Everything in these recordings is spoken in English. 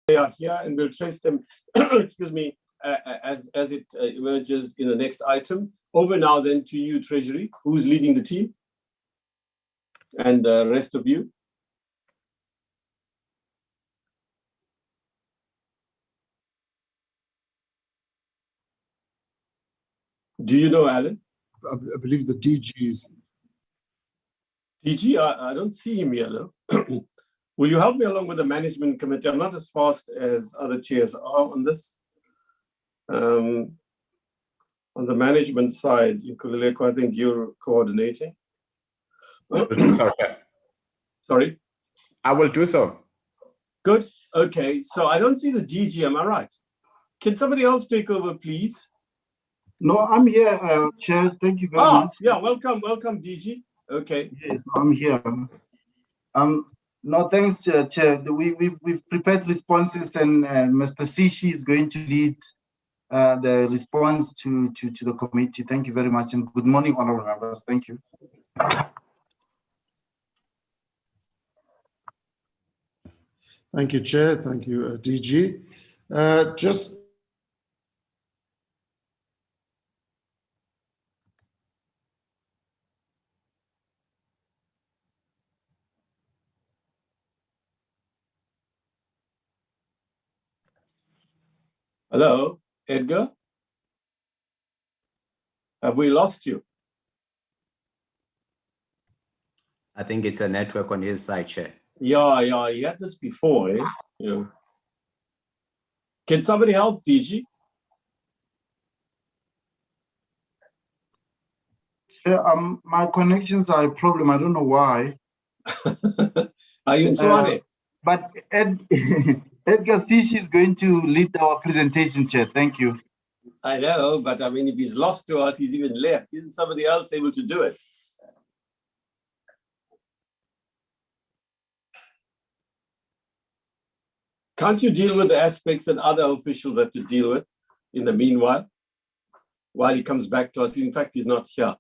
they are here, and we'll trace them, excuse me, as it emerges in the next item. Over now then to you, Treasury, who's leading the team, and the rest of you. Do you know Alan? I believe the DG is. DG, I don't see him here, no? Will you help me along with the management committee? I'm not as fast as other chairs are on this. On the management side, Nkululeko, I think you're coordinating. Sorry? I will do so. Good. Okay. So I don't see the DG. Am I right? Can somebody else take over, please? No, I'm here, Chair. Thank you very much. Yeah. Welcome, DG. Okay. Yes, I'm here. No, thanks, Chair. We've prepared responses, and Mr. Sishi is going to lead the response to the committee. Thank you very much, and good morning, honourable members. Thank you. Thank you, Chair. Thank you, DG. Hello, Edgar? Have we lost you? I think it's a network on his side, Chair. Yeah, he had this before, eh? Yeah. Can somebody help, DG? Chair, my connections are a problem. I don't know why. Are you in Swane? But Edgar Sishi is going to lead our presentation, Chair. Thank you. I know, but I mean, if he's lost to us, he's even left. Isn't somebody else able to do it? Can't you deal with the aspects that other officials have to deal with in the meanwhile, while he comes back to us? In fact, he's not here.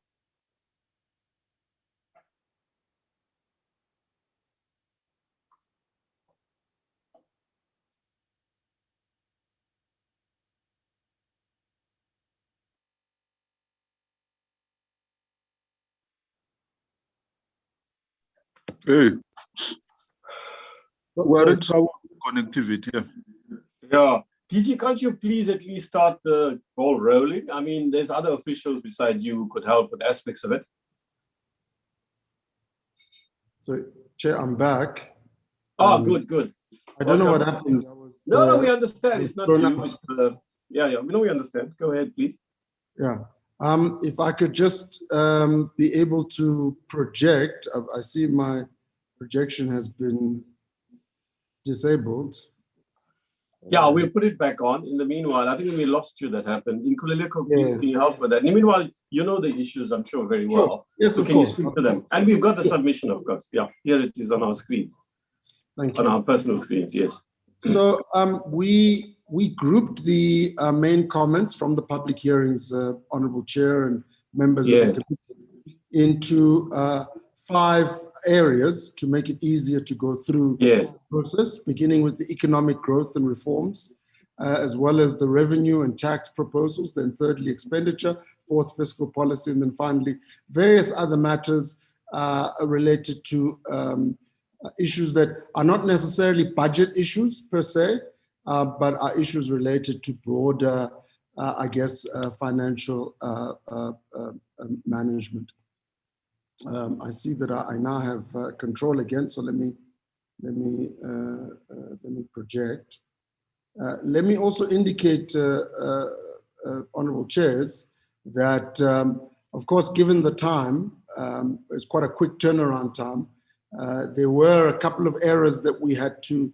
Hey, we're in trouble with connectivity. Yeah. DG, can't you please at least start the ball rolling? I mean, there's other officials beside you who could help with aspects of it. So, Chair, I'm back. Oh, good. I don't know what happened. No, we understand. It's not you. It's, yeah, we know we understand. Go ahead, please. Yeah. If I could just be able to project, I see my projection has been disabled. Yeah, we'll put it back on. In the meanwhile, I think we lost you. That happened. Nkululeko, please, can you help with that? In the meanwhile, you know the issues, I'm sure, very well. Sure. Yes, so of can course. you speak to them? And we've got the submission, of course. Yeah, here it is on our screens. Thank you. On our personal screens, yes. So we grouped the main comments from the public hearings, Honourable Chair and members of the committee, into 5 areas to make it easier to go through the process, beginning with the economic growth and reforms, as well as the revenue and tax proposals, then thirdly, expenditure, fourth, fiscal policy, and then finally, various other matters related to issues that are not necessarily budget issues per se, but are issues related to broader, I guess, financial management. I see that I now have control again, so let me project. Let me also indicate, Honourable Chairs, that of course, given the time, it's quite a quick turnaround time. There were a couple of errors that we had to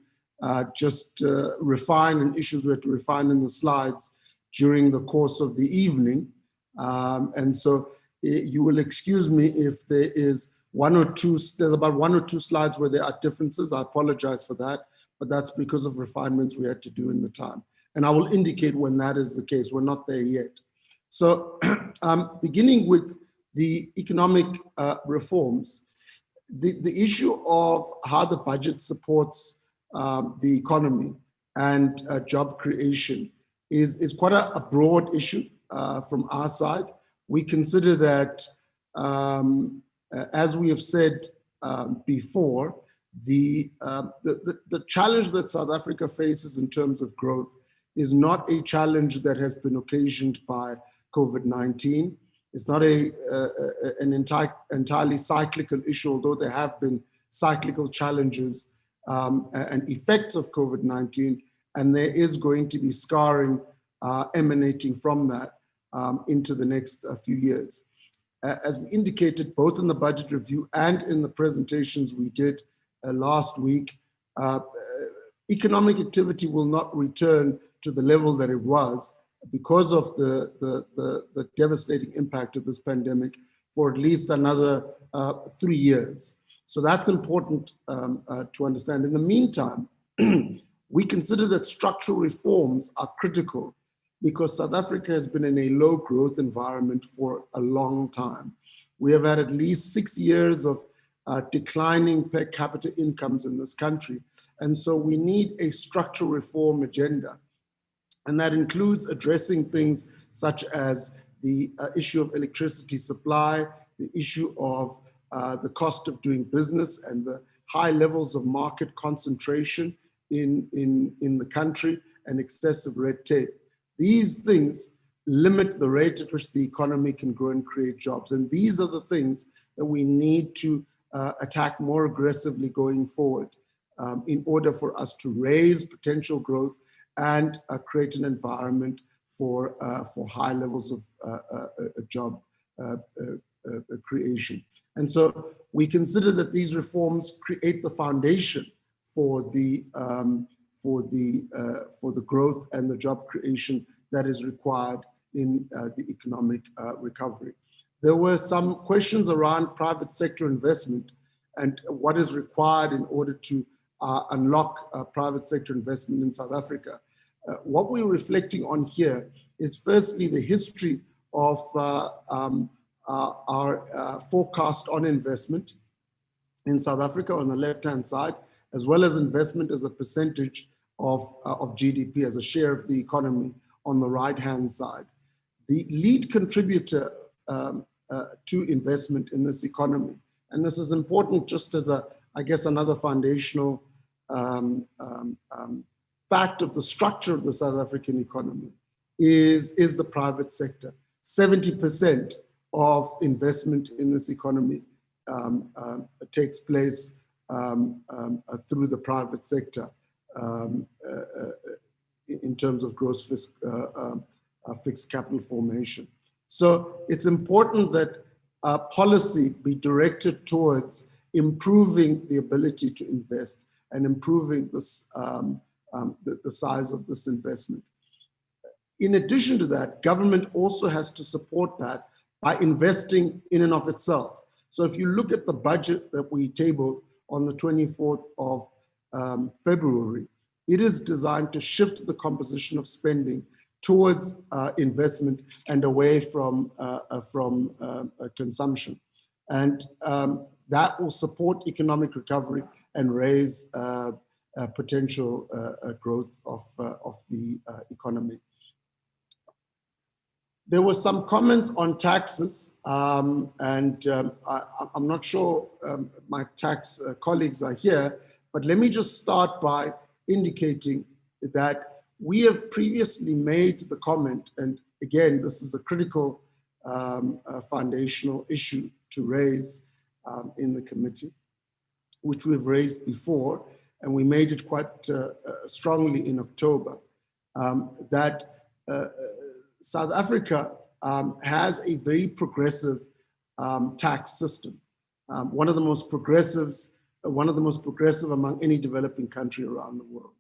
just refine, and issues we had to refine in the slides during the course of the evening. And so you will excuse me if there is there's about 1 or 2 slides where there are differences. I apologize for that, but that's because of refinements we had to do in the time. And I will indicate when that is the case. We're not there yet. So beginning with the economic reforms, the issue of how the budget supports the economy and job creation is quite a broad issue from our side. We consider that, as we have said before, the challenge that South Africa faces in terms of growth is not a challenge that has been occasioned by COVID-19. It's not an entirely cyclical issue, although there have been cyclical challenges and effects of COVID-19, and there is going to be scarring emanating from that into the next few years. As we indicated, both in the budget review and in the presentations we did last week, economic activity will not return to the level that it was because of the devastating impact of this pandemic for at least another 3 years. So that's important to understand. In the meantime, we consider that structural reforms are critical because South Africa has been in a low growth environment for a long time. We have had at least 6 years of declining per capita incomes in this country. And so we need a structural reform agenda. And that includes addressing things such as the issue of electricity supply, the issue of the cost of doing business and the high levels of market concentration in the country and excessive red tape. These things limit the rate at which the economy can grow and create jobs. And these are the things that we need to attack more aggressively going forward in order for us to raise potential growth and create an environment for high levels of job creation. And so we consider that these reforms create the foundation for the growth and the job creation that is required in the economic recovery. There were some questions around private sector investment and what is required in order to unlock private sector investment in South Africa. What we're reflecting on here is firstly the history of our forecast on investment in South Africa on the left-hand side, as well as investment as a percentage of GDP, as a share of the economy on the right-hand side. The lead contributor to investment in this economy, and this is important just as I guess another foundational fact of the structure of the South African economy, is the private sector. 70% of investment in this economy takes place through the private sector in terms of gross fixed capital formation. So it's important that policy be directed towards improving the ability to invest and improving this, the size of this investment. In addition to that, government also has to support that by investing in and of itself. So if you look at the budget that we tabled on the 24th of February, it is designed to shift the composition of spending towards investment and away from consumption. And that will support economic recovery and raise potential growth of the economy. There were some comments on taxes, and I'm not sure my tax colleagues are here, but let me just start by indicating that we have previously made the comment, and again, this is a critical foundational issue to raise in the committee, which we've raised before, and we made it quite strongly in October, that South Africa has a very progressive tax system, one of the most progressive among any developing country around the world.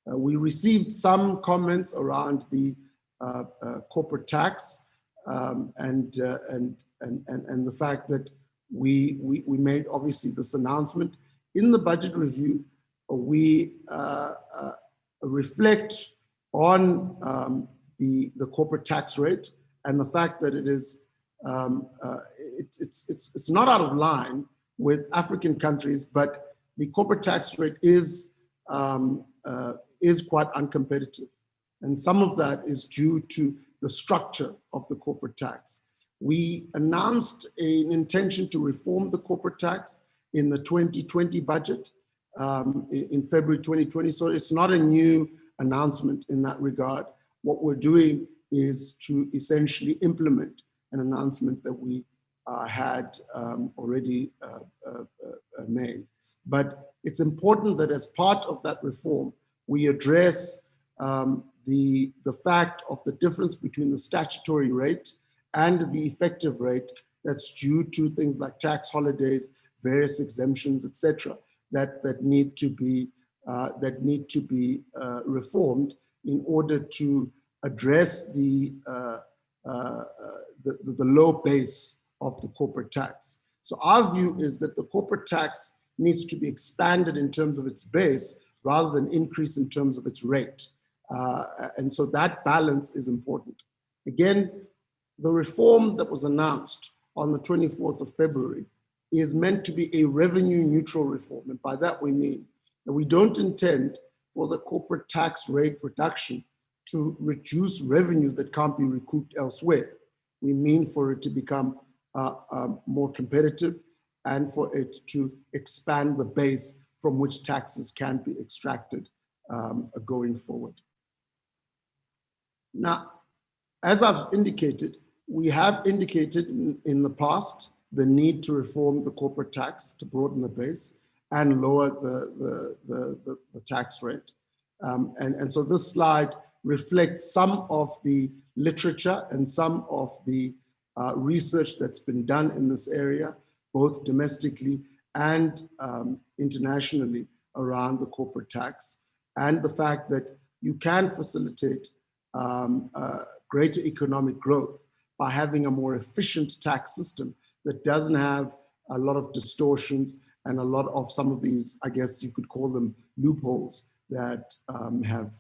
We received some comments around the corporate tax and the fact that we made obviously this announcement. In the budget review, we reflect on the corporate tax rate and the fact that it is it's not out of line with African countries, but the corporate tax rate is is quite uncompetitive. And some of that is due to the structure of the corporate tax. We announced an intention to reform the corporate tax in the 2020 budget in February 2020. So it's not a new announcement in that regard. What we're doing is to essentially implement an announcement that we had already made. But it's important that as part of that reform, we address the fact of the difference between the statutory rate and the effective rate that's due to things like tax holidays, various exemptions, etc., that need to be reformed in order to address the low base of the corporate tax. So our view is that the corporate tax needs to be expanded in terms of its base rather than increase in terms of its rate. And so that balance is important. Again, the reform that was announced on the 24th of February is meant to be a revenue neutral reform. And by that we mean that we don't intend for the corporate tax rate reduction to reduce revenue that can't be recouped elsewhere. We mean for it to become more competitive and for it to expand the base from which taxes can be extracted going forward. Now, as I've indicated, we have indicated in the past the need to reform the corporate tax to broaden the base and lower the tax rate. And so this slide reflects some of the literature and some of the research that's been done in this area, both domestically and internationally around the corporate tax, and the fact that you can facilitate greater economic growth by having a more efficient tax system that doesn't have a lot of distortions and a lot of some of these, I guess you could call them loopholes that have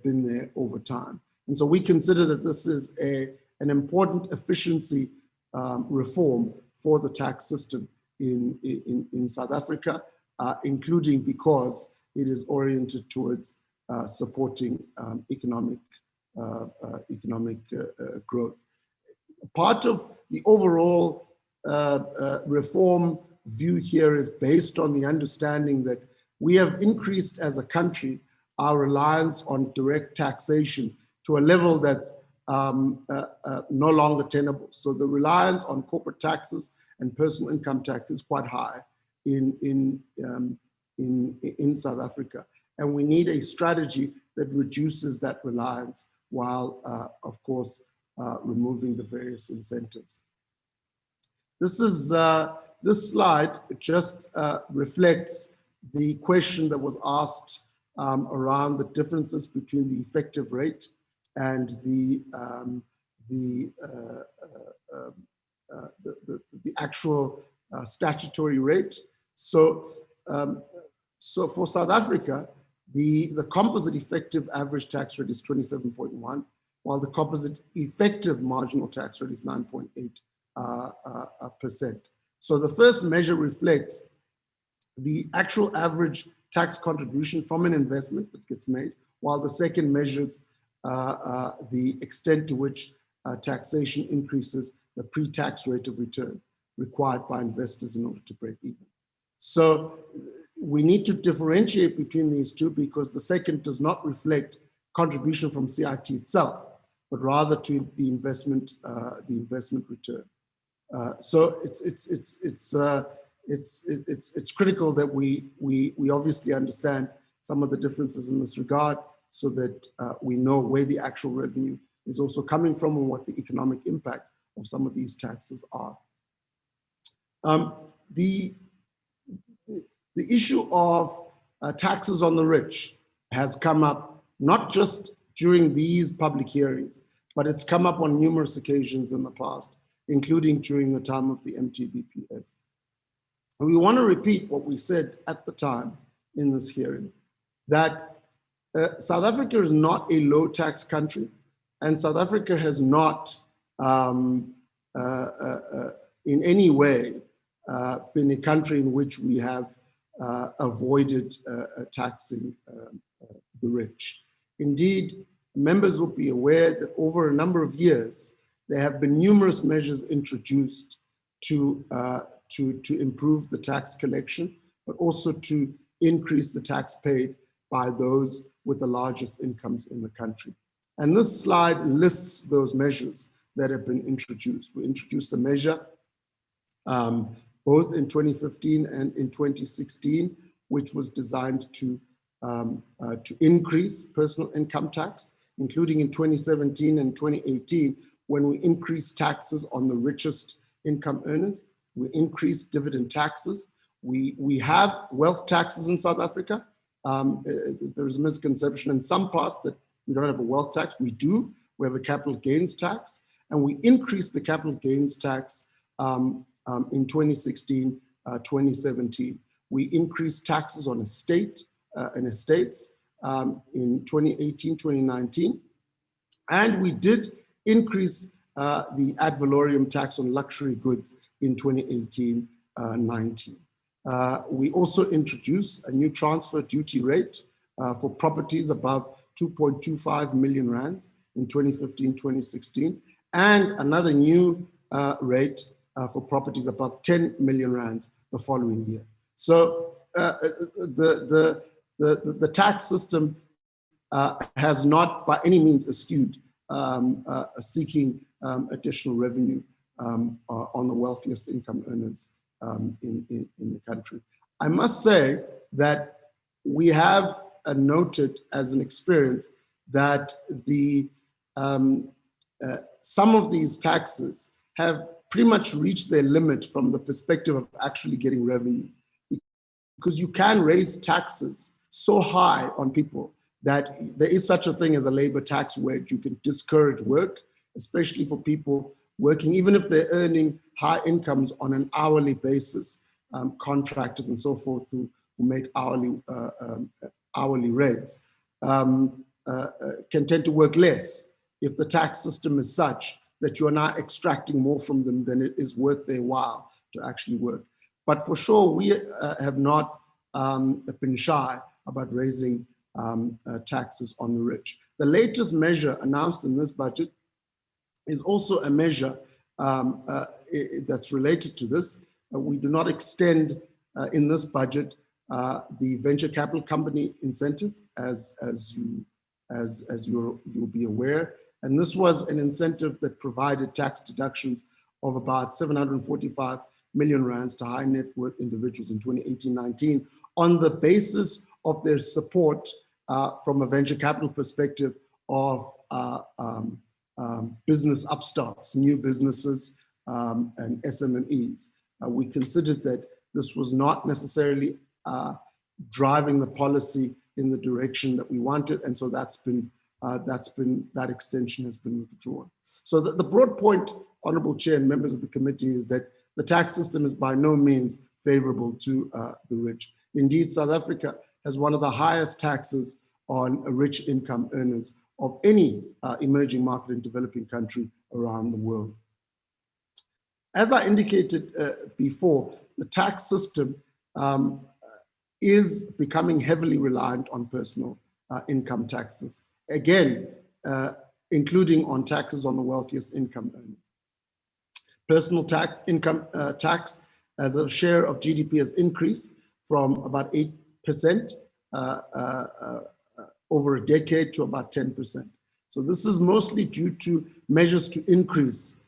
been there over time. And so we consider that this is an important efficiency reform for the tax system in South Africa, including because it is oriented towards supporting economic growth. Part of the overall reform view here is based on the understanding that we have increased as a country our reliance on direct taxation to a level that's no longer tenable. So the reliance on corporate taxes and personal income tax is quite high in South Africa. And we need a strategy that reduces that reliance while, of course, removing the various incentives. This slide just reflects the question that was asked around the differences between the effective rate and the actual statutory rate. So for South Africa, the composite effective average tax rate is 27.1, while the composite effective marginal tax rate is 9.8%. So the first measure reflects the actual average tax contribution from an investment that gets made, while the second measures the extent to which taxation increases the pre-tax rate of return required by investors in order to break even. So we need to differentiate between these two because the second does not reflect contribution from CIT itself, but rather to the investment return. So it's critical that we obviously understand some of the differences in this regard, so that we know where the actual revenue is also coming from and what the economic impact of some of these taxes are. The issue of taxes on the rich has come up not just during these public hearings, but it's come up on numerous occasions in the past, including during the time of the MTBPS. And we want to repeat what we said at the time in this hearing, that South Africa is not a low tax country, and South Africa has not in any way been a country in which we have avoided taxing the rich. Indeed, members will be aware that over a number of years, there have been numerous measures introduced to improve the tax collection, but also to increase the tax paid by those with the largest incomes in the country. And this slide lists those measures that have been introduced. We introduced a measure both in 2015 and in 2016, which was designed to increase personal income tax, including in 2017 and 2018, when we increased taxes on the richest income earners. We increased dividend taxes. We have wealth taxes in South Africa. There's a misconception in some parts that we don't have a wealth tax. We do. We have a capital gains tax, and we increased the capital gains tax in 2016, 2017. We increased taxes on estate and estates in 2018, 2019, and we did increase the ad valorem tax on luxury goods in 2018, 19. We also introduced a new transfer duty rate for properties above 2.25 million rands in 2015, 2016, and another new rate for properties above 10 million rands the following year. So the tax system has not by any means eschewed seeking additional revenue on the wealthiest income earners in the country. I must say that we have noted as an experience that some of these taxes have pretty much reached their limit from the perspective of actually getting revenue, because you can raise taxes so high on people that there is such a thing as a labor tax wedge. You can discourage work, especially for people working, even if they're earning high incomes on an hourly basis, contractors and so forth who make hourly rates can tend to work less if the tax system is such that you are not extracting more from them than it is worth their while to actually work. But for sure, we have not been shy about raising taxes on the rich. The latest measure announced in this budget is also a measure that's related to this. We do not extend in this budget the venture capital company incentive, as you'll be aware. And this was an incentive that provided tax deductions of about 745 million rands to high net worth individuals in 2018-19 on the basis of their support from a venture capital perspective of business upstarts, new businesses, and SMMEs. We considered that this was not necessarily driving the policy in the direction that we wanted, and so that extension has been withdrawn. So the broad point, Honorable Chair and members of the committee, is that the tax system is by no means favorable to the rich. Indeed, South Africa has one of the highest taxes on rich income earners of any emerging market and developing country around the world. As I indicated before, the tax system is becoming heavily reliant on personal income taxes, again, including on taxes on the wealthiest income earners. Personal income tax as a share of GDP has increased from about 8% over a decade to about 10%. So this is mostly due to measures to increase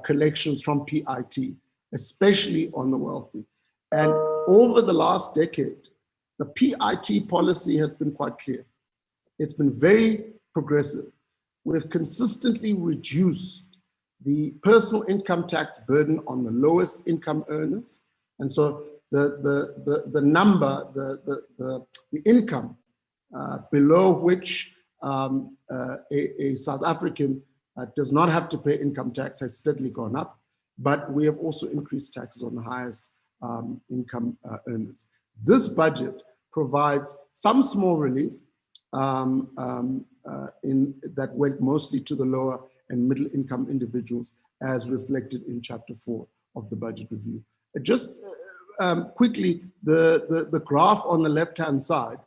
collections from PIT, especially on the wealthy. And over the last decade, the PIT policy has been quite clear. It's been very progressive. We've consistently reduced the personal income tax burden on the lowest income earners. And so the number, the income below which a South African does not have to pay income tax has steadily gone up, but we have also increased taxes on the highest income earners. This budget provides some small relief that went mostly to the lower and middle income individuals, as reflected in Chapter 4 of the budget review. Just quickly, the graph on the left-hand side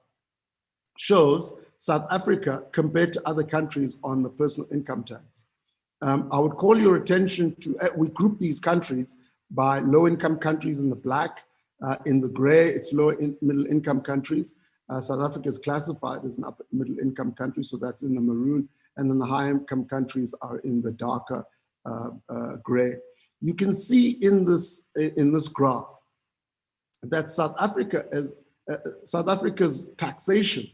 shows South Africa compared to other countries on the personal income tax. I would call your attention to, we group these countries by low-income countries in the black, in the gray, it's middle-income countries. South Africa is classified as an upper middle-income country, so that's in the maroon, and then the high-income countries are in the darker gray. You can see in this graph that South Africa's taxation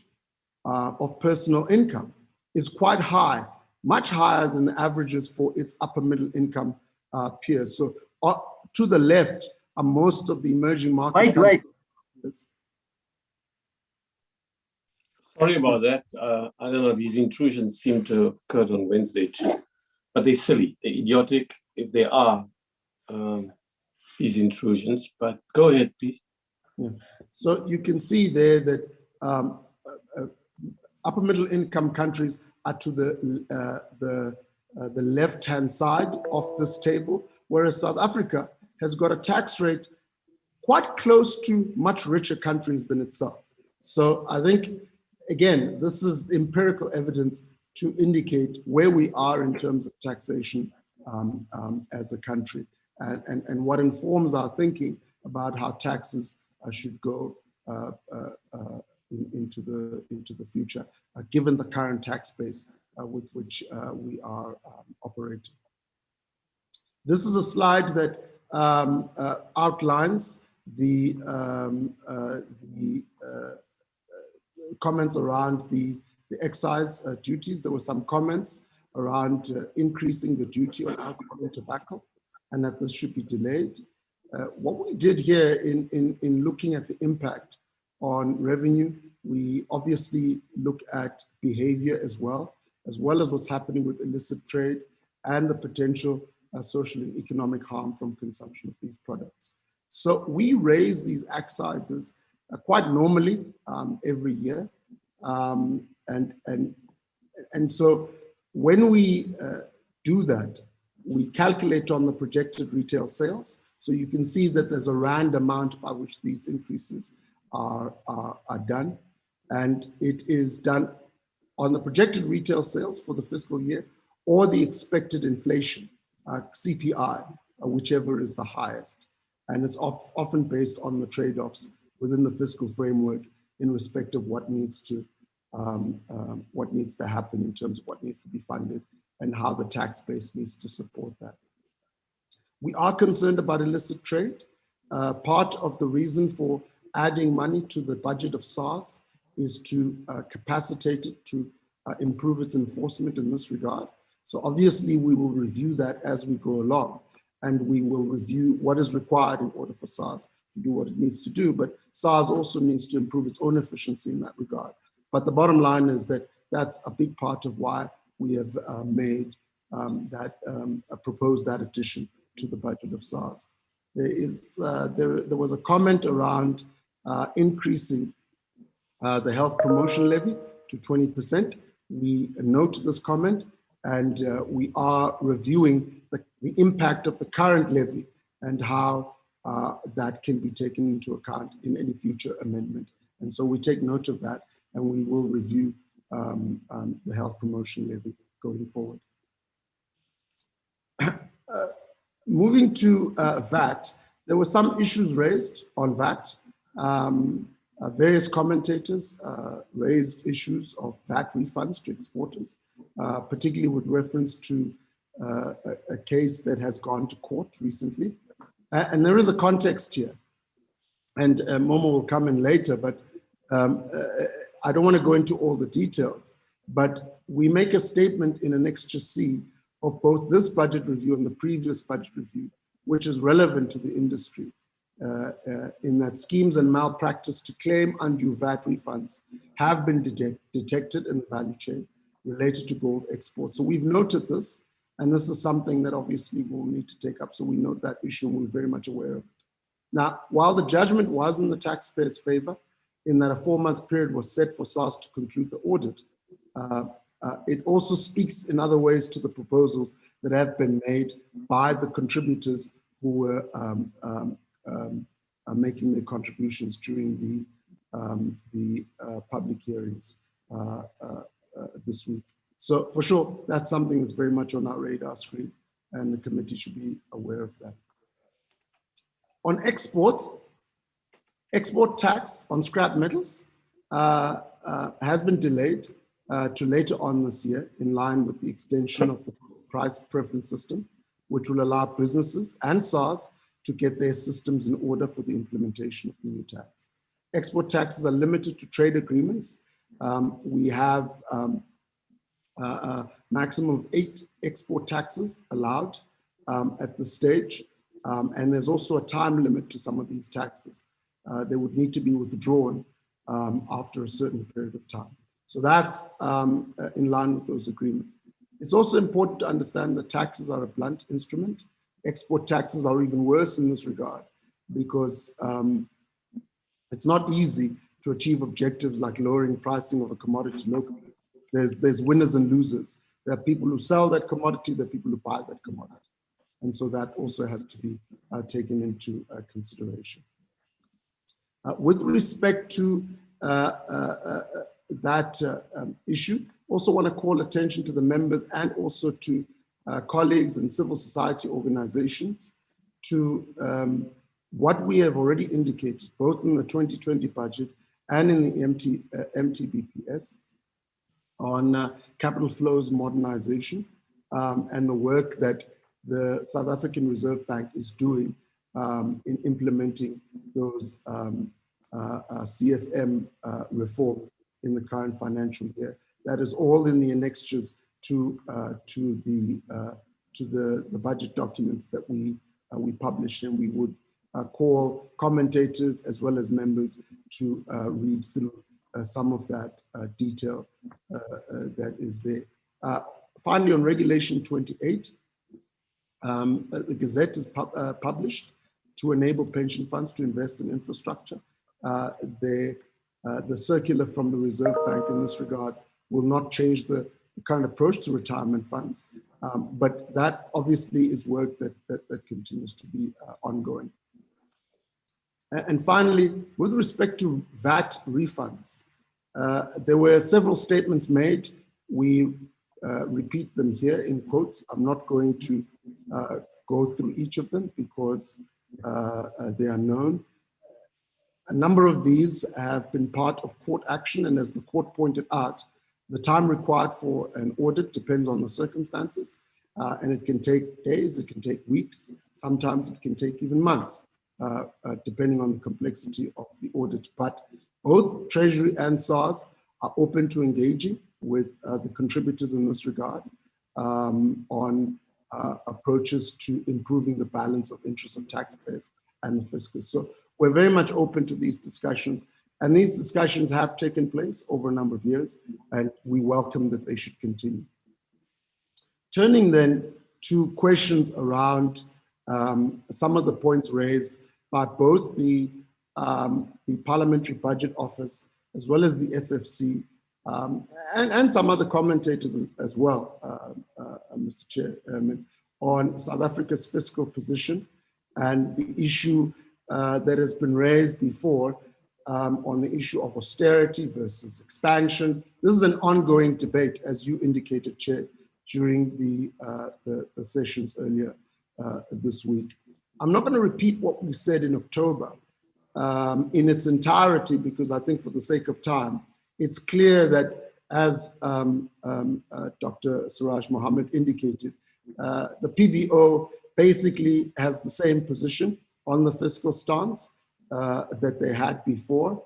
of personal income is quite high, much higher than the averages for its upper middle income peers. So to the left are most of the emerging market countries. Sorry about that. I don't know, these intrusions seem to have occurred on Wednesday too, but they're silly, they're idiotic if they are these intrusions, but go ahead, please. Yeah. So you can see there that upper middle income countries are to the left-hand side of this table, whereas South Africa has got a tax rate quite close to much richer countries than itself. So I think, again, this is empirical evidence to indicate where we are in terms of taxation as a country, and what informs our thinking about how taxes should go into the future, given the current tax base with which we are operating. This is a slide that outlines the comments around the excise duties. There were some comments around increasing the duty on alcohol and tobacco, and that this should be delayed. What we did here in looking at the impact on revenue, we obviously look at behavior as well as what's happening with illicit trade and the potential social and economic harm from consumption of these products. So we raise these excises quite normally every year. And so when we do that, we calculate on the projected retail sales. So you can see that there's a rand amount by which these increases are done. And it is done on the projected retail sales for the fiscal year or the expected inflation, CPI, whichever is the highest. And it's often based on the trade-offs within the fiscal framework in respect of what needs to happen in terms of what needs to be funded and how the tax base needs to support that. We are concerned about illicit trade. Part of the reason for adding money to the budget of SARS is to capacitate it to improve its enforcement in this regard. So obviously we will review that as we go along, and we will review what is required in order for SARS to do what it needs to do. But SARS also needs to improve its own efficiency in that regard. But the bottom line is that that's a big part of why we have proposed that addition to the budget of SARS. There was a comment around increasing the health promotion levy to 20%. We note this comment, and we are reviewing the impact of the current levy and how that can be taken into account in any future amendment. And so we take note of that, and we will review the health promotion levy going forward. Moving to VAT, there were some issues raised on VAT. Various commentators raised issues of VAT refunds to exporters, particularly with reference to a case that has gone to court recently. And there is a context here, and Momo will come in later, but I don't want to go into all the details, but we make a statement in Annexure C of both this budget review and the previous budget review, which is relevant to the industry, in that schemes and malpractice to claim undue VAT refunds have been detected in the value chain related to gold exports. So we've noted this, and this is something that obviously we'll need to take up. So we note that issue, and we're very much aware of it. Now, while the judgment was in the taxpayers' favor, in that a 4-month period was set for SARS to conclude the audit, it also speaks in other ways to the proposals that have been made by the contributors who were making their contributions during the public hearings this week. So for sure, that's something that's very much on our radar screen, and the committee should be aware of that. On exports, export tax on scrap metals has been delayed to later on this year, in line with the extension of the price preference system, which will allow businesses and SARS to get their systems in order for the implementation of the new tax. Export taxes are limited to trade agreements. We have a maximum of 8 export taxes allowed at this stage. And there's also a time limit to some of these taxes. They would need to be withdrawn after a certain period of time. So that's in line with those agreements. It's also important to understand that taxes are a blunt instrument. Export taxes are even worse in this regard, because it's not easy to achieve objectives like lowering pricing of a commodity locally. There's winners and losers. There are people who sell that commodity, there are people who buy that commodity. And so that also has to be taken into consideration. With respect to that issue, also want to call attention to the members and also to colleagues and civil society organizations to what we have already indicated, both in the 2020 budget and in the MTBPS, on capital flows modernization and the work that the South African Reserve Bank is doing in implementing those CFM reforms in the current financial year. That is all in the annexures to the budget documents that we publish, and we would call commentators as well as members to read through some of that detail that is there. Finally, on Regulation 28, the Gazette is published to enable pension funds to invest in infrastructure. The circular from the Reserve Bank in this regard will not change the current approach to retirement funds, but that obviously is work that continues to be ongoing. And finally, with respect to VAT refunds, there were several statements made. We repeat them here in quotes. I'm not going to go through each of them because they are known. A number of these have been part of court action, and as the court pointed out, the time required for an audit depends on the circumstances, and it can take days, it can take weeks, sometimes it can take even months, depending on the complexity of the audit. But both Treasury and SARS are open to engaging with the contributors in this regard on approaches to improving the balance of interests of taxpayers and the fiscal. So we're very much open to these discussions, and these discussions have taken place over a number of years, and we welcome that they should continue. Turning then to questions around some of the points raised by both the Parliamentary Budget Office as well as the FFC and some other commentators as well, Mr. Chairman, on South Africa's fiscal position and the issue that has been raised before on the issue of austerity versus expansion. This is an ongoing debate, as you indicated, Chair, during the sessions earlier this week. I'm not going to repeat what we said in October in its entirety, because I think for the sake of time, it's clear that, as Dr. Siraj Mohammed indicated, the PBO basically has the same position on the fiscal stance that they had before.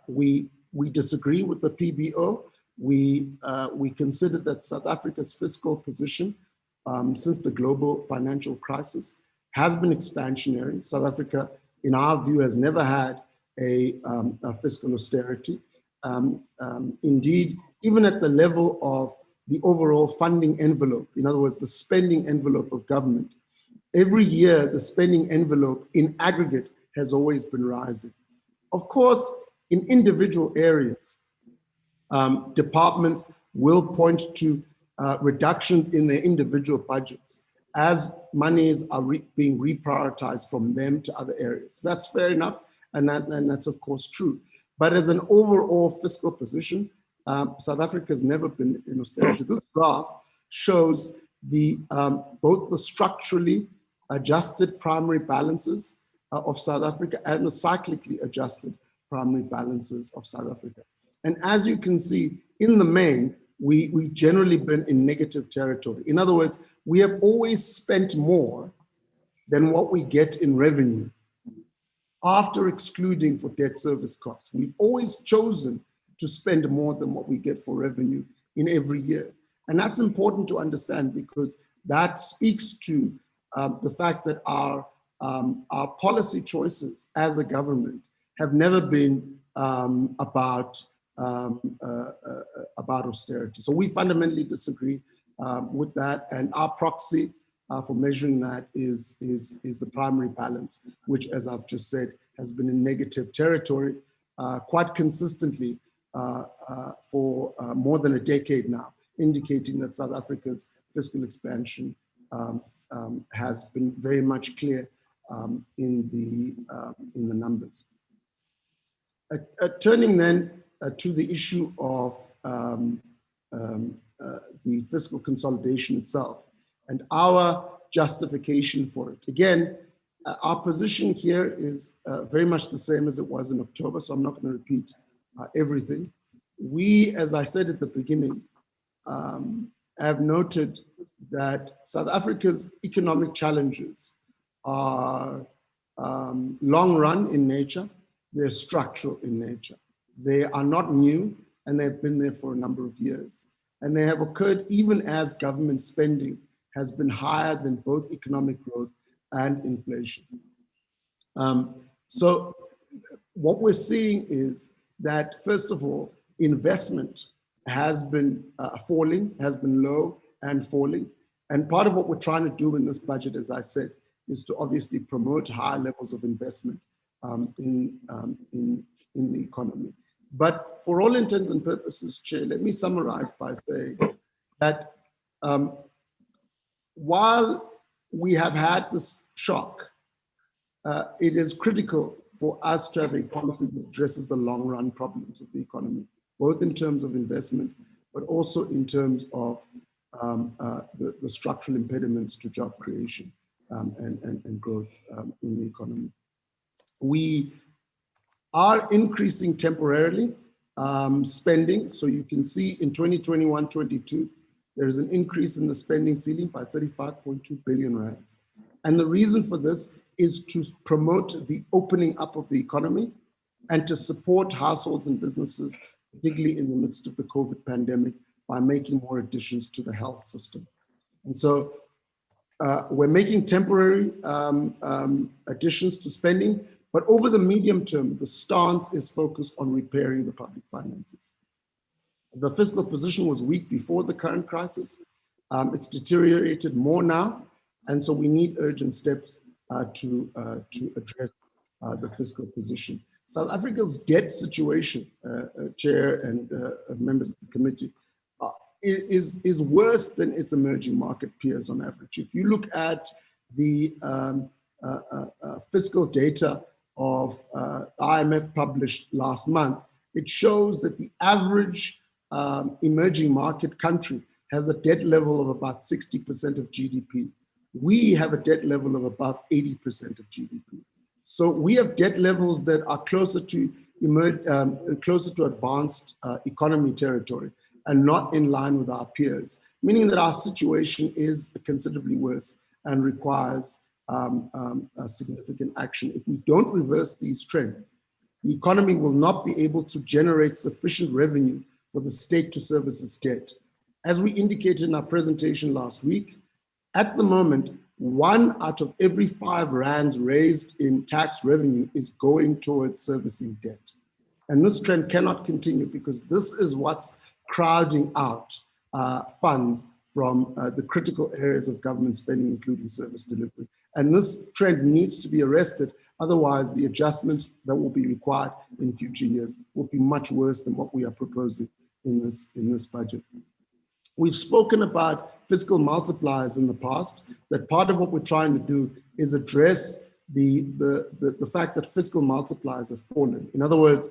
We disagree with the PBO. We consider that South Africa's fiscal position since the global financial crisis has been expansionary. South Africa, in our view, has never had a fiscal austerity. Indeed, even at the level of the overall funding envelope, in other words, the spending envelope of government, every year the spending envelope in aggregate has always been rising. Of course, in individual areas, departments will point to reductions in their individual budgets as monies are being reprioritized from them to other areas. That's fair enough, and that's of course true. But as an overall fiscal position, South Africa has never been in austerity. This graph shows both the structurally adjusted primary balances of South Africa and the cyclically adjusted primary balances of South Africa. And as you can see, in the main, we've generally been in negative territory. In other words, we have always spent more than what we get in revenue after excluding for debt service costs. We've always chosen to spend more than what we get for revenue in every year. And that's important to understand because that speaks to the fact that our policy choices as a government have never been about austerity. So we fundamentally disagree with that, and our proxy for measuring that is the primary balance, which, as I've just said, has been in negative territory quite consistently for more than a decade now, indicating that South Africa's fiscal expansion has been very much clear in the numbers. Turning then to the issue of the fiscal consolidation itself and our justification for it. Again, our position here is very much the same as it was in October, so I'm not going to repeat everything. We, as I said at the beginning, have noted that South Africa's economic challenges are long run in nature, they're structural in nature. They are not new, and they've been there for a number of years. And they have occurred even as government spending has been higher than both economic growth and inflation. So what we're seeing is that, first of all, investment has been falling, has been low and falling. And part of what we're trying to do in this budget, as I said, is to obviously promote higher levels of investment in the economy. But for all intents and purposes, Chair, let me summarize by saying that while we have had this shock, it is critical for us to have a policy that addresses the long run problems of the economy, both in terms of investment, but also in terms of the structural impediments to job creation and growth in the economy. We are increasing temporarily spending. So you can see in 2021-22, there is an increase in the spending ceiling by 35.2 billion rands. And the reason for this is to promote the opening up of the economy and to support households and businesses, particularly in the midst of the COVID pandemic, by making more additions to the health system. And so we're making temporary additions to spending, but over the medium term, the stance is focused on repairing the public finances. The fiscal position was weak before the current crisis. It's deteriorated more now, and so we need urgent steps to address the fiscal position. South Africa's debt situation, Chair and members of the committee, is worse than its emerging market peers on average. If you look at the fiscal data of IMF published last month, it shows that the average emerging market country has a debt level of about 60% of GDP. We have a debt level of about 80% of GDP. So we have debt levels that are closer to advanced economy territory and not in line with our peers, meaning that our situation is considerably worse and requires significant action. If we don't reverse these trends, the economy will not be able to generate sufficient revenue for the state to service its debt. As we indicated in our presentation last week, at the moment, 1 out of every 5 rands raised in tax revenue is going towards servicing debt. And this trend cannot continue because this is what's crowding out funds from the critical areas of government spending, including service delivery. And this trend needs to be arrested. Otherwise, the adjustments that will be required in future years will be much worse than what we are proposing in this budget. We've spoken about fiscal multipliers in the past, that part of what we're trying to do is address the fact that fiscal multipliers have fallen. In other words,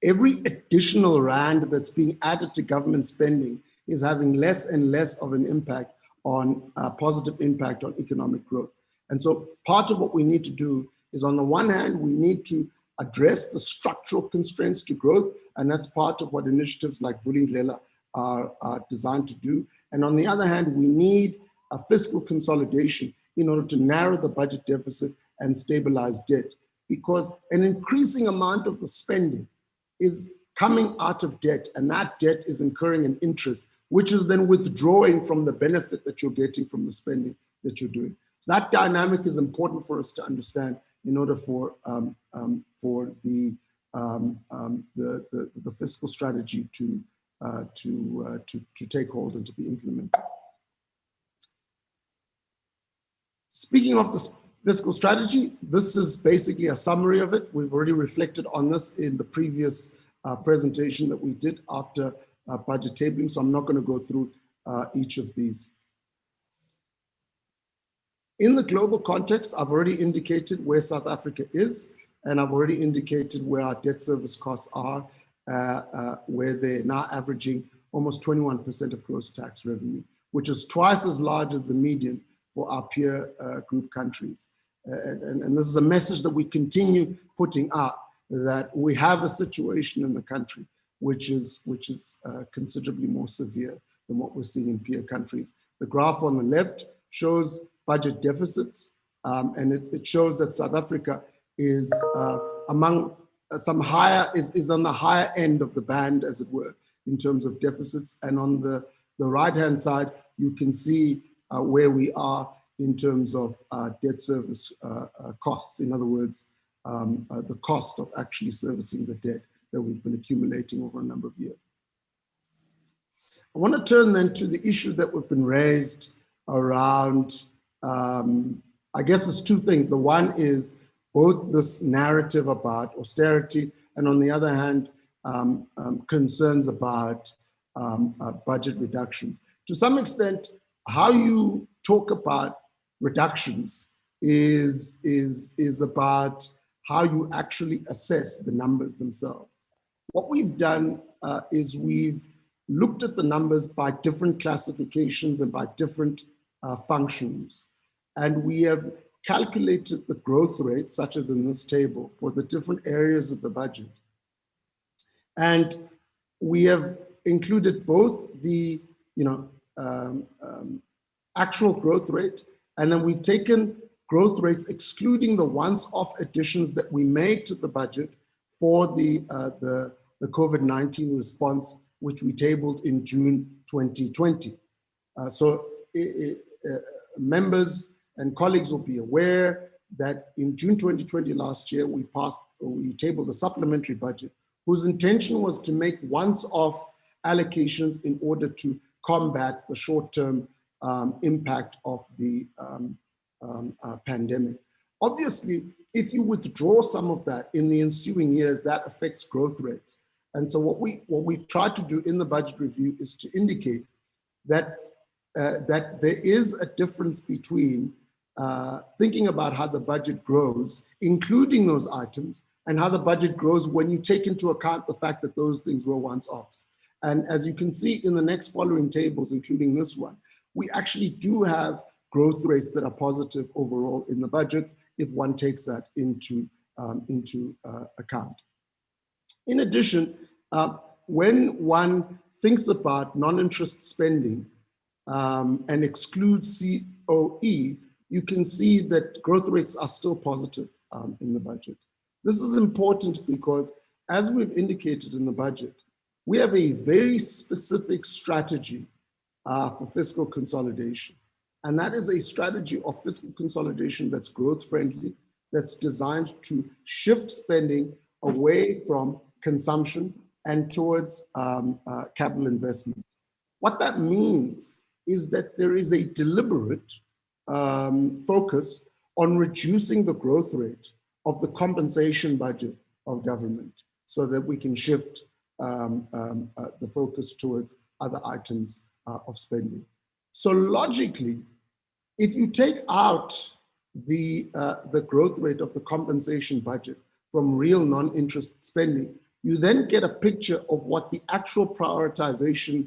every additional rand that's being added to government spending is having less and less of an impact on positive impact on economic growth. And so part of what we need to do is, on the one hand, we need to address the structural constraints to growth, and that's part of what initiatives like Vulindlela are designed to do. And on the other hand, we need a fiscal consolidation in order to narrow the budget deficit and stabilize debt, because an increasing amount of the spending is coming out of debt, and that debt is incurring an interest, which is then withdrawing from the benefit that you're getting from the spending that you're doing. That dynamic is important for us to understand in order for the fiscal strategy to take hold and to be implemented. Speaking of the fiscal strategy, this is basically a summary of it. We've already reflected on this in the previous presentation that we did after budget tabling, so I'm not going to go through each of these. In the global context, I've already indicated where South Africa is, and I've already indicated where our debt service costs are, where they're now averaging almost 21% of gross tax revenue, which is twice as large as the median for our peer group countries. And this is a message that we continue putting out, that we have a situation in the country which is considerably more severe than what we're seeing in peer countries. The graph on the left shows budget deficits, and it shows that South Africa is among some higher, is on the higher end of the band, as it were, in terms of deficits. And on the right-hand side, you can see where we are in terms of debt service costs. In other words, the cost of actually servicing the debt that we've been accumulating over a number of years. I want to turn then to the issue that have been raised around, I guess there's two things. The one is both this narrative about austerity, and on the other hand, concerns about budget reductions. To some extent, how you talk about reductions is about how you actually assess the numbers themselves. What we've done is we've looked at the numbers by different classifications and by different functions. And we have calculated the growth rates, such as in this table, for the different areas of the budget. And we have included both the actual growth rate, and then we've taken growth rates excluding the once-off additions that we made to the budget for the COVID-19 response, which we tabled in June 2020. Members and colleagues will be aware that in June 2020 last year, we tabled a supplementary budget whose intention was to make once-off allocations in order to combat the short-term impact of the pandemic. Obviously, if you withdraw some of that in the ensuing years, that affects growth rates. And so what we try to do in the budget review is to indicate that that there is a difference between thinking about how the budget grows, including those items, and how the budget grows when you take into account the fact that those things were once-offs. And as you can see in the next following tables, including this one, we actually do have growth rates that are positive overall in the budgets if one takes that into account. In addition, when one thinks about non-interest spending and excludes COE, you can see that growth rates are still positive in the budget. This is important because, as we've indicated in the budget, we have a very specific strategy for fiscal consolidation. And that is a strategy of fiscal consolidation that's growth friendly, that's designed to shift spending away from consumption and towards capital investment. What that means is that there is a deliberate focus on reducing the growth rate of the compensation budget of government so that we can shift the focus towards other items of spending. So logically, if you take out the growth rate of the compensation budget from real non-interest spending, you then get a picture of what the actual prioritization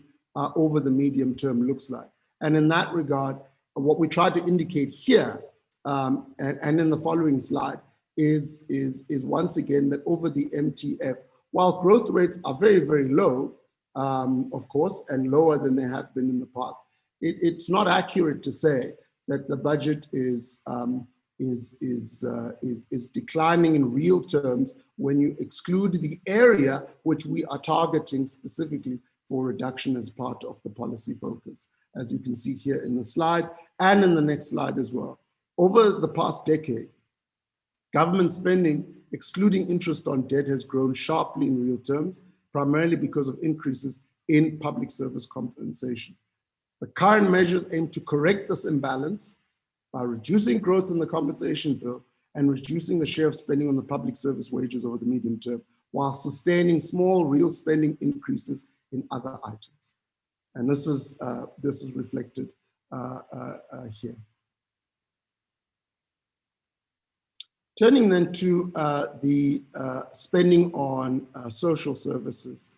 over the medium term looks like. And in that regard, what we try to indicate here and in the following slide is once again that over the MTF, while growth rates are very, very low, of course, and lower than they have been in the past, it's not accurate to say that the budget is declining in real terms when you exclude the area which we are targeting specifically for reduction as part of the policy focus, as you can see here in the slide and in the next slide as well. Over the past decade, government spending, excluding interest on debt, has grown sharply in real terms, primarily because of increases in public service compensation. The current measures aim to correct this imbalance by reducing growth in the compensation bill and reducing the share of spending on the public service wages over the medium term, while sustaining small real spending increases in other items. And this is reflected here. Turning then to the spending on social services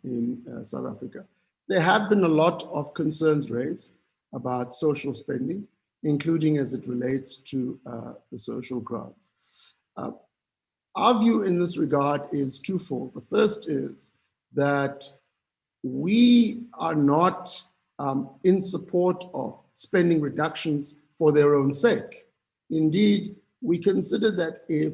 in South Africa. There have been a lot of concerns raised about social spending, including as it relates to the social grants. Our view in this regard is twofold. The first is that we are not in support of spending reductions for their own sake. Indeed, we consider that if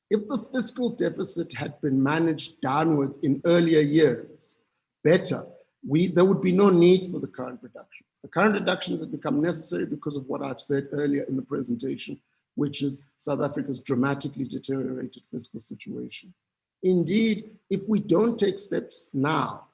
the fiscal deficit had been managed downwards in earlier years better, there would be no need for the current reductions. The current reductions have become necessary because of what I've said earlier in the presentation, which is South Africa's dramatically deteriorated fiscal situation. Indeed, if we don't take steps now,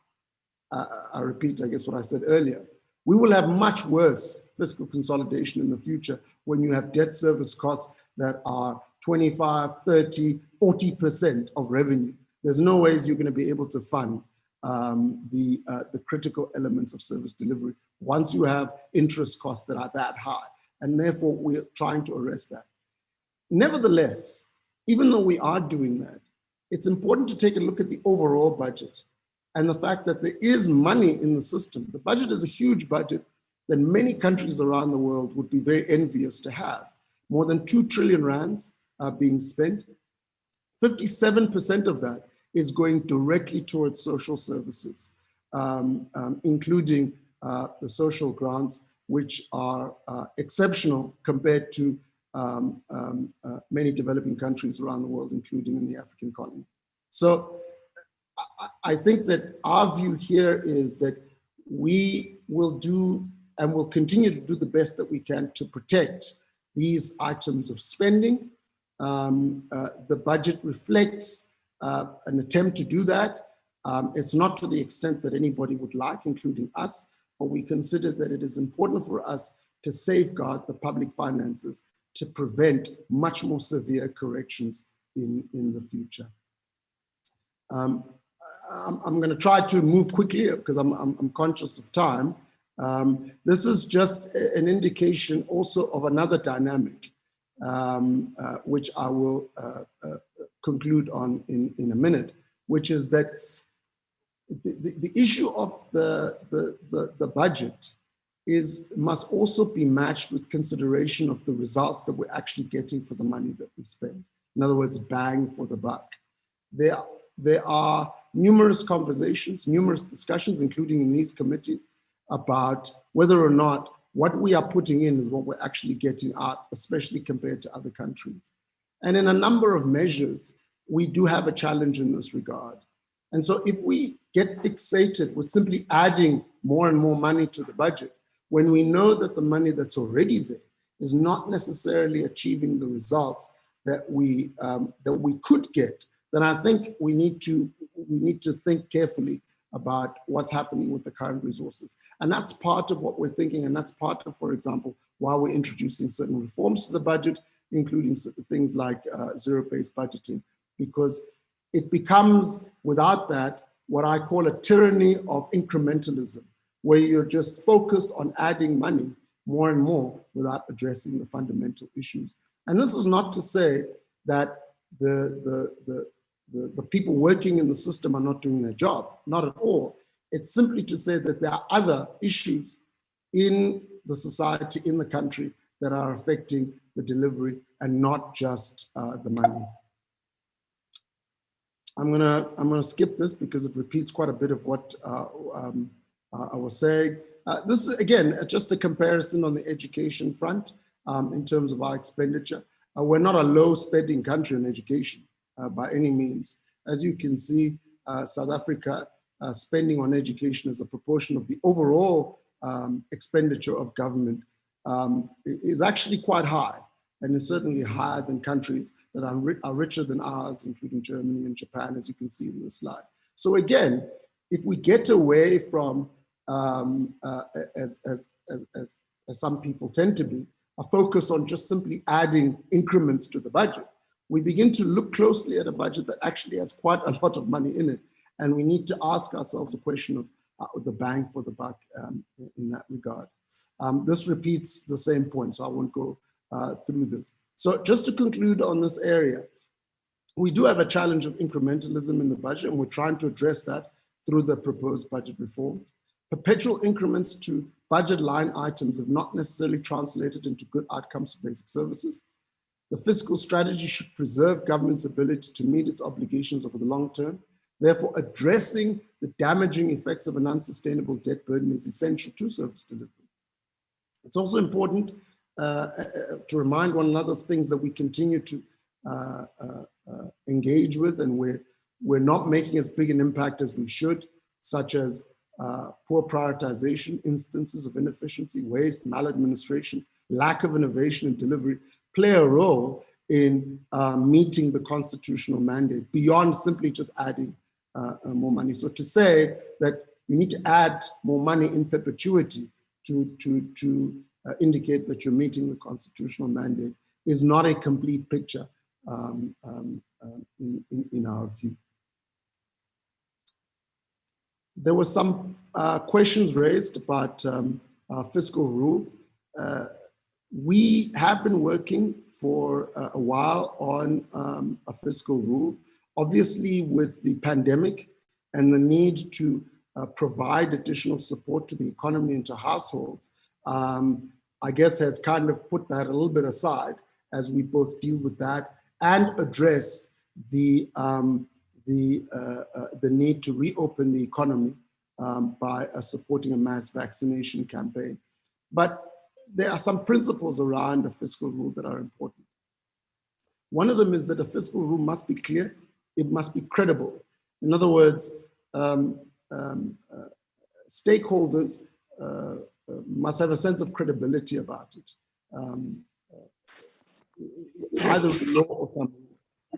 I repeat, I guess what I said earlier, we will have much worse fiscal consolidation in the future when you have debt service costs that are 25, 30, 40% of revenue. There's no ways you're going to be able to fund the critical elements of service delivery once you have interest costs that are that high. And therefore, we're trying to arrest that. Nevertheless, even though we are doing that, it's important to take a look at the overall budget and the fact that there is money in the system. The budget is a huge budget that many countries around the world would be very envious to have. More than 2 trillion rands are being spent. 57% of that is going directly towards social services, including the social grants, which are exceptional compared to many developing countries around the world, including in the African continent. So I think that our view here is that we will do and will continue to do the best that we can to protect these items of spending. The budget reflects an attempt to do that. It's not to the extent that anybody would like, including us, but we consider that it is important for us to safeguard the public finances to prevent much more severe corrections in the future. I'm going to try to move quickly because I'm conscious of time. This is just an indication also of another dynamic, which I will conclude on in a minute, which is that the issue of the budget must also be matched with consideration of the results that we're actually getting for the money that we spend. In other words, bang for the buck. There are numerous conversations, numerous discussions, including in these committees, about whether or not what we are putting in is what we're actually getting out, especially compared to other countries. And in a number of measures, we do have a challenge in this regard. And so if we get fixated with simply adding more and more money to the budget, when we know that the money that's already there is not necessarily achieving the results that we could get, then I think we need to think carefully about what's happening with the current resources. And that's part of what we're thinking, and that's part of, for example, why we're introducing certain reforms to the budget, including things like zero-based budgeting, because it becomes, without that, what I call a tyranny of incrementalism, where you're just focused on adding money more and more without addressing the fundamental issues. And this is not to say that the the people working in the system are not doing their job. Not at all. It's simply to say that there are other issues in the society, in the country, that are affecting the delivery and not just the money. I'm gonna skip this because it repeats quite a bit of what I was saying. This is, again, just a comparison on the education front in terms of our expenditure. We're not a low spending country on education by any means. As you can see, South Africa spending on education as a proportion of the overall expenditure of government is actually quite high, and is certainly higher than countries that are richer than ours, including Germany and Japan, as you can see in this slide. So again, if we get away from, as some people tend to be, a focus on just simply adding increments to the budget, we begin to look closely at a budget that actually has quite a lot of money in it. And we need to ask ourselves the question of the bang for the buck in that regard. This repeats the same point, so I won't go through this. So just to conclude on this area, we do have a challenge of incrementalism in the budget, and we're trying to address that through the proposed budget reforms. Perpetual increments to budget line items have not necessarily translated into good outcomes for basic services. The fiscal strategy should preserve government's ability to meet its obligations over the long term. Therefore, addressing the damaging effects of an unsustainable debt burden is essential to service delivery. It's also important to remind one another of things that we continue to engage with, and we're not making as big an impact as we should, such as poor prioritization, instances of inefficiency, waste, maladministration, lack of innovation and delivery play a role in meeting the constitutional mandate beyond simply just adding more money. So to say that you need to add more money in perpetuity to indicate that you're meeting the constitutional mandate is not a complete picture in our view. There were some questions raised about fiscal rule. We have been working for a while on a fiscal rule. Obviously, with the pandemic and the need to provide additional support to the economy and to households, I guess has kind of put that a little bit aside as we both deal with that and address the need to reopen the economy by supporting a mass vaccination campaign. But there are some principles around a fiscal rule that are important. One of them is that a fiscal rule must be clear, it must be credible. In other words, stakeholders must have a sense of credibility about it. Either law or something.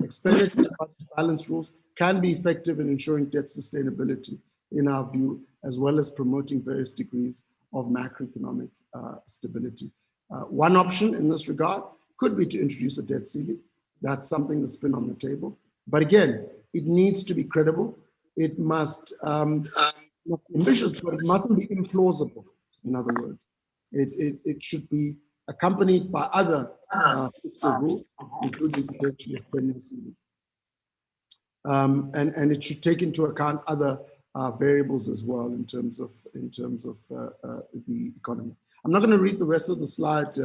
Expenditure balance rules can be effective in ensuring debt sustainability, in our view, as well as promoting various degrees of macroeconomic stability. One option in this regard could be to introduce a debt ceiling. That's something that's been on the table. But again, it needs to be credible. It must not ambitious, but it mustn't be implausible. In other words, it should be accompanied by other fiscal rules, including potentially a spending ceiling. And it should take into account other variables as well in terms of the economy. I'm not going to read the rest of the slide,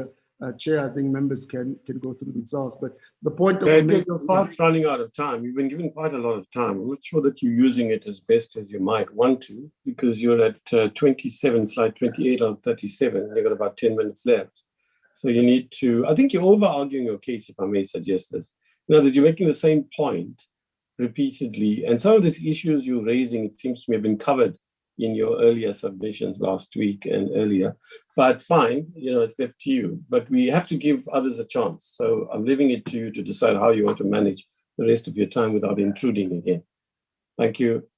Chair. I think members can go through themselves. But the point that we're making, you're fast running out of time. You've been given quite a lot of time. I'm not sure that you're using it as best as you might want to, because you're at 27, slide 28 on 37. You've got about 10 minutes left. So you need to, I think you're over-arguing your case, if I may suggest this. In other words, you're making the same point repeatedly. And some of these issues you're raising, it seems to me, have been covered in your earlier submissions last week and earlier. But fine, it's left to you. But we have to give others a chance. So I'm leaving it to you to decide how you want to manage the rest of your time without intruding again. Thank you.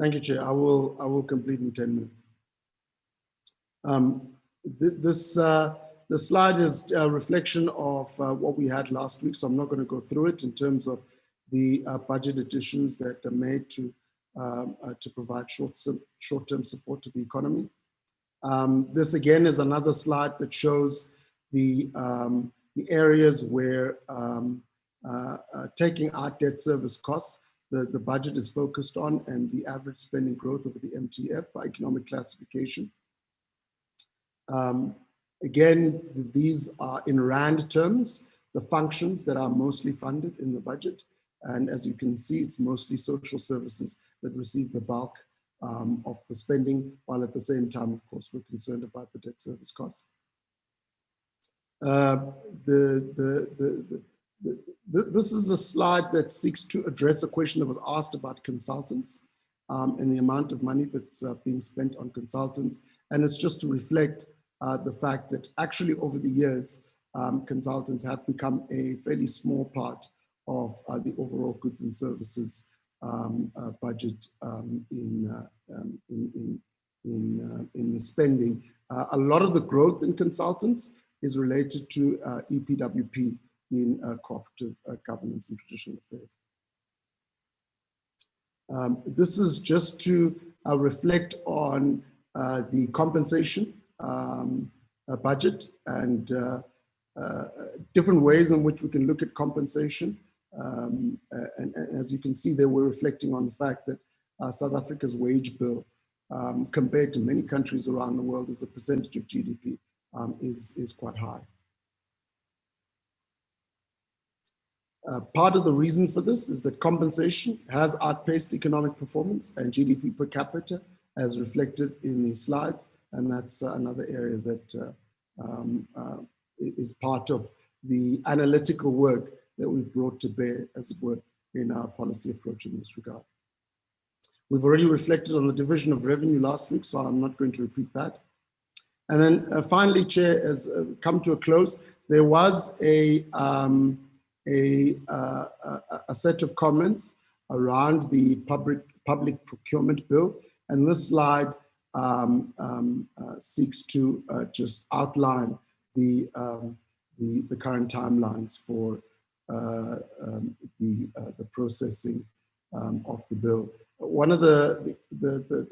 Thank you, Chair. I will complete in 10 minutes. The slide is a reflection of what we had last week, so I'm not going to go through it in terms of the budget additions that are made to provide short-term support to the economy. This again is another slide that shows the areas where taking out debt service costs, the budget is focused on, and the average spending growth over the MTF by economic classification. Again, these are in Rand terms, the functions that are mostly funded in the budget. And as you can see, it's mostly social services that receive the bulk of the spending, while at the same time, of course, we're concerned about the debt service costs. This is a slide that seeks to address a question that was asked about consultants and the amount of money that's being spent on consultants. And it's just to reflect the fact that actually over the years, consultants have become a fairly small part of the overall goods and services budget in the spending. A lot of the growth in consultants is related to EPWP in cooperative governance and traditional affairs. This is just to reflect on the compensation budget and different ways in which we can look at compensation. And as you can see there, we're reflecting on the fact that South Africa's wage bill, compared to many countries around the world as a percentage of GDP, is quite high. Part of the reason for this is that compensation has outpaced economic performance and GDP per capita, as reflected in these slides. And that's another area that is part of the analytical work that we've brought to bear, as it were, in our policy approach in this regard. We've already reflected on the division of revenue last week, so I'm not going to repeat that. And then finally, Chair, has come to a close. There was a set of comments around the public procurement bill, and this slide seeks to just outline the current timelines for the processing of the bill. One of the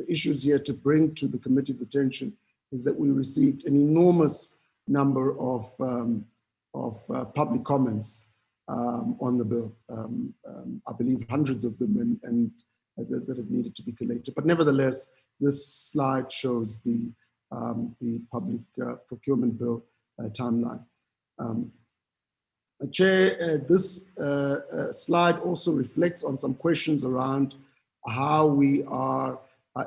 issues here to bring to the committee's attention is that we received an enormous number of public comments on the bill. I believe hundreds of them, and that have needed to be collated. But nevertheless, this slide shows the public procurement bill timeline. Chair, this slide also reflects on some questions around how we are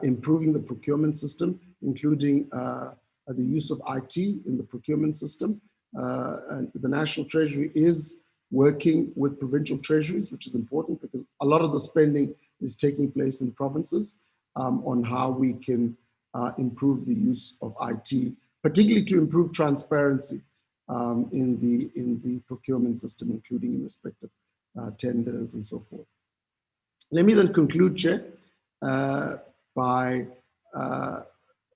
improving the procurement system, including the use of IT in the procurement system. And the National Treasury is working with provincial treasuries, which is important because a lot of the spending is taking place in provinces, on how we can improve the use of IT, particularly to improve transparency in the procurement system, including in respect of tenders and so forth. Let me then conclude, Chair, by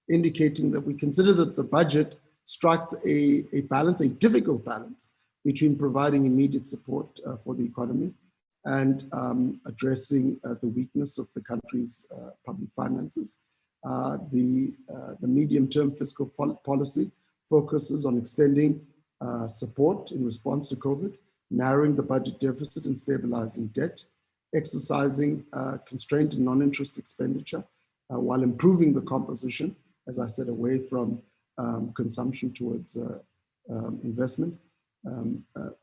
indicating that we consider that the budget strikes a balance, a difficult balance, between providing immediate support for the economy and addressing the weakness of the country's public finances. The medium-term fiscal policy focuses on extending support in response to COVID, narrowing the budget deficit and stabilizing debt, exercising constraint in non-interest expenditure, while improving the composition, as I said, away from consumption towards investment.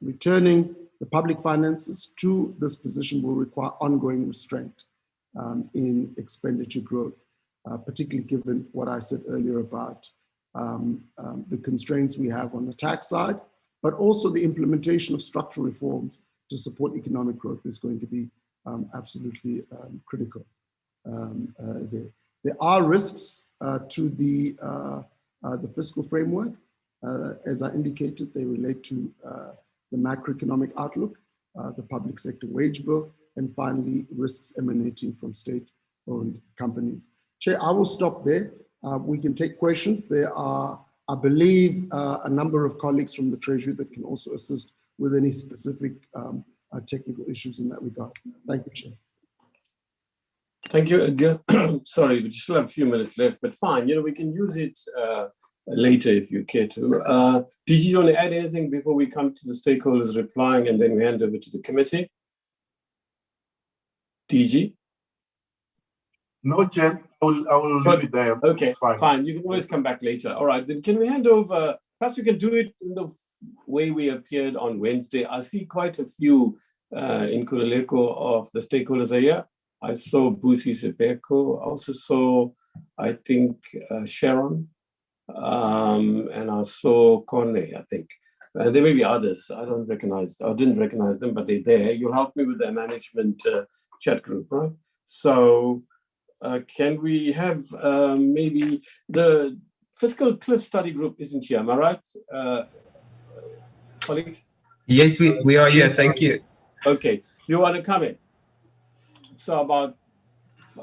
Returning the public finances to this position will require ongoing restraint in expenditure growth, particularly given what I said earlier about the constraints we have on the tax side, but also the implementation of structural reforms to support economic growth is going to be absolutely critical there. There are risks to the fiscal framework. As I indicated, they relate to the macroeconomic outlook, the public sector wage bill, and finally, risks emanating from state-owned companies. Chair, I will stop there. We can take questions. There are, I believe, a number of colleagues from the Treasury that can also assist with any specific technical issues in that regard. Thank you, Chair. Thank you, Edgar. Sorry, we still have a few minutes left, but fine. You know, we can use it later if you care to. Did you want to add anything before we come to the stakeholders replying and then we hand over to the committee? DG? No, Chair, I will leave it there. Okay, It's fine. fine. You can always come back later. All right, then can we hand over, perhaps we can do it in the way we appeared on Wednesday. I see quite a few in Kulileko of the stakeholders are here. I saw Busi Sepeko, I also saw, I think, Sharon, and I saw Kone, I think. There may be others. I didn't recognize them, but they're there. You'll help me with the management chat group, right? So can we have maybe the fiscal cliff study group isn't here, am I right, colleagues? Yes, we are here. Thank you. Okay, you want to come in? So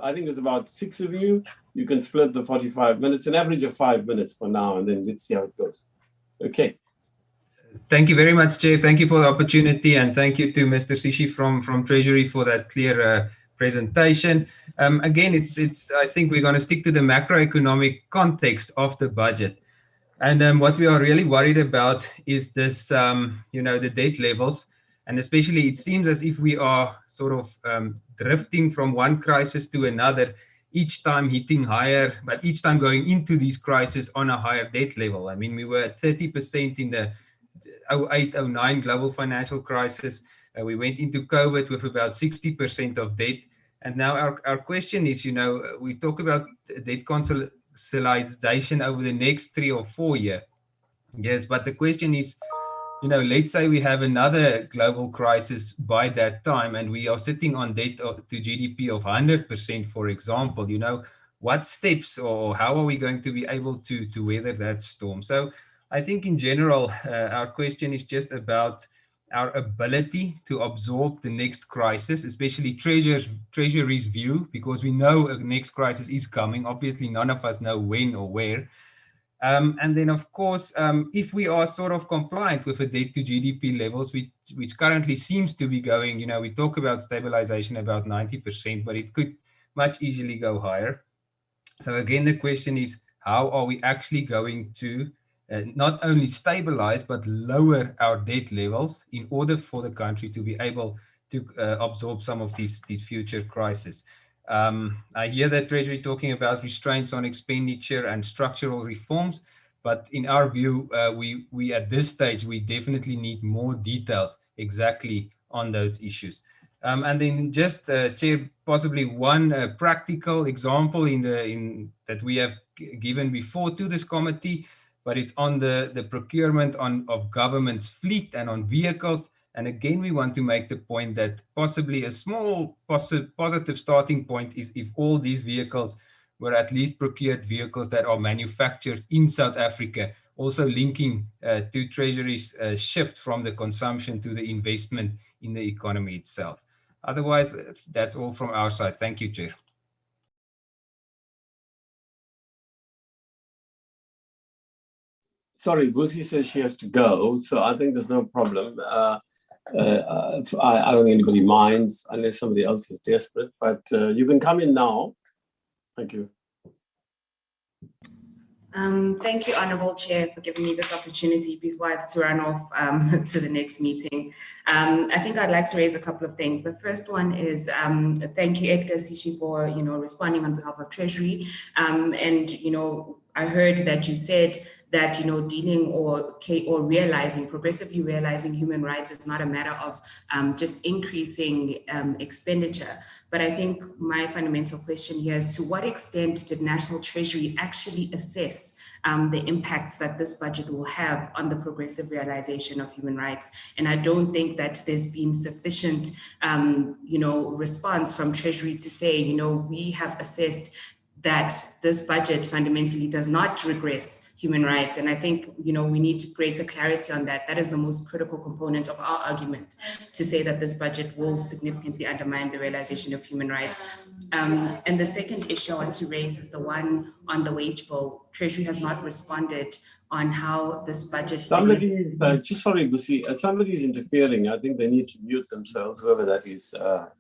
I think there's about 6 of you. You can split the 45 minutes, an average of 5 minutes for now, and then let's see how it goes. Okay. Thank you very much, Chair. Thank you for the opportunity, and thank you to Mr. Sishi from Treasury for that clear presentation. Again, I think we're going to stick to the macroeconomic context of the budget. And what we are really worried about is this, the debt levels. And especially it seems as if we are sort of drifting from one crisis to another, each time hitting higher, but each time going into these crises on a higher debt level. I mean, we were at 30% in the 08-09 global financial crisis. We went into COVID with about 60% of debt. And now our question is, we talk about debt consolidation over the next 3 or 4 years. Yes, but the question is, let's say we have another global crisis by that time, and we are sitting on debt to GDP of 100%, for example, what steps or how are we going to be able to weather that storm? So I think in general, our question is just about our ability to absorb the next crisis, especially Treasury's view, because we know a next crisis is coming. Obviously, none of us know when or where. And then, of course, if we are sort of compliant with the debt to GDP levels, which currently seems to be going, we talk about stabilization about 90%, but it could much easily go higher. So again, the question is, how are we actually going to not only stabilize, but lower our debt levels in order for the country to be able to absorb some of these future crises? I hear that Treasury talking about restraints on expenditure and structural reforms, but in our view, we at this stage, we definitely need more details exactly on those issues. And then just, Chair, possibly one practical example that we have given before to this committee, but it's on the procurement of government's fleet and on vehicles. And again, we want to make the point that possibly a small positive starting point is if all these vehicles were at least procured vehicles that are manufactured in South Africa, also linking to Treasury's shift from the consumption to the investment in the economy itself. Otherwise, that's all from our side. Thank you, Chair. Sorry, Busi says she has to go, so I think there's no problem. I don't think anybody minds unless somebody else is desperate, but you can come in now. Thank you. Thank you, Honourable Chair, for giving me this opportunity before I have to run off to the next meeting. I think I'd like to raise a couple of things. The first one is thank you, Edgar Sishi, for responding on behalf of Treasury. I heard that you said that dealing or progressively realizing human rights is not a matter of just increasing expenditure. But I think my fundamental question here is, to what extent did National Treasury actually assess the impacts that this budget will have on the progressive realization of human rights? And I don't think that there's been sufficient response from Treasury to say, we have assessed that this budget fundamentally does not regress human rights. And I think, we need greater clarity on that. That is the most critical component of our argument, to say that this budget will significantly undermine the realization of human rights. And the second issue I want to raise is the one on the wage bill. Treasury has not responded on how this budget... Somebody, sorry, Busi, somebody's interfering. I think they need to mute themselves, whoever that is.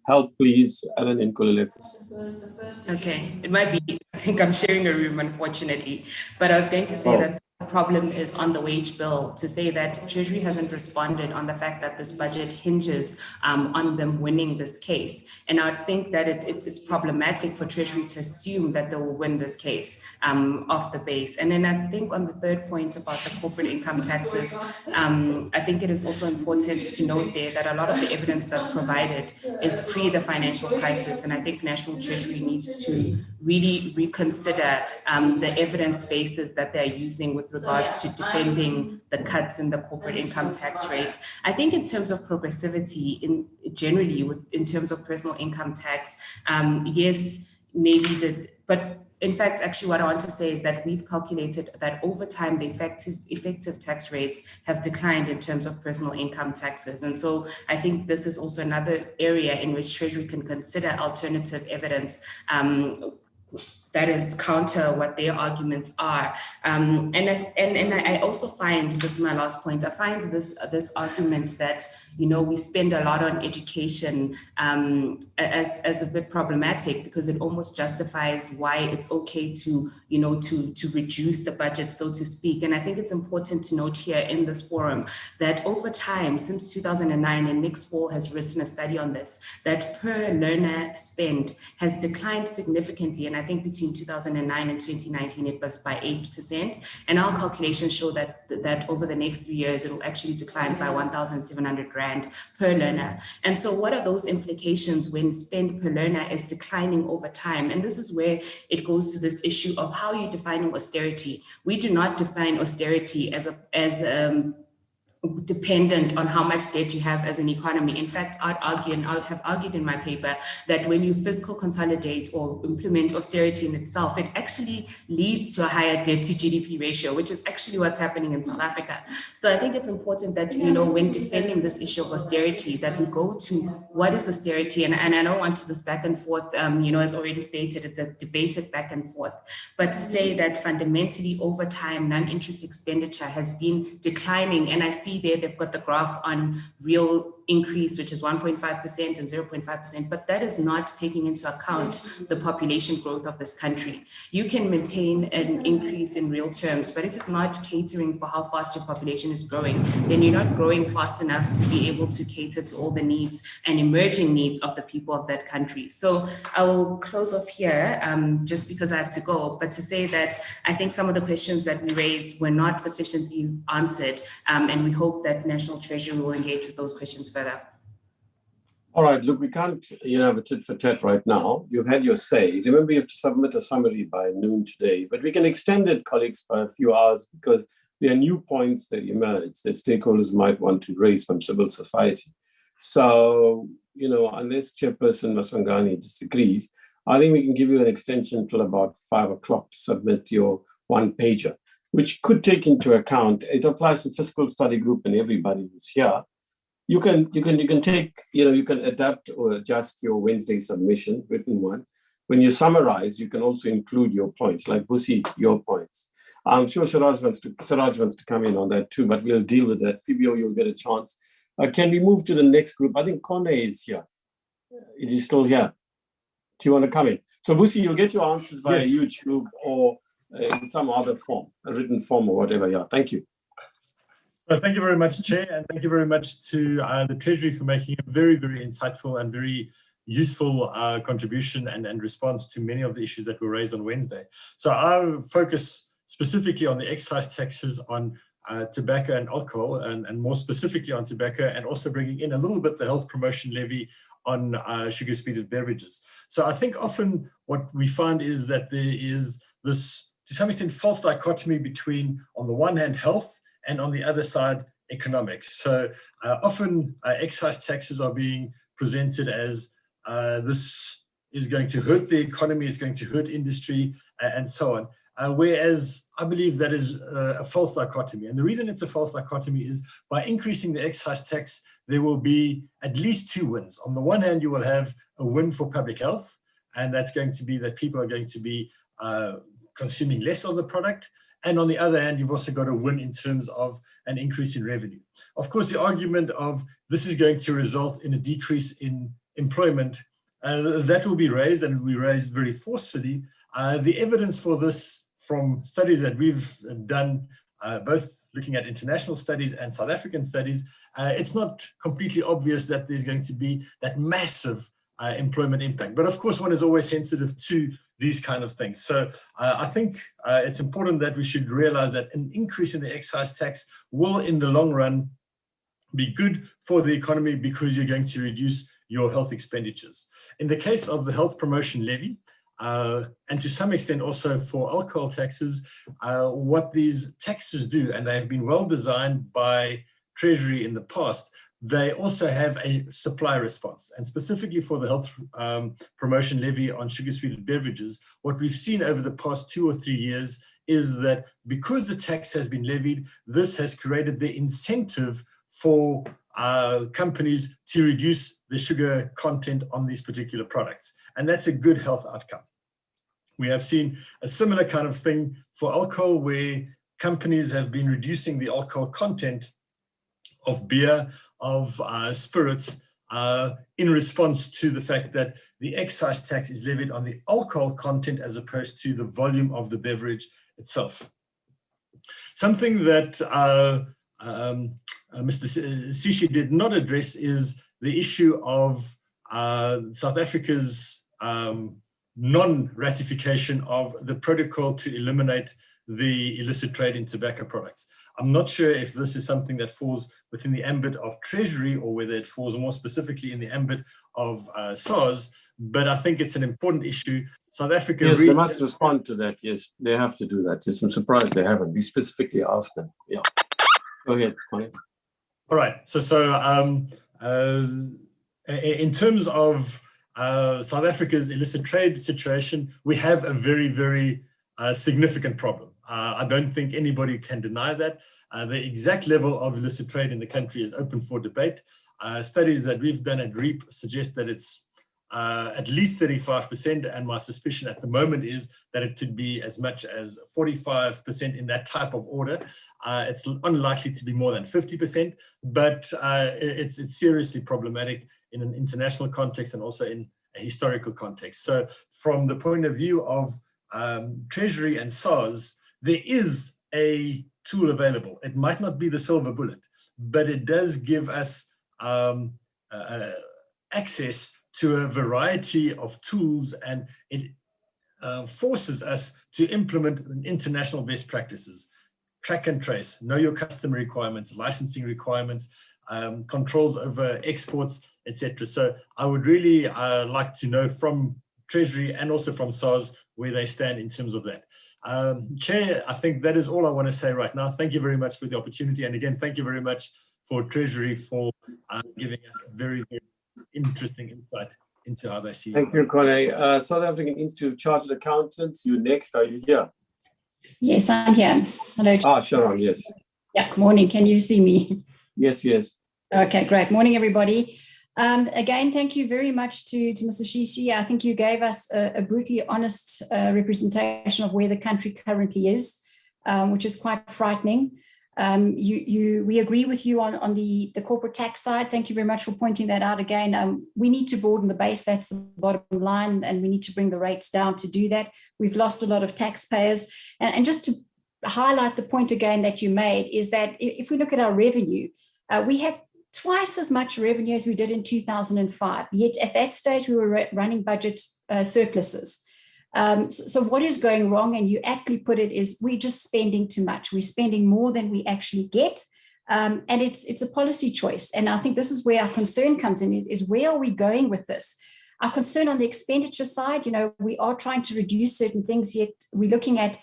Help, please, Alan in Kulileko. Okay, it might be, I think I'm sharing a room, unfortunately. But I was going to say that problem is on the wage bill, to say that Treasury hasn't responded on the fact that this budget hinges on them winning this case. And I think that it's problematic for Treasury to assume that they will win this case off the base. And then I think on the third point about the corporate income taxes, I think it is also important to note there that a lot of the evidence that's provided is pre the financial crisis. And I think National Treasury needs to really reconsider the evidence bases that they're using with regards to defending the cuts in the corporate income tax rates. I think in terms of progressivity, in terms of personal income tax, yes, maybe but in fact, actually what I want to say is that we've calculated that over time, the effective tax rates have declined in terms of personal income taxes. And so I think this is also another area in which Treasury can consider alternative evidence that is counter what their arguments are. And I also find, this is my last point, I find this argument that, you know, we spend a lot on education as a bit problematic, because it almost justifies why it's okay to, you know, to reduce the budget, so to speak. And I think it's important to note here in this forum that over time, since 2009, and Nick Spall has written a study on this, that per learner spend has declined significantly. And I think between 2009 and 2019, it was by 8%. And our calculations show that over the next 3 years, it will actually decline by 1,700 Rand per learner. And so what are those implications when spend per learner is declining over time? And this is where it goes to this issue of how you're defining austerity. We do not define austerity as dependent on how much debt you have as an economy. In fact, I'd argue, and I have argued in my paper, that when you fiscal consolidate or implement austerity in itself, it actually leads to a higher debt to GDP ratio, which is actually what's happening in South Africa. So I think it's important that, you know, when defending this issue of austerity, that we go to what is austerity, and I don't want this back and forth, you know, as already stated, it's a debated back and forth, but to say that fundamentally over time, non-interest expenditure has been declining, and I see there they've got the graph on real increase, which is 1.5% and 0.5%, but that is not taking into account the population growth of this country. You can maintain an increase in real terms, but if it's not catering for how fast your population is growing, then you're not growing fast enough to be able to cater to all the needs and emerging needs of the people of that country. So I will close off here just because I have to go, but to say that I think some of the questions that we raised were not sufficiently answered, and we hope that National Treasury will engage with those questions further. All right, look, we can't, you know, have a tit for tat right now. You've had your say. Remember, you have to submit a summary by noon today, but we can extend it, colleagues, by a few hours, because there are new points that emerge that stakeholders might want to raise from civil society. So, you know, unless Chairperson Maswangani disagrees, I think we can give you an extension till about 5 o'clock to submit your one-pager, which could take into account, it applies to fiscal study group and everybody who's here. You can take, you know, you can adapt or adjust your Wednesday submission, written one. When you summarize, you can also include your points, like Busi, your points. I'm sure Siraj wants to come in on that too, but we'll deal with that. PBO, you'll get a chance. Can we move to the next group? I think Kone is here. Is he still here? Do you want to come in? So Busi, you'll get your answers via YouTube or in some other form, a written form or whatever. Yeah, thank you. Well, thank you very much, Chair, and thank you very much to the Treasury for making a very, very insightful and very useful contribution and response to many of the issues that were raised on Wednesday. So I'll focus specifically on the excise taxes on tobacco and alcohol, and more specifically on tobacco, and also bringing in a little bit the health promotion levy on sugar-sweetened beverages. So I think often what we find is that there is this, to some extent, false dichotomy between, on the one hand, health, and on the other side, economics. So often excise taxes are being presented as this is going to hurt the economy, it's going to hurt industry, and so on. Whereas I believe that is a false dichotomy. And the reason it's a false dichotomy is by increasing the excise tax, there will be at least two wins. On the one hand, you will have a win for public health, and that's going to be that people are going to be consuming less of the product. And on the other hand, you've also got a win in terms of an increase in revenue. Of course, the argument of this is going to result in a decrease in employment, that will be raised, and will be raised very forcefully. The evidence for this from studies that we've done both looking at international studies and South African studies, it's not completely obvious that there's going to be that massive employment impact. But of course, one is always sensitive to these kind of things. So I think it's important that we should realize that an increase in the excise tax will, in the long run, be good for the economy because you're going to reduce your health expenditures. In the case of the health promotion levy, and to some extent also for alcohol taxes, what these taxes do, and they have been well designed by Treasury in the past, they also have a supply response. And specifically for the health promotion levy on sugar-sweetened beverages, what we've seen over the past 2 or 3 years is that because the tax has been levied, this has created the incentive for companies to reduce the sugar content on these particular products. And that's a good health outcome. We have seen a similar kind of thing for alcohol, where companies have been reducing the alcohol content of beer, of spirits, in response to the fact that the excise tax is levied on the alcohol content as opposed to the volume of the beverage itself. Something that Mr. Sishi did not address is the issue of South Africa's non-ratification of the protocol to eliminate the illicit trade in tobacco products. I'm not sure if this is something that falls within the ambit of Treasury or whether it falls more specifically in the ambit of SARS, but I think it's an important issue. South Africa— Yes, they must respond to that. Yes, they have to do that. Yes, I'm surprised they haven't. We specifically asked them. Yeah. Go ahead, Connie. All right. So in terms of South Africa's illicit trade situation, we have a very, very significant problem. I don't think anybody can deny that. The exact level of illicit trade in the country is open for debate. Studies that we've done at REAP suggest that it's at least 35%, and my suspicion at the moment is that it could be as much as 45% in that type of order. It's unlikely to be more than 50%, but it's seriously problematic in an international context and also in a historical context. So from the point of view of Treasury and SARS, there is a tool available. It might not be the silver bullet, but it does give us access to a variety of tools, and it forces us to implement international best practices, track and trace, know your customer requirements, licensing requirements, controls over exports, etc. So I would really like to know from Treasury and also from SARS where they stand in terms of that. Chair, I think that is all I want to say right now. Thank you very much for the opportunity. And again, thank you very much for Treasury for giving us a very, very interesting insight into how they see it. Thank you, Connie. South African Institute of Chartered Accountants, you next. Are you here? Yes, I'm here. Hello. Ah, Sharon, yes. Yeah, morning. Can you see me? Yes, yes. Okay, great. Morning, everybody. Again, thank you very much to Mr. Shishi. I think you gave us a brutally honest representation of where the country currently is, which is quite frightening. We agree with you on the corporate tax side. Thank you very much for pointing that out again. We need to broaden the base. That's the bottom line, and we need to bring the rates down to do that. We've lost a lot of taxpayers. And just to highlight the point again that you made is that if we look at our revenue, we have twice as much revenue as we did in 2005. Yet at that stage, we were running budget surpluses. So what is going wrong, and you aptly put it, is we're just spending too much. We're spending more than we actually get. And it's a policy choice. And I think this is where our concern comes in, is where are we going with this? Our concern on the expenditure side, we are trying to reduce certain things, yet we're looking at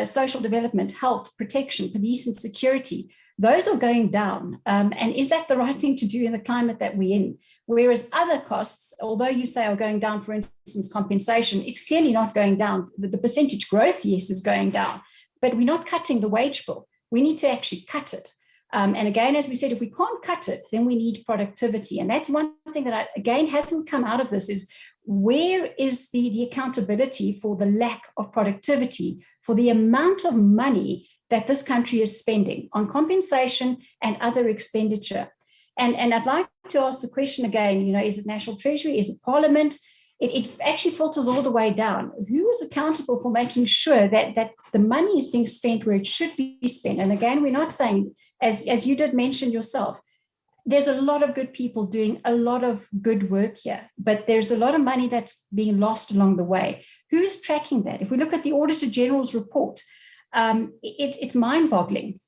social development, health, protection, police and security. Those are going down. And is that the right thing to do in the climate that we're in? Whereas other costs, although you say are going down, for instance, compensation, it's clearly not going down. The percentage growth, yes, is going down, but we're not cutting the wage bill. We need to actually cut it. And again, as we said, if we can't cut it, then we need productivity. And that's one thing that, again, hasn't come out of this is where is the accountability for the lack of productivity, for the amount of money that this country is spending on compensation and other expenditure. And I'd like to ask the question again, is it National Treasury? Is it Parliament? it actually filters all the way down. Who is accountable for making sure that the money is being spent where it should be spent? And again, we're not saying, as you did mention yourself, there's a lot of good people doing a lot of good work here, but there's a lot of money that's being lost along the way. Who is tracking that? If we look at the Auditor General's report, it's mind-boggling.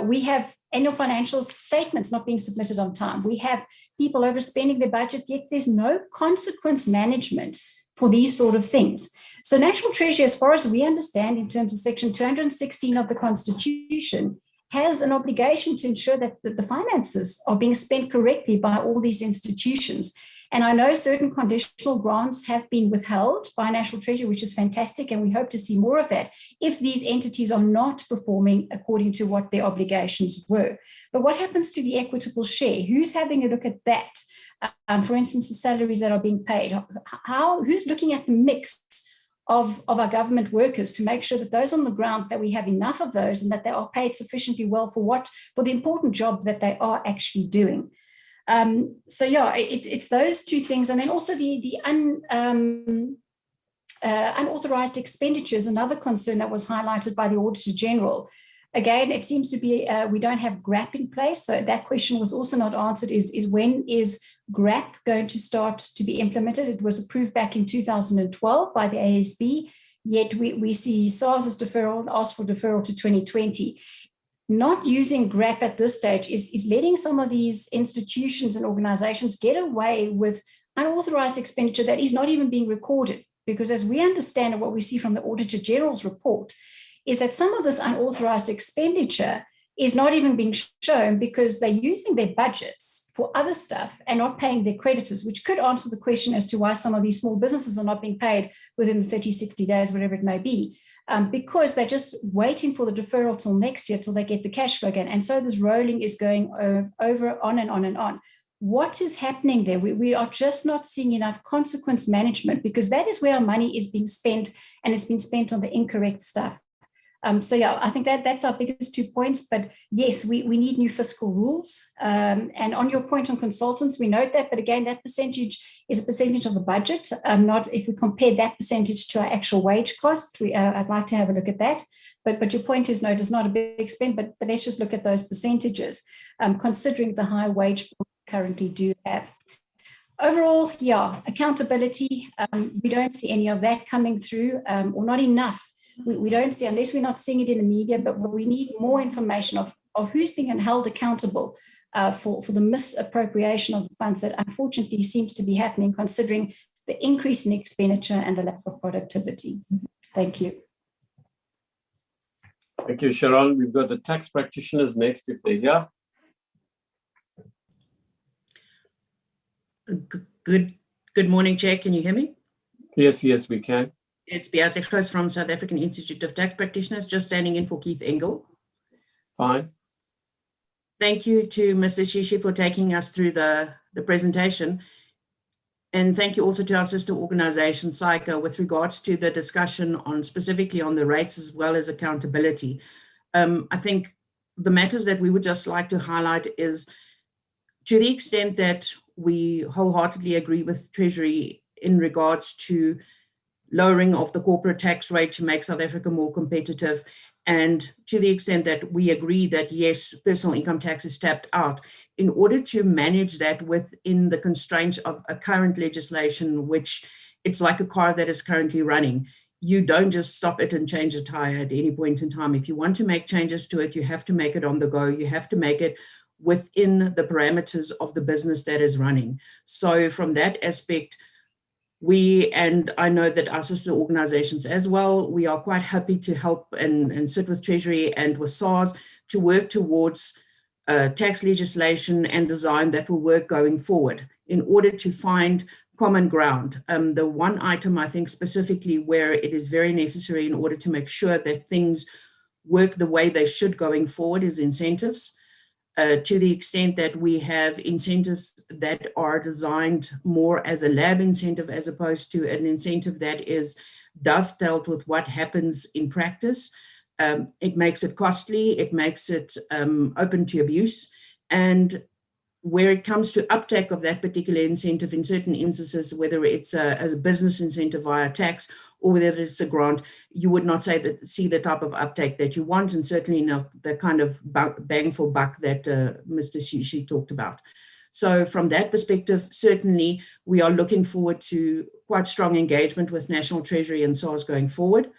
We have annual financial statements not being submitted on time. We have people overspending their budget, yet there's no consequence management for these sort of things. So National Treasury, as far as we understand in terms of Section 216 of the Constitution, has an obligation to ensure that the finances are being spent correctly by all these institutions. And I know certain conditional grants have been withheld by National Treasury, which is fantastic, and we hope to see more of that if these entities are not performing according to what their obligations were. But what happens to the equitable share? Who's having a look at that? For instance, the salaries that are being paid. Who's looking at the mix of our government workers to make sure that those on the ground, that we have enough of those and that they are paid sufficiently well for the important job that they are actually doing? So yeah, it's those two things. And then also the unauthorized expenditures, another concern that was highlighted by the Auditor General. Again, it seems to be we don't have GRAP in place. So that question was also not answered, is when is GRAP going to start to be implemented? It was approved back in 2012 by the ASB, yet we see SARS's deferral, asked for deferral to 2020. Not using GRAP at this stage is letting some of these institutions and organizations get away with unauthorized expenditure that is not even being recorded. Because as we understand and what we see from the Auditor General's report, is that some of this unauthorized expenditure is not even being shown because they're using their budgets for other stuff and not paying their creditors, which could answer the question as to why some of these small businesses are not being paid within the 30, 60 days, whatever it may be. Because they're just waiting for the deferral till next year, till they get the cash flow again. And so this rolling is going over on and on and on. What is happening there? We are just not seeing enough consequence management, because that is where our money is being spent, and it's been spent on the incorrect stuff. So yeah, I think that's our biggest 2 points. But yes, we need new fiscal rules. And on your point on consultants, we note that. But again, that percentage is a percentage of the budget. Not if we compare that percentage to our actual wage cost. I'd like to have a look at that. But your point is, no, it's not a big spend. But let's just look at those percentages, considering the high wage we currently do have. Overall, yeah, accountability. We don't see any of that coming through, or not enough. We don't see, unless we're not seeing it in the media, but we need more information of who's being held accountable for the misappropriation of the funds that unfortunately seems to be happening, considering the increase in expenditure and the lack of productivity. Thank you. Thank you, Sharon. We've got the tax practitioners next, if they're here. Good morning, Chair. Can you hear me? Yes, we can. It's Beatrice from South African Institute of Tax Practitioners, just standing in for Keith Engel. Fine. Thank you to Mr. Shishi for taking us through the presentation. And thank you also to our sister organization, SAICA, with regards to the discussion on specifically on the rates as well as accountability. I think the matters that we would just like to highlight is, to the extent that we wholeheartedly agree with Treasury in regards to lowering of the corporate tax rate to make South Africa more competitive, and to the extent that we agree that, yes, personal income tax is tapped out, in order to manage that within the constraints of a current legislation, which it's like a car that is currently running. You don't just stop it and change a tire at any point in time. If you want to make changes to it, you have to make it on the go. You have to make it within the parameters of the business that is running. So from that aspect, we, and I know that our sister organizations as well, we are quite happy to help and sit with Treasury and with SARS to work towards tax legislation and design that will work going forward in order to find common ground. The one item I think specifically where it is very necessary in order to make sure that things work the way they should going forward is incentives. To the extent that we have incentives that are designed more as a lab incentive as opposed to an incentive that is dovetailed with what happens in practice. It makes it costly, it makes it open to abuse. And where it comes to uptake of that particular incentive in certain instances, whether it's as a business incentive via tax or whether it's a grant, you would not see the type of uptake that you want, and certainly not the kind of bang for buck that Mr. Shishi talked about. So from that perspective, certainly we are looking forward to quite strong engagement with National Treasury and SARS going forward.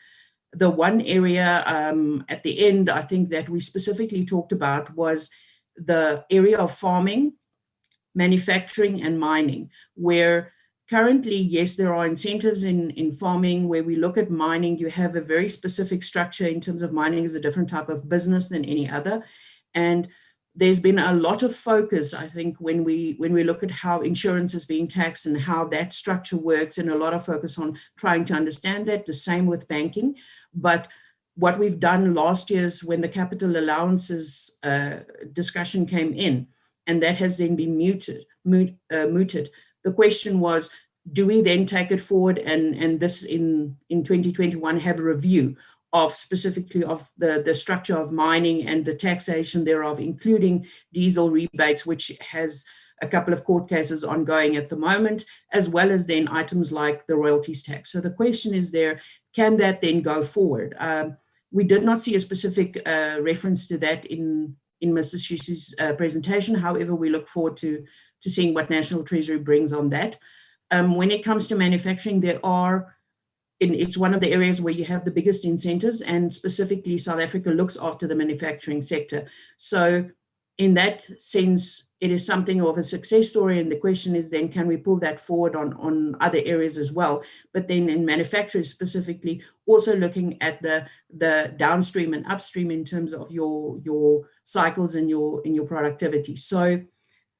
The one area at the end, I think that we specifically talked about was the area of farming, manufacturing and mining, where currently, yes, there are incentives in farming. Where we look at mining, you have a very specific structure in terms of mining is a different type of business than any other. And there's been a lot of focus, I think, when we look at how insurance is being taxed and how that structure works, and a lot of focus on trying to understand that, the same with banking. But what we've done last year is when the capital allowances discussion came in, and that has then been mooted. The question was, do we then take it forward and this in 2021 have a review of specifically of the structure of mining and the taxation thereof, including diesel rebates, which has a couple of court cases ongoing at the moment, as well as then items like the royalties tax. So the question is there, can that then go forward? We did not see a specific reference to that in Mr. Shishi's presentation. However, we look forward to seeing what National Treasury brings on that. When it comes to manufacturing, it's one of the areas where you have the biggest incentives, and specifically South Africa looks after the manufacturing sector. So in that sense, it is something of a success story. And the question is then, can we pull that forward on other areas as well? But then in manufacturers specifically, also looking at the downstream and upstream in terms of your cycles and your productivity. So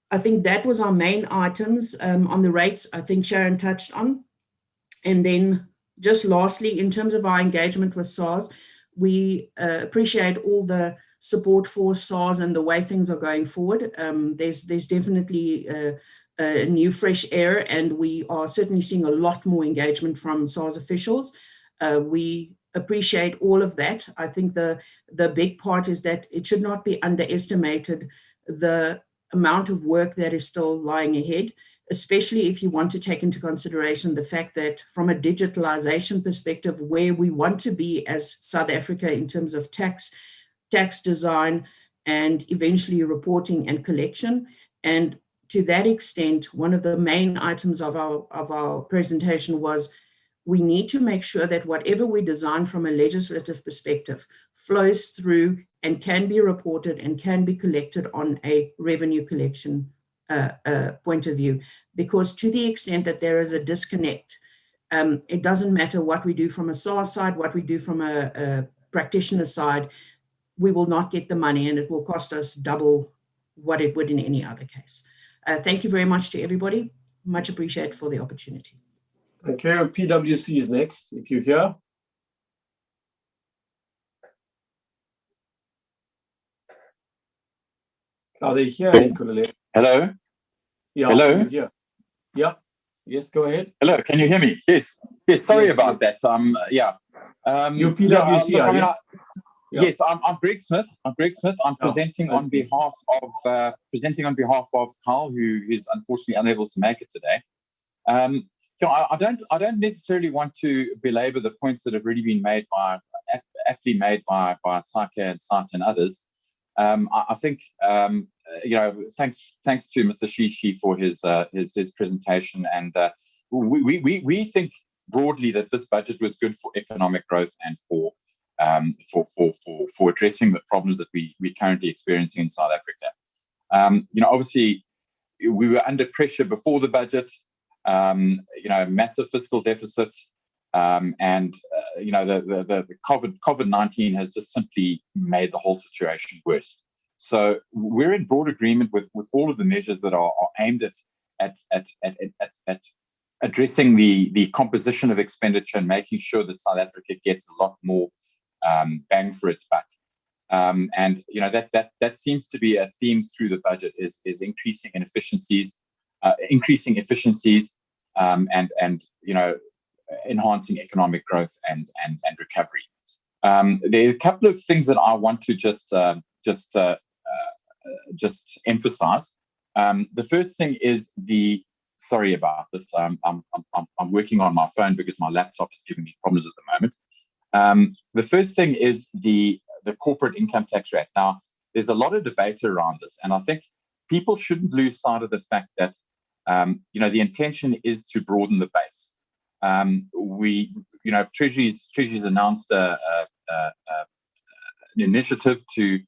I think that was our main items. On the rates, I think Sharon touched on. And then just lastly, in terms of our engagement with SARS, we appreciate all the support for SARS and the way things are going forward. There's definitely a new fresh air, and we are certainly seeing a lot more engagement from SARS officials. We appreciate all of that. I think the big part is that it should not be underestimated the amount of work that is still lying ahead, especially if you want to take into consideration the fact that from a digitalization perspective, where we want to be as South Africa in terms of tax design and eventually reporting and collection. And to that extent, one of the main items of our presentation was we need to make sure that whatever we design from a legislative perspective flows through and can be reported and can be collected on a revenue collection point of view. Because to the extent that there is a disconnect, it doesn't matter what we do from a SARS side, what we do from a practitioner side, we will not get the money, and it will cost us double what it would in any other case. Thank you very much to everybody. Much appreciated for the opportunity. Thank you. PwC is next, if you're here. Are they here, Nicolele? Hello? Yeah, Hello? here. Yeah. Yes, go ahead. Hello, can you hear me? Yes. Yes, sorry Yes, about that. You're PwC, are you? Yes, I'm Greg Smith. I'm presenting on behalf of Carl, who is unfortunately unable to make it today. I don't necessarily want to belabor the points that have already been aptly made by Saike and Sat and others. I think thanks to Mr. Shishi for his presentation, and we think broadly that this budget was good for economic growth and for addressing the problems that we're currently experiencing in South Africa. Obviously we were under pressure before the budget. Massive fiscal deficit, and the COVID-19 has just simply made the whole situation worse. So we're in broad agreement with all of the measures that are aimed at addressing the composition of expenditure and making sure that South Africa gets a lot more bang for its buck. That seems to be a theme through the budget is increasing efficiencies, and enhancing economic growth and recovery. There are a couple of things that I want to just emphasize. The first thing is sorry about this. I'm working on my phone because my laptop is giving me problems at the moment. The first thing is the corporate income tax rate. Now, there's a lot of debate around this, and I think people shouldn't lose sight of the fact that the intention is to broaden the base. Treasury's announced an initiative to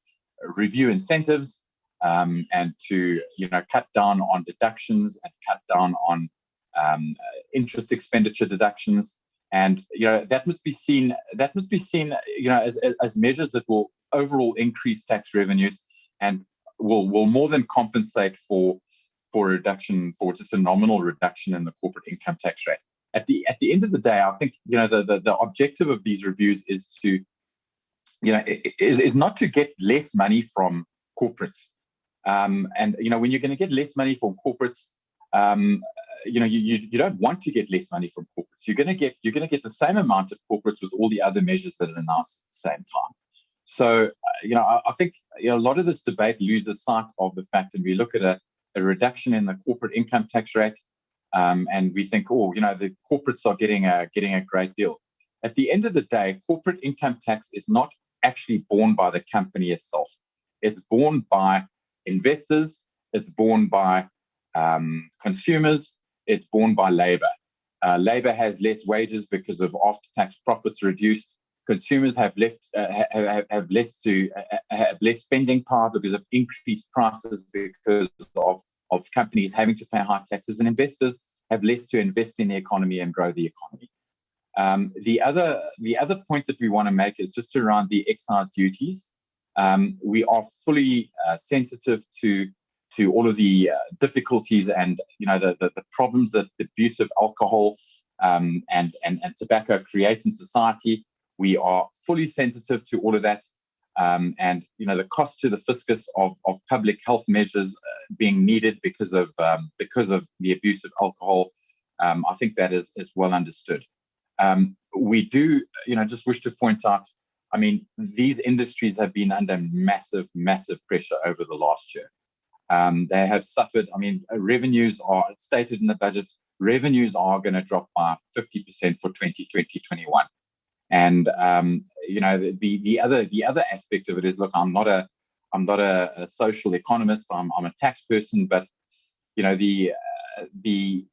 review incentives and to cut down on deductions and cut down on interest expenditure deductions, and that must be seen as measures that will overall increase tax revenues and will more than compensate for just a nominal reduction in the corporate income tax rate. At the end of the day, I think the objective of these reviews is to is not to get less money from corporates. And when you're going to get less money from corporates, you don't want to get less money from corporates. You're going to get the same amount of corporates with all the other measures that are announced at the same time. So I think a lot of this debate loses sight of the fact, and we look at a reduction in the corporate income tax rate, and we think, the corporates are getting a great deal. At the end of the day, corporate income tax is not actually borne by the company itself. It's borne by investors, it's borne by consumers, it's borne by labor. Labor has less wages because of after-tax profits reduced. Consumers have less spending power because of increased prices because of companies having to pay high taxes, and investors have less to invest in the economy and grow the economy. The other point that we want to make is just around the excise duties. We are fully sensitive to all of the difficulties and the problems that the abuse of alcohol and tobacco create in society. We are fully sensitive to all of that, and the cost to the fiscus of public health measures being needed because of the abuse of alcohol. I think that is well understood. We do, just wish to point out, these industries have been under massive pressure over the last year. They have suffered. Revenues are stated in the budget. Revenues are going to drop by 50% for 2020-21. And the other aspect of it is, look, I'm not a social economist. I'm a tax person, but the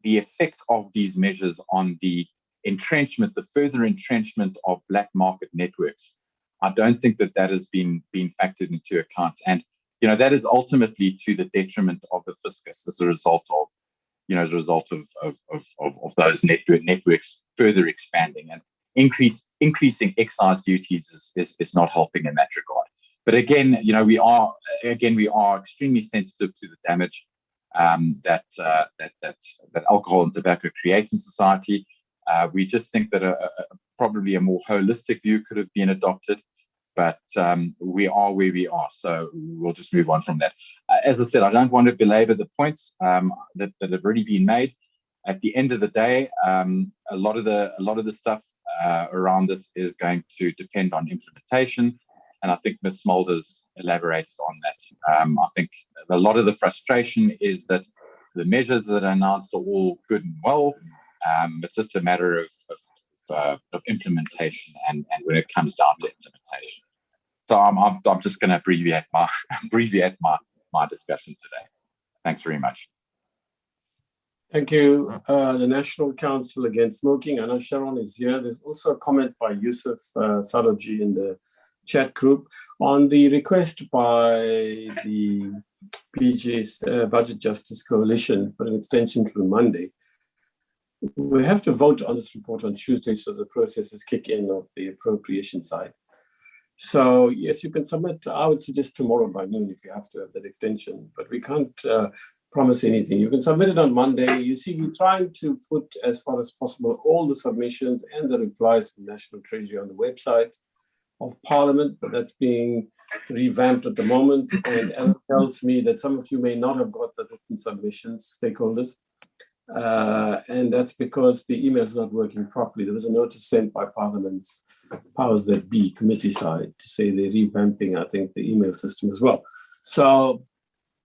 effect of these measures on the further entrenchment of black market networks, I don't think that has been factored into account, and that is ultimately to the detriment of the fiscus as a result of those networks further expanding, and increasing excise duties is not helping in that regard. But again, we are extremely sensitive to the damage that alcohol and tobacco creates in society. We just think that probably a more holistic view could have been adopted, but we are where we are, so we'll just move on from that. As I said, I don't want to belabor the points that have already been made. At the end of the day, a lot of the stuff around this is going to depend on implementation, and I think Ms. Smulders elaborated on that. I think a lot of the frustration is that the measures that are announced are all good and well. It's just a matter of implementation, and when it comes down to implementation. So I'm just going to abbreviate my discussion today. Thanks very much. Thank you. The National Council Against Smoking, I know Sharon is here. There's also a comment by Yusuf Saloji in the chat group on the request by the PG's Budget Justice Coalition for an extension to Monday. We have to vote on this report on Tuesday, so the processes kick in of the appropriation side. So yes, you can submit. I would suggest tomorrow by noon if you have to have that extension, but we can't promise anything. You can submit it on Monday. You see, we're trying to put as far as possible all the submissions and the replies from National Treasury on the website of Parliament, but that's being revamped at the moment. And Ellen tells me that some of you may not have got the written submissions, stakeholders. And that's because the email is not working properly. There was a notice sent by Parliament's powers that be committee side to say they're revamping, I think, the email system as well. So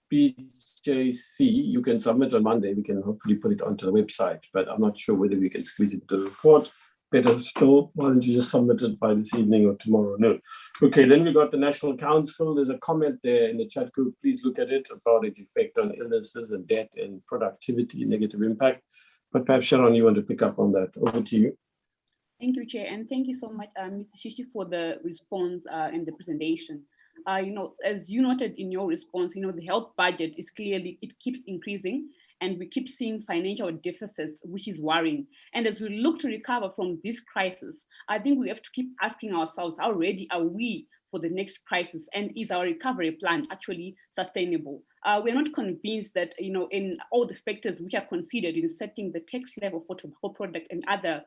PG FJC, you can submit on Monday. We can hopefully put it onto the website, but I'm not sure whether we can squeeze it into the report. Better still, why don't you just submit it by this evening or tomorrow noon? Okay, then we got the National Council. There's a comment there in the chat group. Please look at it about its effect on illnesses and debt and productivity, negative impact. But perhaps, Sharon, you want to pick up on that. Over to you. Thank you, Chair, and thank you so much, Mr. Shishi, for the response and the presentation. As you noted in your response, the health budget is clearly, it keeps increasing, and we keep seeing financial deficits, which is worrying. And as we look to recover from this crisis, I think we have to keep asking ourselves, how ready are we for the next crisis? And is our recovery plan actually sustainable? We're not convinced that, in all the factors which are considered in setting the tax level for tobacco products and other,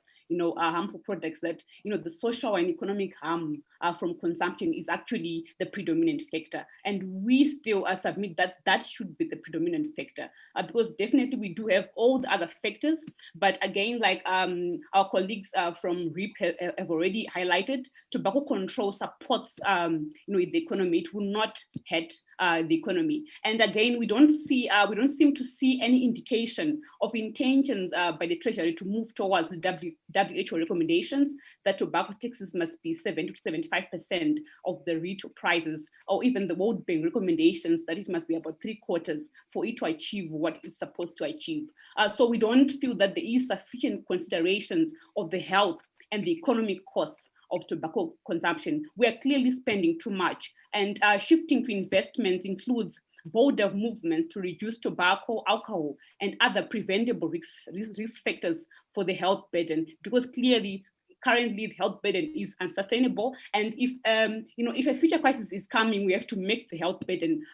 harmful products, that, the social and economic harm from consumption is actually the predominant factor. And we still submit that that should be the predominant factor, because definitely we do have all the other factors. But again, like our colleagues from REAP have already highlighted, tobacco control supports, the economy. It will not hurt the economy. And again, we don't seem to see any indication of intentions by the Treasury to move towards the WHO recommendations that tobacco taxes must be 70 to 75% of the retail prices, or even the World Bank recommendations that it must be about 3/4 for it to achieve what it's supposed to achieve. So we don't feel that there is sufficient considerations of the health and the economic costs of tobacco consumption. We are clearly spending too much, and shifting to investments includes border movements to reduce tobacco, alcohol, and other preventable risk factors for the health burden, because clearly, currently the health burden is unsustainable. And if a future crisis is coming, we have to make the health burden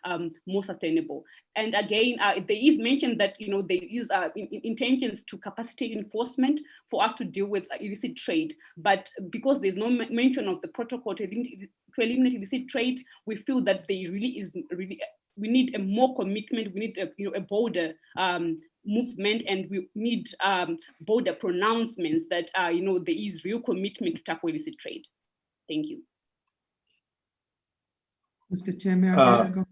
more sustainable. And again, there is mention that there is intentions to capacitate enforcement for us to deal with illicit trade. But because there's no mention of the protocol to eliminate illicit trade, we feel that there we need a more commitment. We need a bolder movement, and we need bolder pronouncements that there is real commitment to tackle illicit trade. Thank you. Mr. Chair, may I add a comment?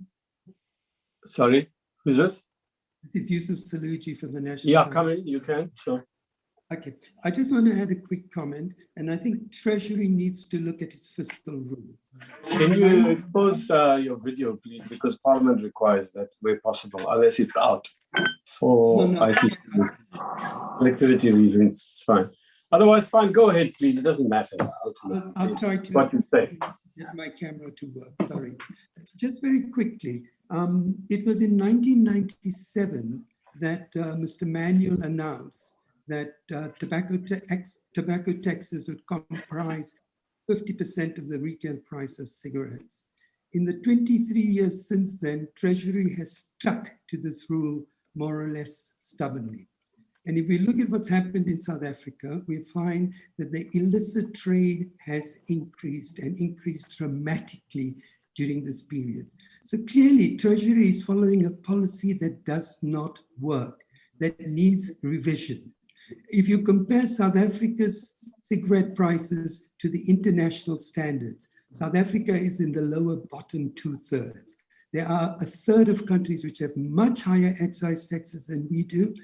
Sorry, who's this? This is Yusuf Saluji from the National Yeah, Council. come in, you can, sure. Okay, I just want to add a quick comment, and I think Treasury needs to look at its fiscal rules. Can you expose your video, please? Because Parliament requires that where possible, unless it's out for ICT connectivity reasons. It's fine. Otherwise, fine. Go ahead, please. It doesn't matter. Ultimately, I'll try to what you say. Get my camera to work. Sorry. Just very quickly, it was in 1997 that Mr. Manuel announced that tobacco taxes would comprise 50% of the retail price of cigarettes. In the 23 years since then, Treasury has stuck to this rule more or less stubbornly. And if we look at what's happened in South Africa, we find that the illicit trade has increased, and increased dramatically during this period. So clearly, Treasury is following a policy that does not work, that needs revision. If you compare South Africa's cigarette prices to the international standards, South Africa is in the lower bottom 2/3. There are a third of countries which have much higher excise taxes than we do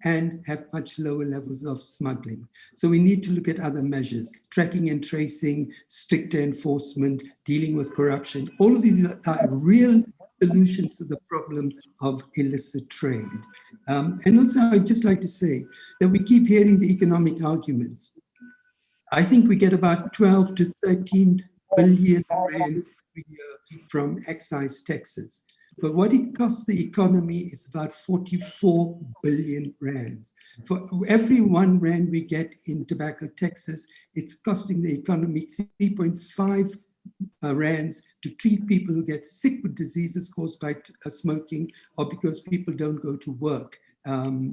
and have much lower levels of smuggling. So we need to look at other measures, tracking and tracing, stricter enforcement, dealing with corruption. All of these are real solutions to the problem of illicit trade. And also, I'd just like to say that we keep hearing the economic arguments. I think we get about 12 to 13 billion rands per year from excise taxes. But what it costs the economy is about 44 billion rands. For every 1 rand we get in tobacco taxes, it's costing the economy 3.5 rands to treat people who get sick with diseases caused by smoking, or because people don't go to work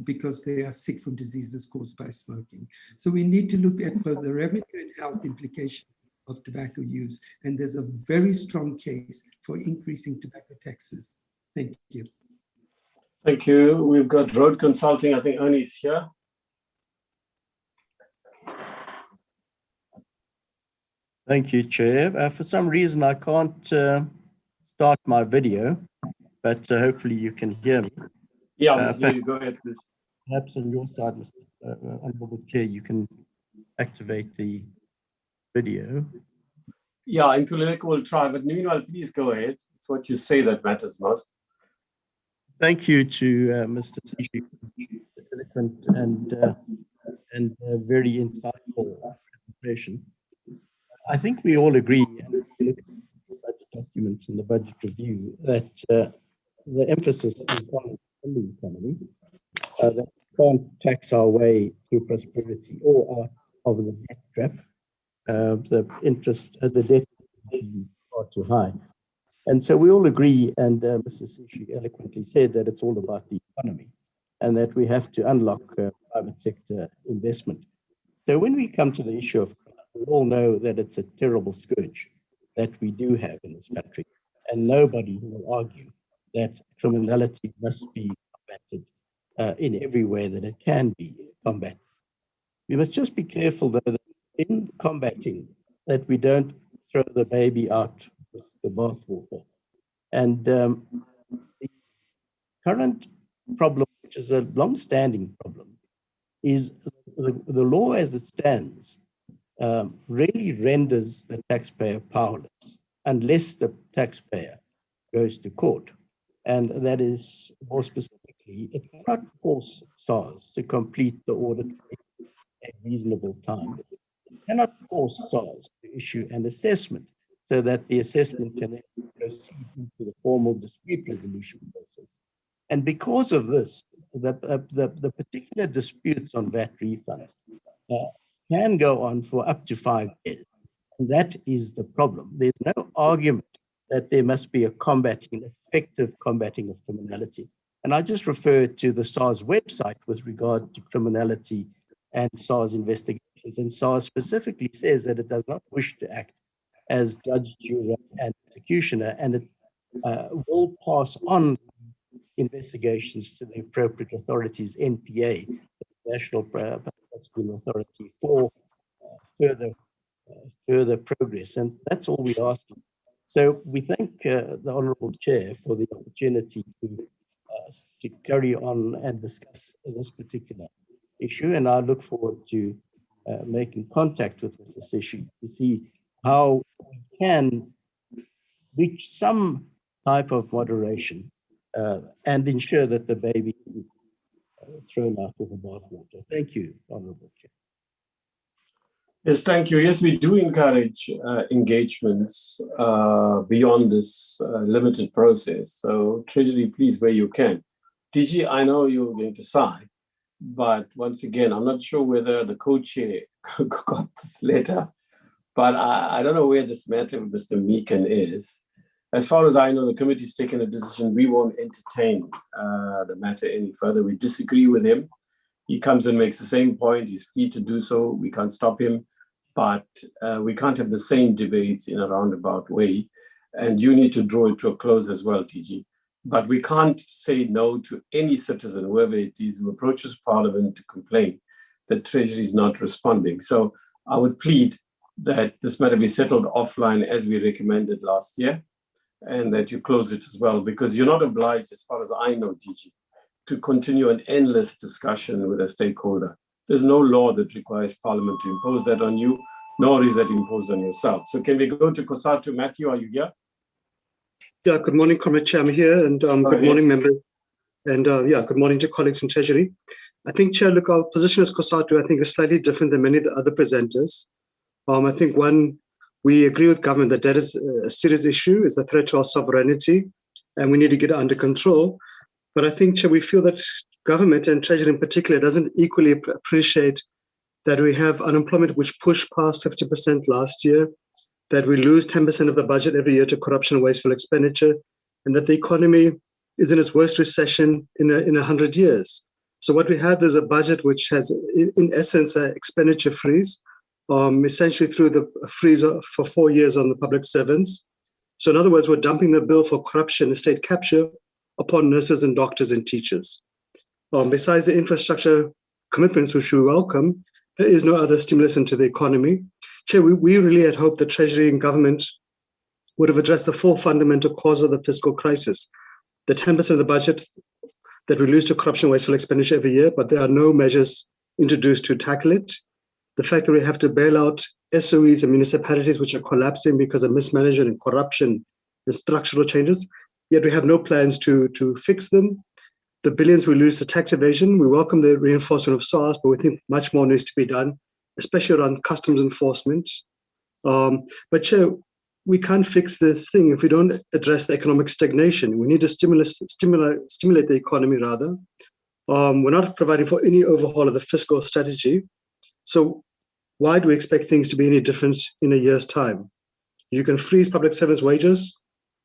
because they are sick from diseases caused by smoking. So we need to look at both the revenue and health implications of tobacco use, and there's a very strong case for increasing tobacco taxes. Thank you. Thank you. We've got Road Consulting. I think Ernie's here. Thank you, Chair. For some reason, I can't start my video. but hopefully you can hear me. Yeah, you go ahead, please. Perhaps on your side, Mr. Honourable Chair, you can activate the video. Yeah, Nkululeko will try, but meanwhile, please go ahead. It's what you say that matters most. Thank you to Mr. Sishi for the eloquent and very insightful presentation. I think we all agree, and if you look at the budget documents and the budget review, that the emphasis is on the economy, that we can't tax our way through prosperity or out of the debt trap. The debt is far too high. And so we all agree, and Mr. Sishi eloquently said that it's all about the economy and that we have to unlock private sector investment. So when we come to the issue of crime, we all know that it's a terrible scourge that we do have in this country, and nobody will argue that criminality must be combated in every way that it can be combated. We must just be careful, though, that in combating, that we don't throw the baby out with the bathwater. And the current problem, which is a long-standing problem, is the law as it stands really renders the taxpayer powerless unless the taxpayer goes to court. And that is, more specifically, it cannot force SARS to complete the audit in a reasonable time. It cannot force SARS to issue an assessment so that the assessment can then proceed into the formal dispute resolution process. And because of this, the particular disputes on VAT refunds can go on for up to 5 years. And that is the problem. There's no argument that there must be effective combating of criminality. And I just refer to the SARS website with regard to criminality and SARS investigations. And SARS specifically says that it does not wish to act as judge, juror, and executioner, and it will pass on investigations to the appropriate authorities, NPA, the National Prosecuting Authority, for further progress. And that's all we're asking. So we thank the Honourable Chair for the opportunity to carry on and discuss this particular issue. And I look forward to making contact with Mr. Sishi to see how we can reach some type of moderation and ensure that the baby is thrown out of the bathwater. Thank you, Honourable Chair. Yes, thank you. Yes, we do encourage engagements beyond this limited process. So, Treasury, please, where you can. DG, I know you're going to sign, but once again, I'm not sure whether the co-chair got this letter, but I don't know where this matter with Mr. Meekin is. As far as I know, the committee's taken a decision. We won't entertain the matter any further. We disagree with him. He comes and makes the same point. He's free to do so. We can't stop him. But we can't have the same debates in a roundabout way. And you need to draw it to a close as well, TG. But we can't say no to any citizen, whoever it is, who approaches Parliament to complain that Treasury is not responding. So I would plead that this matter be settled offline as we recommended last year, and that you close it as well, because you're not obliged, as far as I know, DG, to continue an endless discussion with a stakeholder. There's no law that requires Parliament to impose that on you, nor is that imposed on yourself. So can we go to Cosatu? Matthew, are you here? Yeah, good morning, Comrade Chair. I'm here, and good morning, members. And yeah, good morning to colleagues from Treasury. I think, Chair, look, our position as Cosatu, I think, is slightly different than many of the other presenters. I think, one, we agree with government that that is a serious issue, it's a threat to our sovereignty, and we need to get it under control. But I think, Chair, we feel that government, and Treasury in particular, doesn't equally appreciate that we have unemployment which pushed past 50% last year, that we lose 10% of the budget every year to corruption and wasteful expenditure, and that the economy is in its worst recession in 100 years. So what we have is a budget which has, in essence, an expenditure freeze, essentially through the freeze for 4 years on the public servants. So in other words, we're dumping the bill for corruption and state capture upon nurses and doctors and teachers. Besides the infrastructure commitments, which we welcome, there is no other stimulus into the economy. Chair, we really had hoped the Treasury and government would have addressed the four fundamental causes of the fiscal crisis. the 10% of the budget that we lose to corruption and wasteful expenditure every year, but there are no measures introduced to tackle it. The fact that we have to bail out SOEs and municipalities which are collapsing because of mismanagement and corruption and structural changes, yet we have no plans to fix them. The billions we lose to tax evasion, we welcome the reinforcement of SARS, but we think much more needs to be done, especially around customs enforcement. But Chair, we can't fix this thing if we don't address the economic stagnation. We need to stimulate the economy rather. We're not providing for any overhaul of the fiscal strategy. So why do we expect things to be any different in a year's time? You can freeze public servants' wages.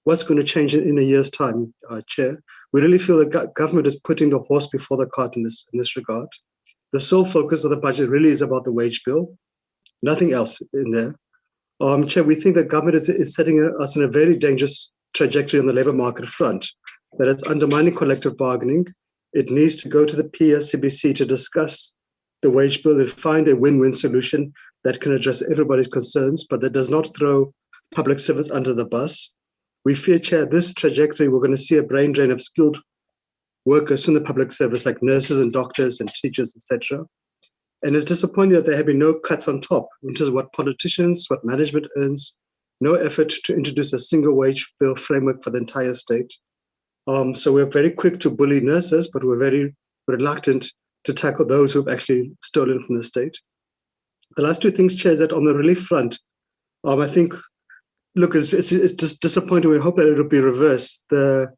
What's going to change in a year's time, Chair? We really feel that government is putting the horse before the cart in this regard. The sole focus of the budget really is about the wage bill, nothing else in there. Chair, we think that government is setting us in a very dangerous trajectory on the labour market front, that it's undermining collective bargaining. It needs to go to the PSCBC to discuss the wage bill and find a win-win solution that can address everybody's concerns, but that does not throw public service under the bus. We fear, Chair, this trajectory, we're going to see a brain drain of skilled workers in the public service, like nurses and doctors and teachers, etc. And it's disappointing that there have been no cuts on top in terms of what politicians, what management earns, no effort to introduce a single wage bill framework for the entire state. So we're very quick to bully nurses, but we're very reluctant to tackle those who've actually stolen from the state. The last two things, Chair, is that on the relief front, I think, look, it's just disappointing. We hope that it'll be reversed. The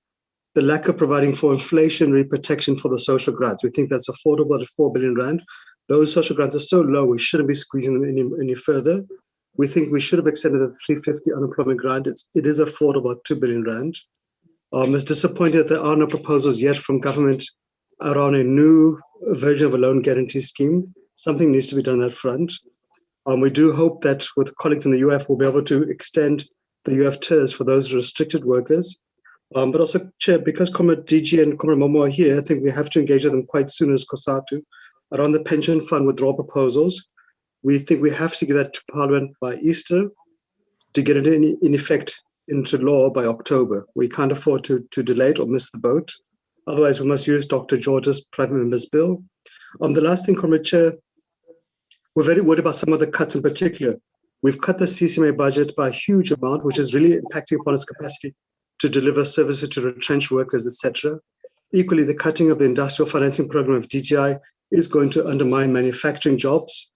lack of providing for inflationary protection for the social grants. We think that's affordable at 4 billion rand. Those social grants are so low, we shouldn't be squeezing them any further. We think we should have extended the 350 unemployment grant. It is affordable at 2 billion rand. It's disappointing that there are no proposals yet from government around a new version of a loan guarantee scheme. Something needs to be done on that front. We do hope that with colleagues in the UF, we'll be able to extend the UF TERS for those restricted workers. But also, Chair, because Comrade DG and Comrade Momo are here, I think we have to engage with them quite soon as COSATU around the pension fund withdrawal proposals. We think we have to get that to Parliament by Easter to get it in effect into law by October. We can't afford to delay it or miss the boat. Otherwise, we must use Dr. George's private member's bill. The last thing, Comrade Chair, we're very worried about some of the cuts in particular. We've cut the CCMA budget by a huge amount, which is really impacting upon its capacity to deliver services to retrenched workers, etc. Equally, the cutting of the industrial financing program of DGI is going to undermine manufacturing jobs.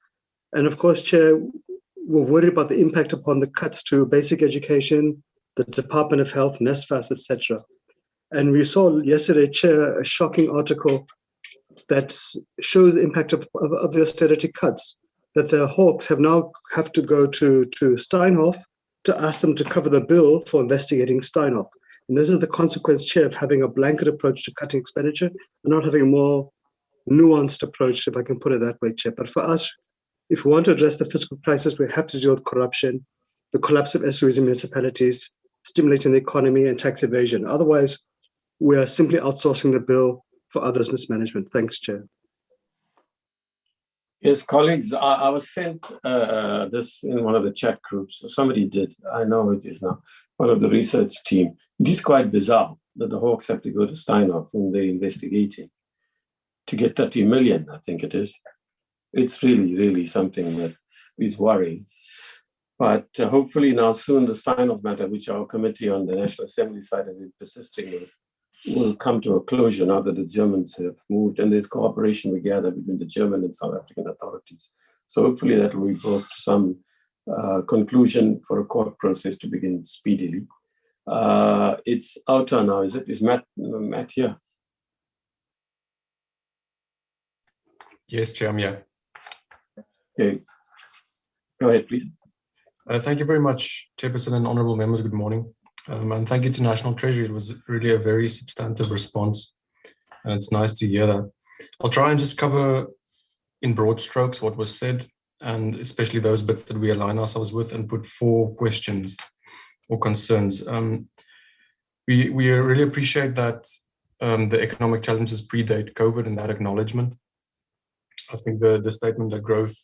And of course, Chair, we're worried about the impact upon the cuts to basic education, the Department of Health, NSFAS, etc. And we saw yesterday, Chair, a shocking article that shows the impact of the austerity cuts, that the Hawks have to go to Steinhoff to ask them to cover the bill for investigating Steinhoff. And this is the consequence, Chair, of having a blanket approach to cutting expenditure and not having a more nuanced approach, if I can put it that way, Chair. But for us, if we want to address the fiscal crisis, we have to deal with corruption, the collapse of SOEs and municipalities, stimulating the economy and tax evasion. Otherwise, we are simply outsourcing the bill for others' mismanagement. Thanks, Chair. Yes, colleagues, I was sent this in one of the chat groups. Somebody did, I know it is now, one of the research team. It is quite bizarre that the Hawks have to go to Steinhoff when they're investigating to get 30 million, I think it is. It's really, really something that is worrying. But hopefully now soon the Steinhoff matter, which our committee on the National Assembly side has been persisting with, will come to a closure now that the Germans have moved, and there's cooperation we gather between the German and South African authorities. So hopefully that will be brought to some conclusion for a court process to begin speedily. It's our turn now, is it? Is Matt here? Yes, Chair, I'm here. Okay. Go ahead, please. Thank you very much, Chairperson and honourable members. Good morning. And thank you to National Treasury. It was really a very substantive response, and it's nice to hear that. I'll try and just cover in broad strokes what was said, and especially those bits that we align ourselves with, and put 4 questions or concerns. We really appreciate that the economic challenges predate COVID and that acknowledgement. I think the statement that growth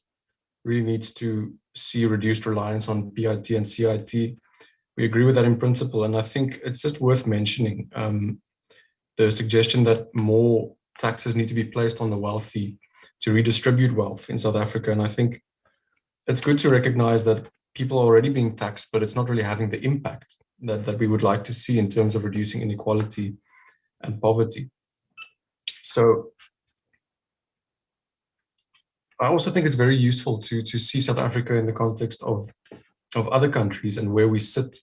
really needs to see reduced reliance on PIT and CIT. We agree with that in principle, and I think it's just worth mentioning the suggestion that more taxes need to be placed on the wealthy to redistribute wealth in South Africa. And I think it's good to recognize that people are already being taxed, but it's not really having the impact that we would like to see in terms of reducing inequality and poverty. So I also think it's very useful to see South Africa in the context of other countries and where we sit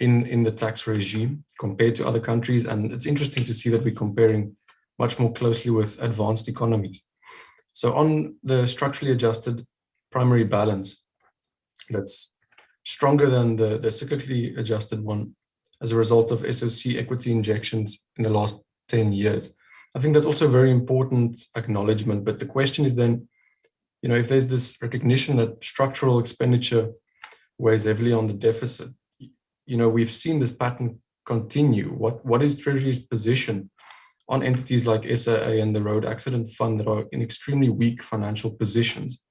in the tax regime compared to other countries. And it's interesting to see that we're comparing much more closely with advanced economies. So on the structurally adjusted primary balance, that's stronger than the cyclically adjusted one as a result of SOC equity injections in the last 10 years. I think that's also a very important acknowledgement. But the question is then, if there's this recognition that structural expenditure weighs heavily on the deficit, we've seen this pattern continue. What is Treasury's position on entities like SAA and the Road Accident Fund that are in extremely weak financial positions,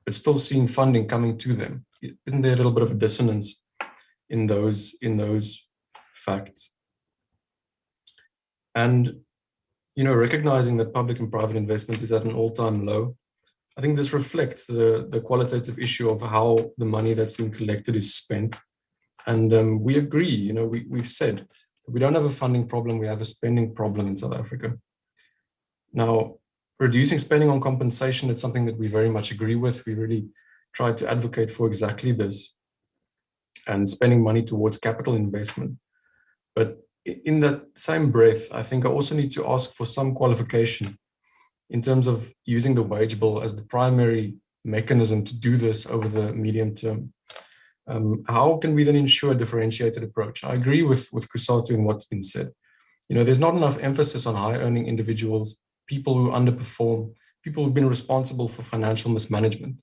but still seeing funding coming to them? Isn't there a little bit of a dissonance in those facts? And recognizing that public and private investment is at an all-time low, I think this reflects the qualitative issue of how the money that's being collected is spent. And we agree, we've said that we don't have a funding problem, we have a spending problem in South Africa. Now, reducing spending on compensation, it's something that we very much agree with. We really try to advocate for exactly this, and spending money towards capital investment. But in that same breath, I think I also need to ask for some qualification in terms of using the wage bill as the primary mechanism to do this over the medium term. How can we then ensure a differentiated approach? I agree with Kusatu in what's been said. There's not enough emphasis on high-earning individuals, people who underperform, people who've been responsible for financial mismanagement.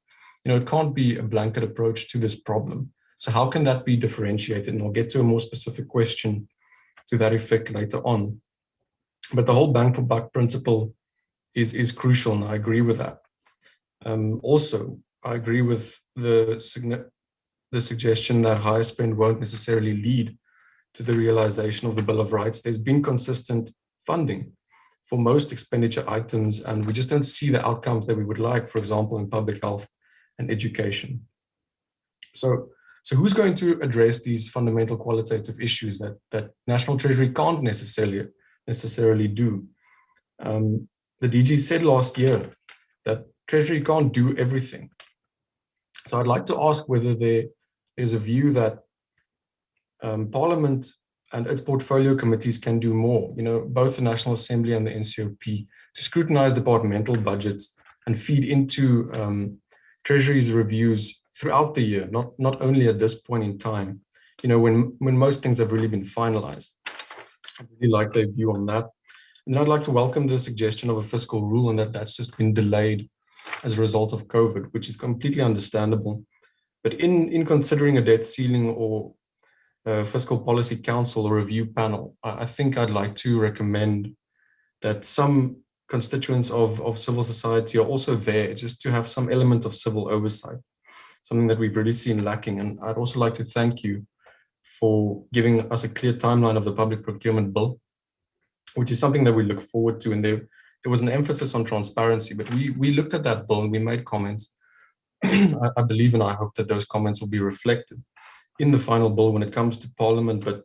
It can't be a blanket approach to this problem. So how can that be differentiated? And I'll get to a more specific question to that effect later on. But the whole bang for buck principle is crucial, and I agree with that. Also, I agree with the suggestion that higher spend won't necessarily lead to the realization of the Bill of Rights. There's been consistent funding for most expenditure items, and we just don't see the outcomes that we would like, for example, in public health and education. So who's going to address these fundamental qualitative issues that National Treasury can't necessarily do? The DG said last year that Treasury can't do everything. So I'd like to ask whether there is a view that Parliament and its portfolio committees can do more, both the National Assembly and the NCOP, to scrutinize departmental budgets and feed into Treasury's reviews throughout the year, not only at this point in time, when most things have really been finalized. I'd really like their view on that. And then I'd like to welcome the suggestion of a fiscal rule, and that's just been delayed as a result of COVID, which is completely understandable. But in considering a debt ceiling or a Fiscal Policy Council or review panel, I think I'd like to recommend that some constituents of civil society are also there, just to have some element of civil oversight, something that we've really seen lacking. And I'd also like to thank you for giving us a clear timeline of the Public Procurement Bill, which is something that we look forward to. And there was an emphasis on transparency, but we looked at that bill and we made comments. I believe and I hope that those comments will be reflected in the final bill when it comes to Parliament. But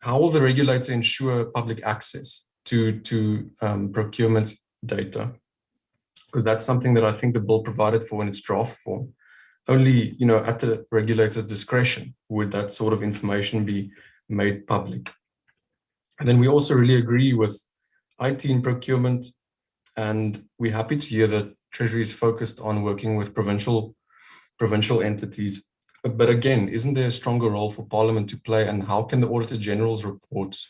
how will the regulator ensure public access to procurement data? Because that's something that I think the bill provided for in its draft form. Only, at the regulator's discretion would that sort of information be made public. And then we also really agree with IT in procurement, and we're happy to hear that Treasury is focused on working with provincial entities. But again, isn't there a stronger role for Parliament to play, and how can the Auditor General's reports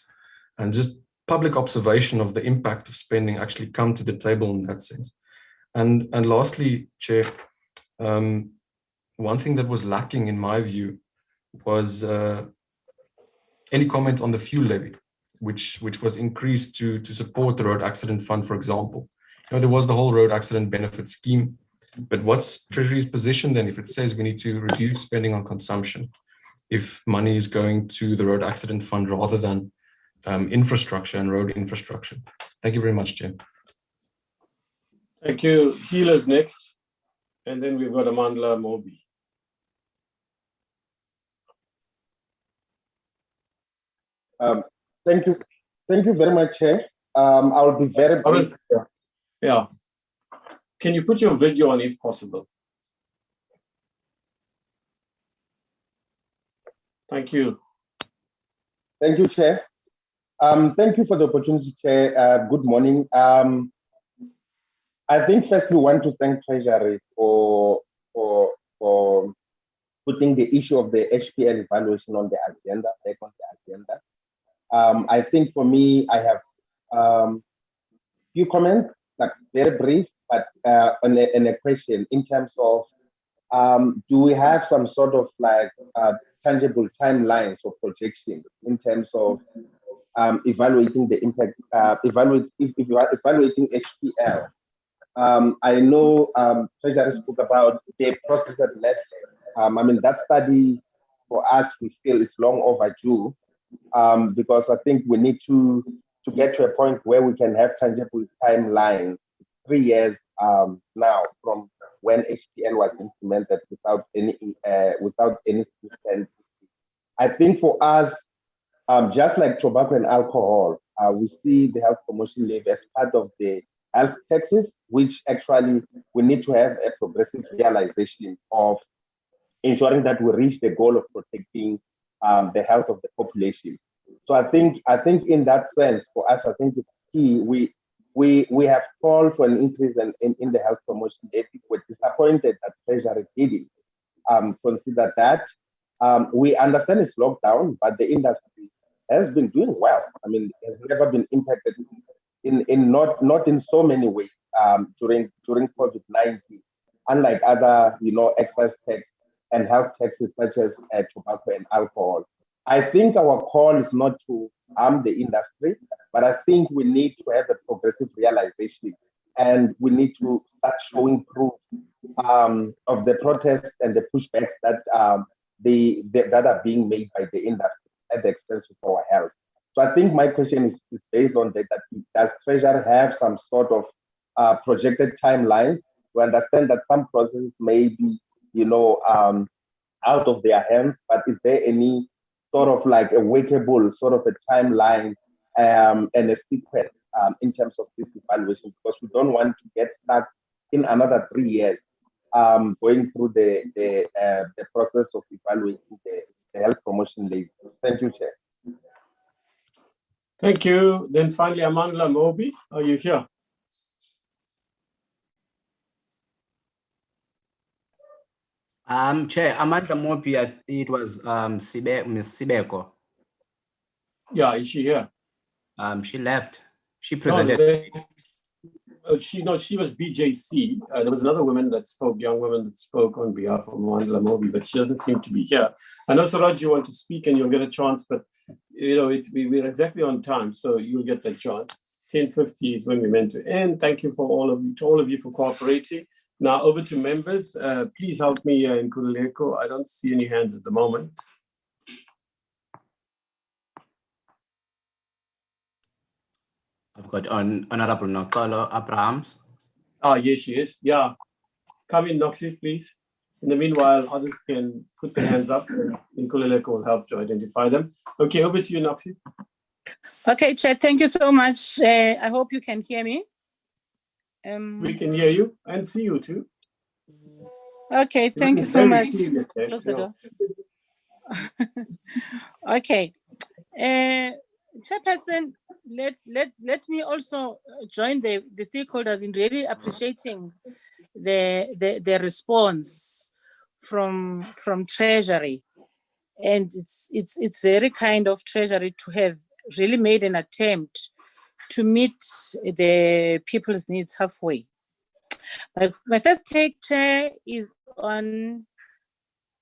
and just public observation of the impact of spending actually come to the table in that sense? And lastly, Chair, one thing that was lacking in my view was any comment on the fuel levy, which was increased to support the Road Accident Fund, for example. There was the whole Road Accident Benefit Scheme, but what's Treasury's position then if it says we need to reduce spending on consumption, if money is going to the Road Accident Fund rather than infrastructure and road infrastructure. Thank you very much, Chair. Thank you. Healers next. And then we've got Amandla Mobi. Thank you. Thank you very much, Chair. I'll be very brief. Yeah. Can you put your video on if possible? Thank you. Thank you, Chair. Thank you for the opportunity, Chair. Good morning. I think first we want to thank Treasury for putting the issue of the HPL evaluation on the agenda, back on the agenda. I think for me, I have few comments, like very brief, but and a question in terms of do we have some sort of like tangible timelines or projection in terms of evaluating the impact, evaluating HPL? I know Treasury spoke about the process that led. I mean, that study for us, we feel is long overdue because I think we need to get to a point where we can have tangible timelines. It's 3 years now from when HPL was implemented without any system. I think for us, just like tobacco and alcohol, we see the health promotion levy as part of the health taxes, which actually we need to have a progressive realization of ensuring that we reach the goal of protecting the health of the population. So I think in that sense, for us, I think it's key. We have called for an increase in the health promotion levy. We're disappointed that Treasury didn't consider that. We understand it's lockdown, but the industry has been doing well. I mean, it has never been impacted in not in so many ways during COVID-19, unlike other excise tax and health taxes such as tobacco and alcohol. I think our call is not to harm the industry, but I think we need to have a progressive realization, and we need to start showing proof of the protests and the pushbacks that that are being made by the industry at the expense of our health. So I think my question is based on that. Does Treasury have some sort of projected timelines? We understand that some processes may be, out of their hands, but is there any sort of like a workable sort of a timeline and a sequence in terms of this evaluation? Because we don't want to get stuck in another 3 years going through the process of evaluating the health promotion levy. Thank you, Chair. Thank you. Then finally, Amandla Mobi, are you here? Chair, Amandla Mobi, it was Ms. Sibeko. Yeah, is she here? She left. She presented. She was BJC. There was another woman that spoke, young woman that spoke on behalf of Amandla Mobi, but she doesn't seem to be here. I know, Suraj, you want to speak and you'll get a chance, but we're exactly on time, so you'll get that chance. 10:50 is when we meant to end. Thank you for all of you for cooperating. Now over to members. Please help me in Kululeko. I don't see any hands at the moment. I've got Honorable Nokolo Abrahams. Yes, she is. Yeah. Come in, Noxie, please. In the meanwhile, others can put their hands up and Kululeko will help to identify them. Okay, over to you, Noxie. Okay, Chair, thank you so much. I hope you can hear me. We can hear you and see you too. Okay, thank you so much. Close the door. Okay. Chairperson, let me also join the stakeholders in really appreciating the response from Treasury. And it's very kind of Treasury to have really made an attempt to meet the people's needs halfway. My first take, Chair, is on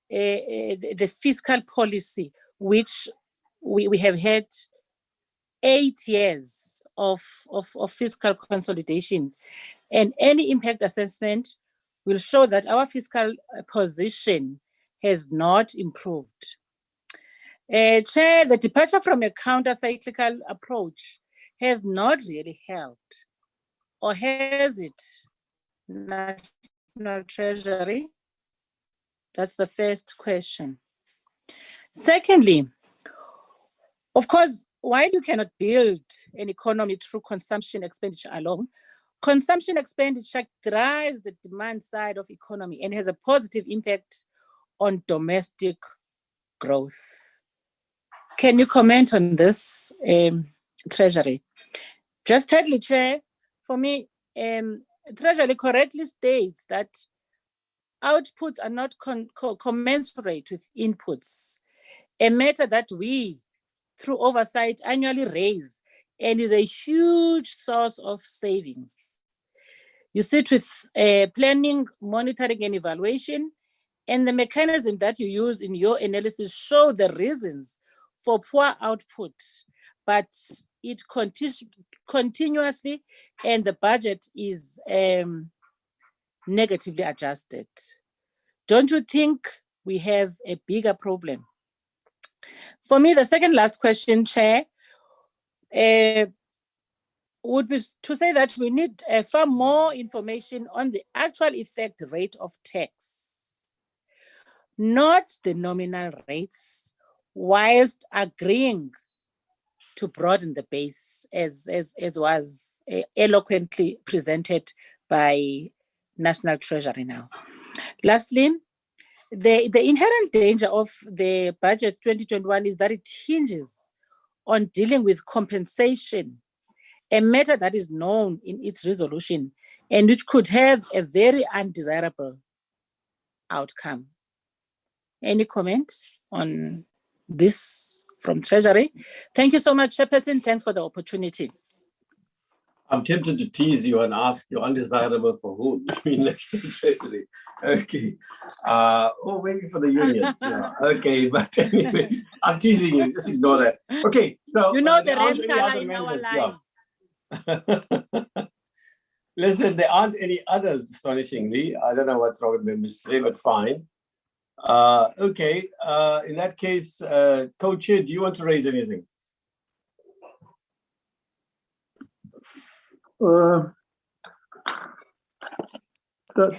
the fiscal policy, which we have had 8 years of fiscal consolidation, and any impact assessment will show that our fiscal position has not improved. Chair, the departure from a counter-cyclical approach has not really helped, or has it, National Treasury? That's the first question. Secondly, of course, while you cannot build an economy through consumption expenditure alone, consumption expenditure drives the demand side of economy and has a positive impact on domestic growth. Can you comment on this, Treasury? Just thirdly, Chair, for me, Treasury correctly states that outputs are not commensurate with inputs, a matter that we, through oversight, annually raise and is a huge source of savings. You sit with planning, monitoring, and evaluation, and the mechanism that you use in your analysis show the reasons for poor output, but it continuously, and the budget is negatively adjusted. Don't you think we have a bigger problem? For me, the second last question, Chair, would be to say that we need far more information on the actual effect rate of tax, not the nominal rates, whilst agreeing to broaden the base as was eloquently presented by National Treasury now. Lastly, the inherent danger of the budget 2021 is that it hinges on dealing with compensation, a matter that is known in its resolution and which could have a very undesirable outcome. Any comment on this from Treasury? Thank you so much, Chairperson. Thanks for the opportunity. I'm tempted to tease you and ask you undesirable for who? National Treasury. Okay. Oh, maybe for the unions. Yeah. Okay, but anyway, I'm teasing you. Just ignore that. Okay. So, you know the red color in our lives. Yeah. Listen, there aren't any others, astonishingly. I don't know what's wrong with me, Mr. but fine. Okay. In that case, Co-Chair, do you want to raise anything?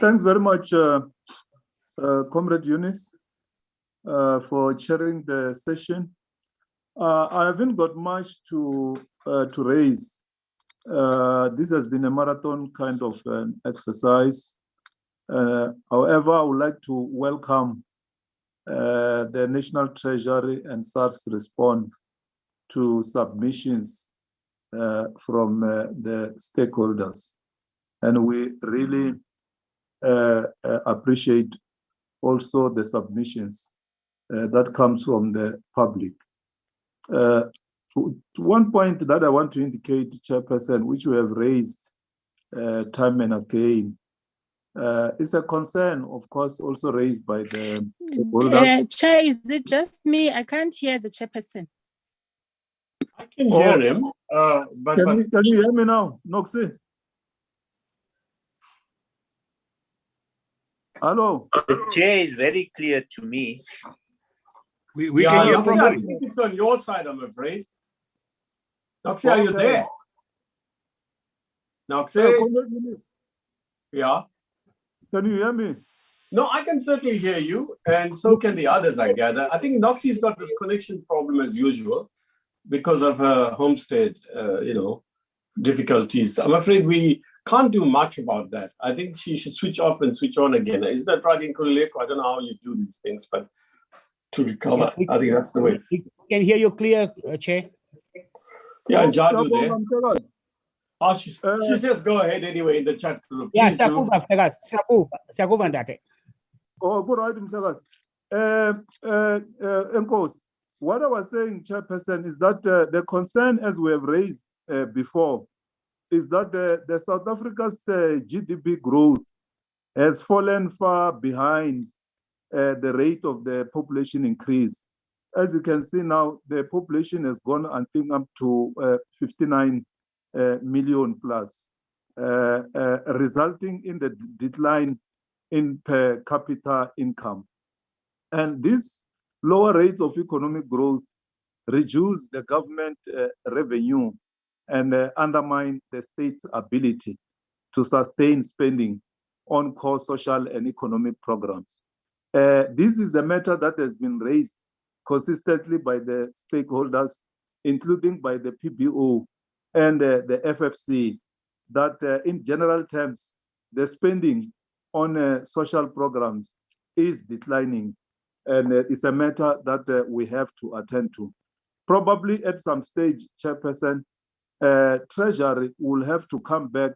Thanks very much, Comrade Eunice, for chairing the session. I haven't got much to raise. This has been a marathon kind of exercise. However, I would like to welcome the National Treasury and SARS response to submissions from the stakeholders. And we really appreciate also the submissions that comes from the public. To one point that I want to indicate, Chairperson, which we have raised time and again, is a concern, of course, also raised by the stakeholders. Chair, is it just me? I can't hear the Chairperson. I can hear him. But can you hear me now, Noxie? Hello. The chair is very clear to me. We can hear from. I think it's on your side, I'm afraid. Noxie, are you there? Noxie? Yeah. Can you hear me? No, I can certainly hear you, and so can the others, I gather. I think Noxie's got this connection problem as usual because of her homestead, difficulties. I'm afraid we can't do much about that. I think she should switch off and switch on again. Is that right, in Kulileko? I don't know how you do these things, but to recover, I think that's the way. We can hear you clear, Chair. Yeah, and Jadu there. Oh, she says go ahead anyway in the chat group. Yeah, Sakuba. Oh, good item, Enkos. What I was saying, Chairperson, is that the concern, as we have raised before, is that the South Africa's GDP growth has fallen far behind the rate of the population increase. As you can see now, the population has gone, I think, up to 59 million plus, resulting in the decline in per capita income. And this lower rates of economic growth reduce the government revenue and undermine the state's ability to sustain spending on core social and economic programs. This is the matter that has been raised consistently by the stakeholders, including by the PBO and the FFC, that in general terms, the spending on social programs is declining, and it's a matter that we have to attend to. Probably at some stage, Chairperson, Treasury will have to come back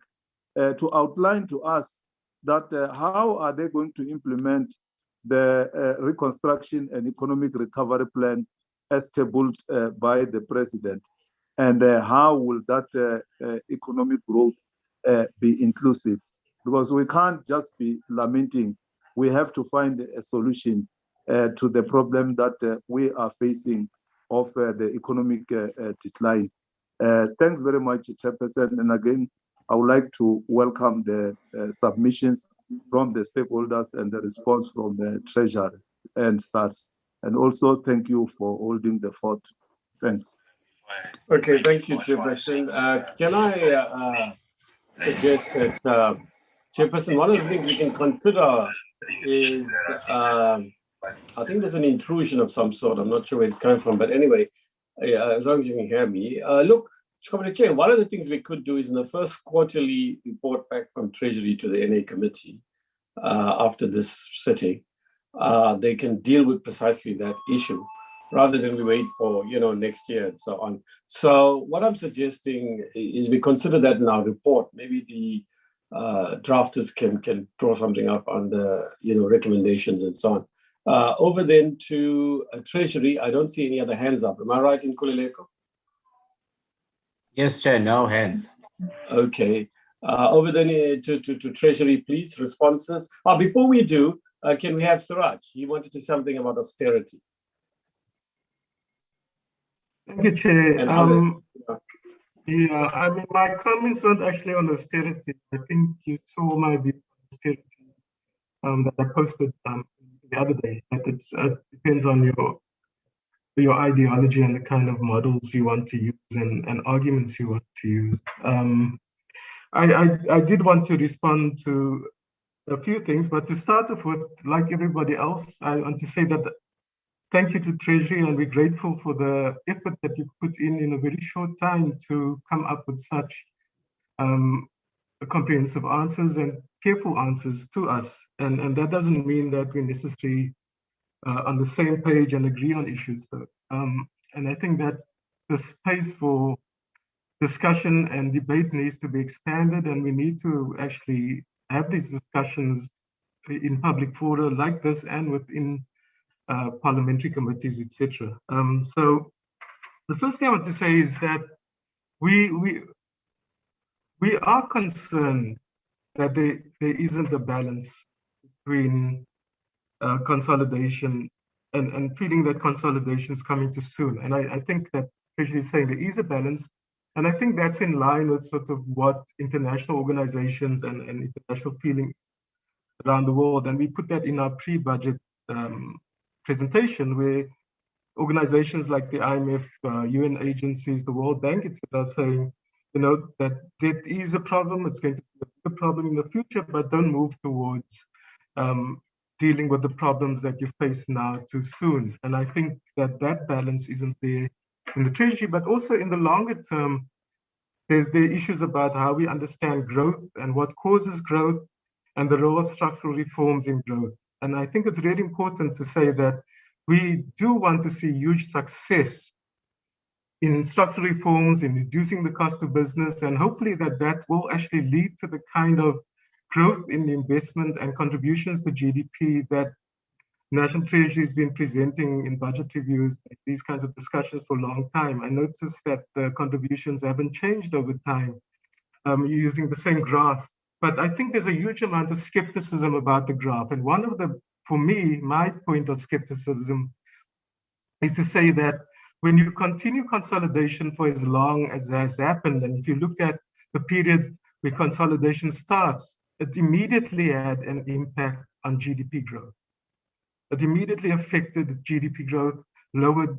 to outline to us that how are they going to implement the reconstruction and economic recovery plan as tabled by the president, and how will that economic growth be inclusive? Because we can't just be lamenting. We have to find a solution to the problem that we are facing of the economic decline. Thanks very much, Chairperson. And again, I would like to welcome the submissions from the stakeholders and the response from the Treasury and SARS. And also thank you for holding the fort. Thanks. Okay, thank you, Chairperson. Can I suggest that, Chairperson, one of the things we can consider is, I think there's an intrusion of some sort. I'm not sure where it's coming from, but anyway, as long as you can hear me. Look, Committee Chair, one of the things we could do is in the first quarterly report back from Treasury to the NA Committee after this sitting, they can deal with precisely that issue rather than we wait for, next year and so on. So what I'm suggesting is we consider that in our report. Maybe the drafters can draw something up on the, recommendations and so on. Over then to Treasury, I don't see any other hands up. Am I right in Kulileko? Yes, Chair, no hands. Okay. Over then to Treasury, please, responses. Before we do, can we have Suraj? He wanted to say something about austerity. Thank you, Chair. Yeah, I mean, my comments weren't actually on austerity. I think you saw my view on austerity that I posted the other day. That it depends on your ideology and the kind of models you want to use and arguments you want to use. I did want to respond to a few things, but to start off with, like everybody else, I want to say that thank you to Treasury, and we're grateful for the effort that you put in a very short time to come up with such comprehensive answers and careful answers to us. And that doesn't mean that we're necessarily on the same page and agree on issues, though. And I think that the space for discussion and debate needs to be expanded, and we need to actually have these discussions in public fora like this and within parliamentary committees, etc. So the first thing I want to say is that we are concerned that there isn't a balance between consolidation and feeling that consolidation is coming too soon. And I think that Treasury is saying there is a balance. And I think that's in line with sort of what international organizations and international feeling around the world. And we put that in our pre-budget presentation, where organizations like the IMF, UN agencies, the World Bank, etc., are saying, that debt is a problem. It's going to be a problem in the future, but don't move towards dealing with the problems that you face now too soon. And I think that balance isn't there in the Treasury, but also in the longer term, there are issues about how we understand growth and what causes growth and the role of structural reforms in growth. And I think it's really important to say that we do want to see huge success in structural reforms, in reducing the cost of business, and hopefully that will actually lead to the kind of growth in investment and contributions to GDP that National Treasury has been presenting in budget reviews, these kinds of discussions for a long time. I noticed that the contributions haven't changed over time, using the same graph. But I think there's a huge amount of skepticism about the graph. And one of for me, my point of skepticism is to say that when you continue consolidation for as long as has happened, and if you look at the period where consolidation starts, it immediately had an impact on GDP growth. It immediately affected GDP growth, lowered,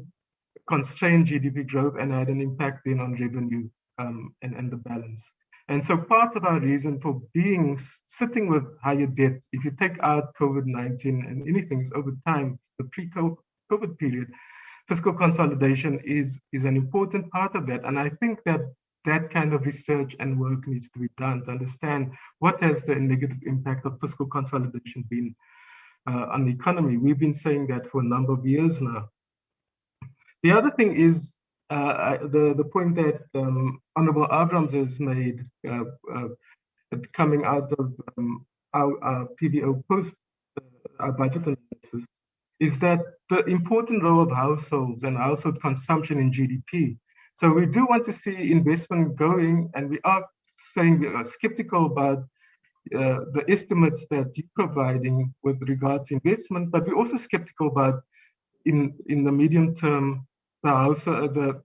constrained GDP growth, and had an impact then on revenue and the balance. And so part of our reason for sitting with higher debt, if you take out COVID-19 and anything over time, the pre-COVID period, fiscal consolidation is an important part of that. And I think that kind of research and work needs to be done to understand what has the negative impact of fiscal consolidation been on the economy. We've been saying that for a number of years now. The other thing is the point that Honorable Abrams has made coming out of our PBO post our budget analysis is that the important role of households and household consumption in GDP. So we do want to see investment going, and we are saying we are skeptical about the estimates that you're providing with regard to investment, but we're also skeptical about in the medium term the household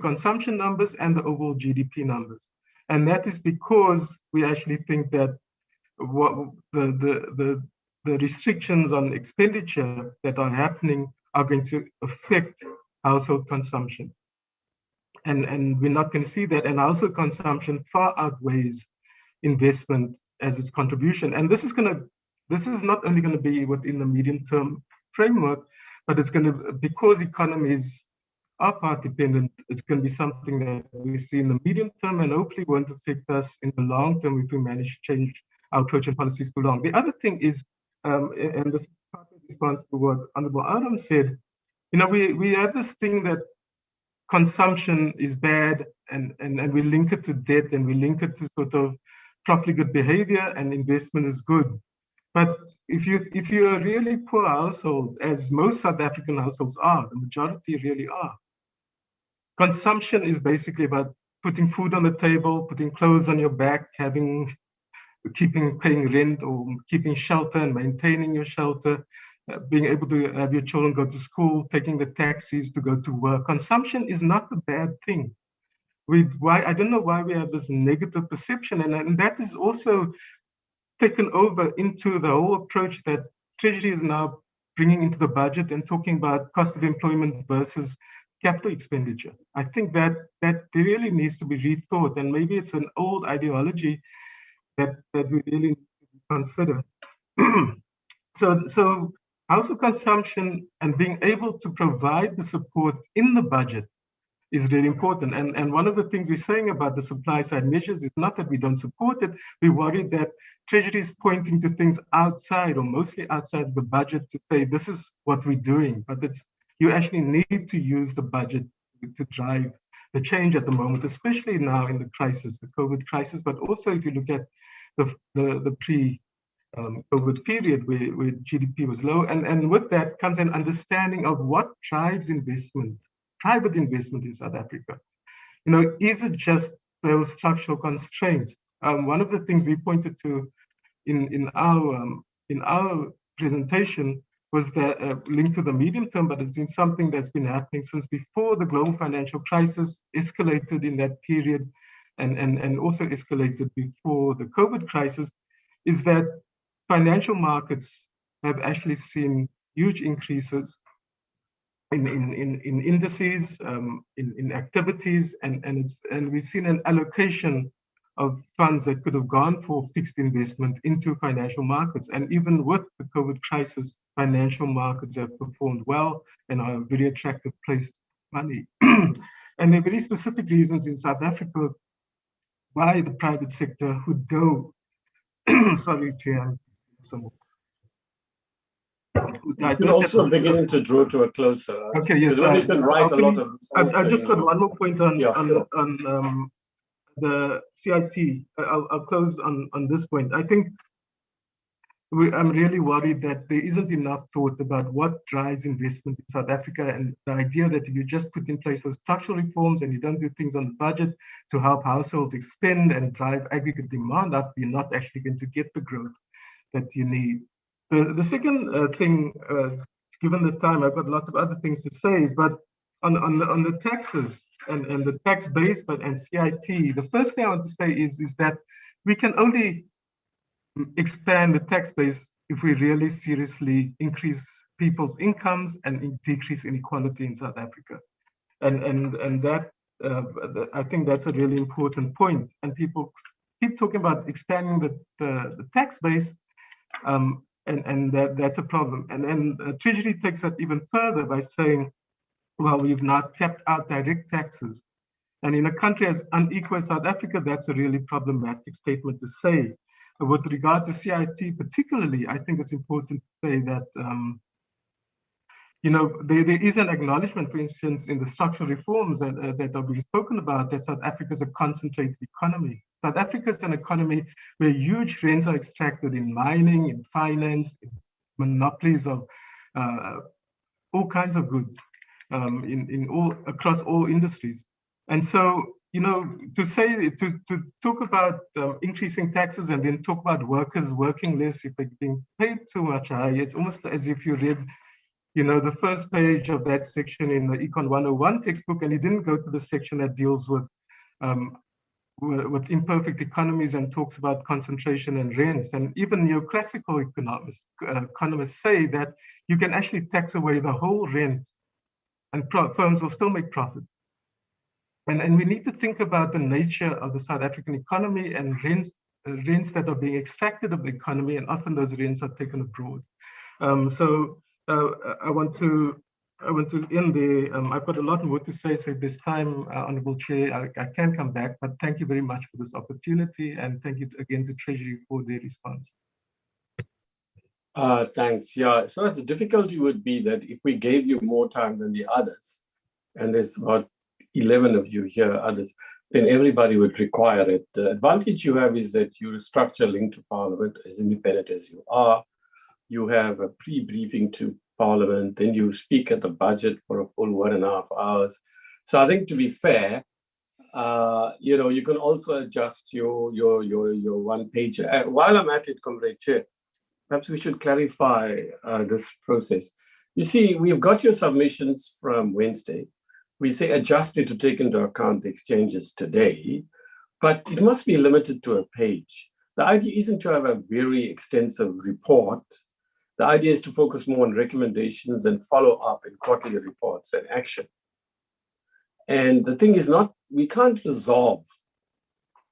consumption numbers and the overall GDP numbers. And that is because we actually think that what the restrictions on expenditure that are happening are going to affect household consumption. And we're not going to see that. And household consumption far outweighs investment as its contribution. And this is not only going to be within the medium-term framework, but it's going to, because economies are part dependent, it's going to be something that we see in the medium term and hopefully won't affect us in the long term if we manage to change our approach and policies too long. The other thing is, and this is part of response to what Honorable Adam said, we have this thing that consumption is bad and we link it to debt and we link it to sort of profligate behavior, and investment is good. But if you're a really poor household, as most South African households are, the majority really are, consumption is basically about putting food on the table, putting clothes on your back, paying rent or keeping shelter and maintaining your shelter, being able to have your children go to school, taking the taxis to go to work. Consumption is not a bad thing. I don't know why we have this negative perception, and that is also taken over into the whole approach that Treasury is now bringing into the budget and talking about cost of employment versus capital expenditure. I think that really needs to be rethought, and maybe it's an old ideology that we really need to consider. So household consumption and being able to provide the support in the budget is really important. And one of the things we're saying about the supply side measures is not that we don't support it. We're worried that Treasury is pointing to things outside or mostly outside of the budget to say, this is what we're doing. But you actually need to use the budget to drive the change at the moment, especially now in the crisis, the COVID crisis, but also if you look at the pre-COVID period where GDP was low. And with that comes an understanding of what drives investment, private investment in South Africa. Is it just those structural constraints? One of the things we pointed to in our presentation was that linked to the medium term, but it's been something that's been happening since before the global financial crisis, escalated in that period, and also escalated before the COVID crisis, is that financial markets have actually seen huge increases in indices, in activities, and we've seen an allocation of funds that could have gone for fixed investment into financial markets. And even with the COVID crisis, financial markets have performed well and are a very attractive place to put money. And there are very specific reasons in South Africa why the private sector would go, sorry, Chair, We're also beginning to draw to a close. Okay, yes. You can write a lot of. I just got one more point on the CIT. I'll close on this point. I think I'm really worried that there isn't enough thought about what drives investment in South Africa, and the idea that if you just put in place those structural reforms and you don't do things on the budget to help households expend and drive aggregate demand up, you're not actually going to get the growth that you need. The second thing, given the time, I've got lots of other things to say, but on the taxes and the tax base, and CIT, the first thing I want to say is that we can only expand the tax base if we really seriously increase people's incomes and decrease inequality in South Africa. And that, I think that's a really important point. And people keep talking about expanding the tax base, and that's a problem. And then Treasury takes that even further by saying, well, we've now capped out direct taxes. And in a country as unequal as South Africa, that's a really problematic statement to say. With regard to CIT particularly, I think it's important to say that, there is an acknowledgement, for instance, in the structural reforms that are being spoken about, that South Africa is a concentrated economy. South Africa is an economy where huge rents are extracted in mining, in finance, in monopolies of all kinds of goods, across all industries. And so, to talk about increasing taxes and then talk about workers working less if they're being paid too much high, it's almost as if you read, the first page of that section in the Econ 101 textbook, and you didn't go to the section that deals with imperfect economies and talks about concentration and rents. And even neoclassical economists say that you can actually tax away the whole rent and firms will still make profits. And we need to think about the nature of the South African economy and rents that are being extracted of the economy, and often those rents are taken abroad. I want to end there. I've got a lot more to say, so this time, Honourable Chair, I can come back, but thank you very much for this opportunity, and thank you again to Treasury for their response. Thanks. Yeah, so the difficulty would be that if we gave you more time than the others, and there's about 11 of you here, others, then everybody would require it. The advantage you have is that you're a structure linked to Parliament, as independent as you are. You have a pre-briefing to Parliament, then you speak at the budget for a full 1.5 hours. So I think, to be fair, you can also adjust your one page. While I'm at it, Comrade Chair, perhaps we should clarify this process. You see, we've got your submissions from Wednesday. We say adjust it to take into account the exchanges today, but it must be limited to a page. The idea isn't to have a very extensive report. The idea is to focus more on recommendations and follow up in quarterly reports and action. And the thing is we can't resolve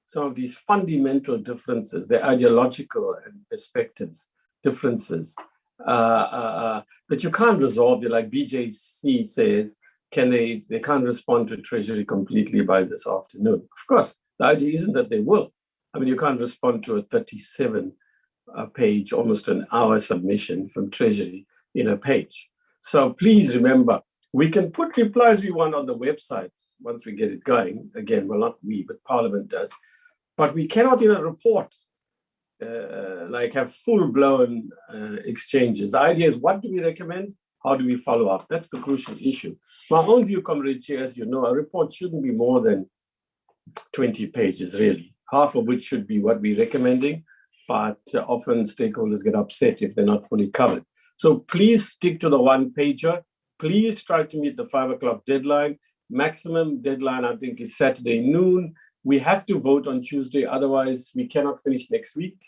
some of these fundamental differences, the ideological and perspectives differences that you can't resolve. Like BJC says, they can't respond to Treasury completely by this afternoon. Of course, the idea isn't that they will. I mean, you can't respond to a 37-page, almost an hour submission from Treasury in a page. So please remember, we can put replies we want on the website once we get it going. Again, well, not we, but Parliament does. But we cannot in a report have full-blown exchanges. The idea is, what do we recommend? How do we follow up? That's the crucial issue. My own view, Comrade Chair, as you know, a report shouldn't be more than 20 pages, really, half of which should be what we're recommending, but often stakeholders get upset if they're not fully covered. So please stick to the one-pager. Please try to meet the 5 o'clock deadline. Maximum deadline, I think, is Saturday noon. We have to vote on Tuesday, otherwise we cannot finish next week.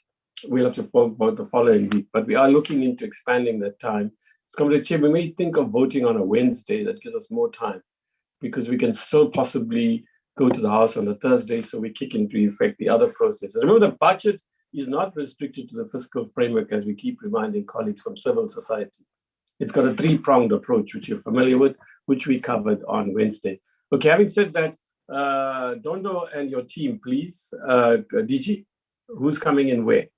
We'll have to vote the following week, but we are looking into expanding that time. Comrade Chair, we may think of voting on a Wednesday. That gives us more time because we can still possibly go to the House on a Thursday, so we kick into effect the other processes. Remember, the budget is not restricted to the fiscal framework, as we keep reminding colleagues from civil society. It's got a three-pronged approach, which you're familiar with, which we covered on Wednesday. Okay, having said that, Dondo and your team, please, DG, who's coming in where?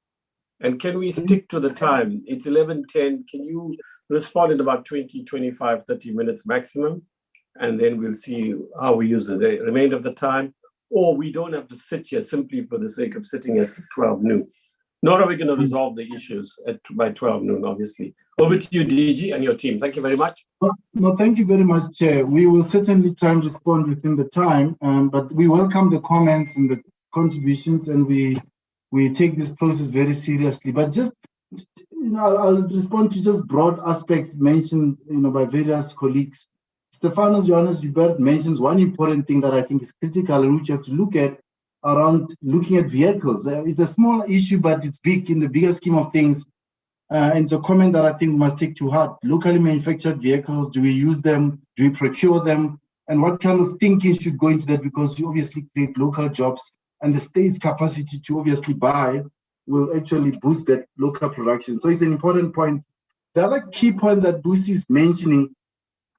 And can we stick to the time? It's 11:10. Can you respond in about 20, 25, 30 minutes maximum? And then we'll see how we use the remainder of the time. Or we don't have to sit here simply for the sake of sitting at 12 noon. Nor are we going to resolve the issues by 12 noon, obviously. Over to you, DG, and your team. Thank you very much. No, thank you very much, Chair. We will certainly try and respond within the time, but we welcome the comments and the contributions, and we take this process very seriously. But just, I'll respond to just broad aspects mentioned, by various colleagues. Stephanos Johannes Hubert mentions one important thing that I think is critical and which you have to look at around looking at vehicles. It's a small issue, but it's big in the bigger scheme of things. and it's a comment that I think we must take to heart. Locally manufactured vehicles, do we use them? Do we procure them? And what kind of thinking should go into that? Because you obviously create local jobs, and the state's capacity to obviously buy will actually boost that local production. So it's an important point. The other key point that Busi is mentioning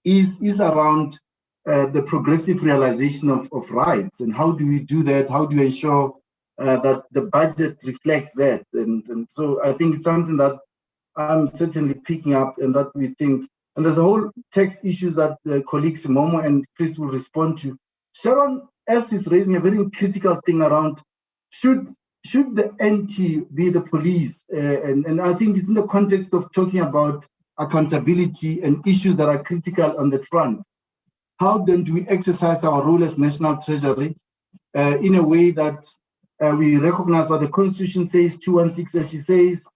is around the progressive realization of rights, and how do we do that? How do we ensure that the budget reflects that? And so I think it's something that I'm certainly picking up, and that we think, and there's a whole text issues that the colleagues Momo and Chris will respond to. Sharon S is raising a very critical thing around should the NT be the police? And I think it's in the context of talking about accountability and issues that are critical on the front. How then do we exercise our role as National Treasury in a way that we recognize what the Constitution says, 216, as she says,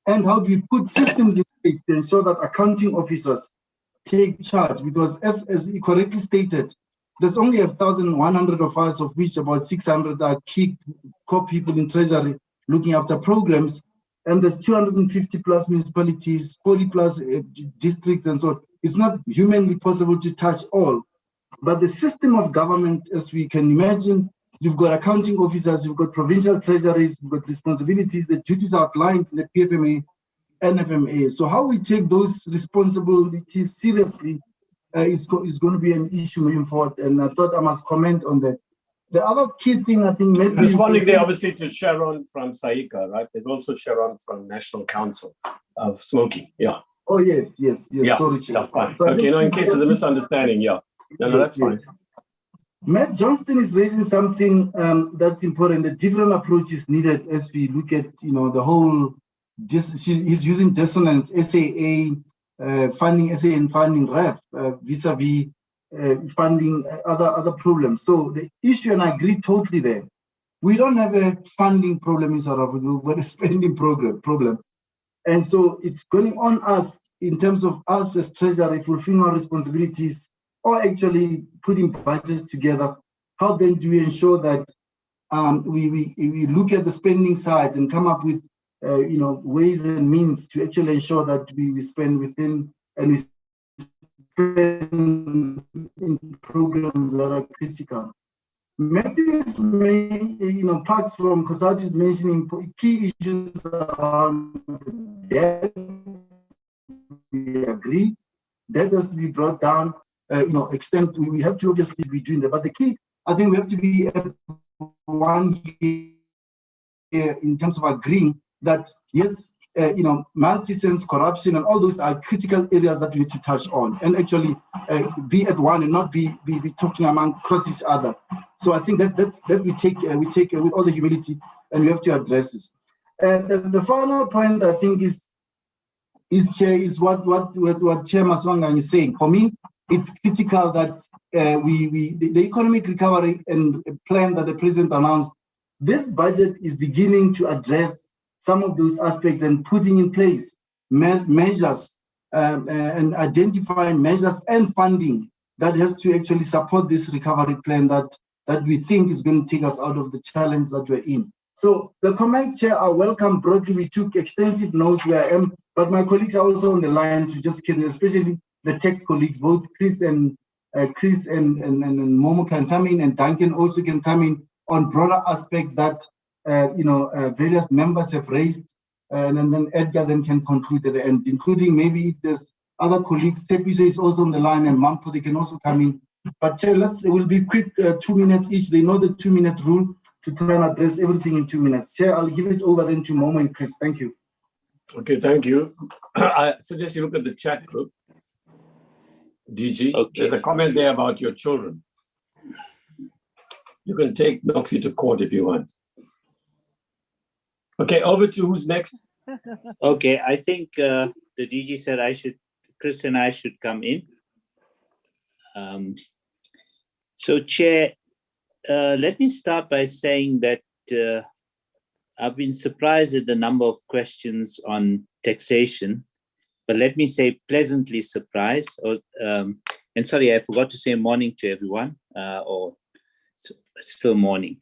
and how do we put systems in place to ensure that accounting officers take charge? Because as you correctly stated, there's only 1,100 of us, of which about 600 are key core people in Treasury looking after programs, and there's 250 plus municipalities, 40 plus districts, and so on. It's not humanly possible to touch all. But the system of government, as we can imagine, you've got accounting officers, you've got provincial treasuries, you've got responsibilities, the duties outlined in the PFMA, NFMA. So how we take those responsibilities seriously is going to be an issue moving forward. And I thought I must comment on that. The other key thing I think... Responding there, obviously, to Sharon from SAICA, right? There's also Sharon from National Council of Smoking, yeah. Oh, yes. Yeah, sorry, yeah, fine. So okay, in case there's a misunderstanding, yeah. No, that's fine. Matt Johnston is raising something that's important. The different approach is needed as we look at, the whole, he's using dissonance, SAA, funding SA and funding REF, vis-a-vis funding other problems. So the issue, and I agree totally there, we don't have a funding problem in South Africa, we've got a spending problem. And so it's going on us in terms of us as Treasury fulfilling our responsibilities, or actually putting budgets together. How then do we ensure that we look at the spending side and come up with ways and means to actually ensure that we spend within, and we spend in programs that are critical. Matthew's Parks from COSATU is mentioning key issues around debt. We agree that has to be brought down. Extent we have to obviously be doing that, but the key, I think, we have to be at one here in terms of agreeing that yes, malfeasance, corruption, and all those are critical areas that we need to touch on, and actually be at one and not be talking across each other. So I think that we take with all the humility, and we have to address this. And the final point I think is Chair, is what Chair Maswanga is saying. For me, it's critical that the economic recovery and plan that the president announced, this budget is beginning to address some of those aspects and putting in place measures and identifying measures and funding that has to actually support this recovery plan that we think is going to take us out of the challenge that we're in. So the comments, Chair, are welcome broadly. We took extensive notes where I am, but my colleagues are also on the line to just carry, especially the text colleagues, both Chris and Momo can come in, and Duncan also can come in on broader aspects that various members have raised, and then Edgar then can conclude at the end, including maybe if there's other colleagues. Tepiso is also on the line, and Mampo, they can also come in. But Chair, we'll be quick, 2 minutes each. They know the 2-minute rule to try and address everything in 2 minutes. Chair, I'll give it over then to Momo and Chris. Thank you. Okay, thank you. I suggest you look at the chat group. DG, okay. There's a comment there about your children. You can take Noxie to court if you want. Okay, over to who's next? Okay, I think the DG said Chris and I should come in. So, Chair, let me start by saying that I've been surprised at the number of questions on taxation, but let me say pleasantly surprised. And sorry, I forgot to say morning to everyone, or it's still morning.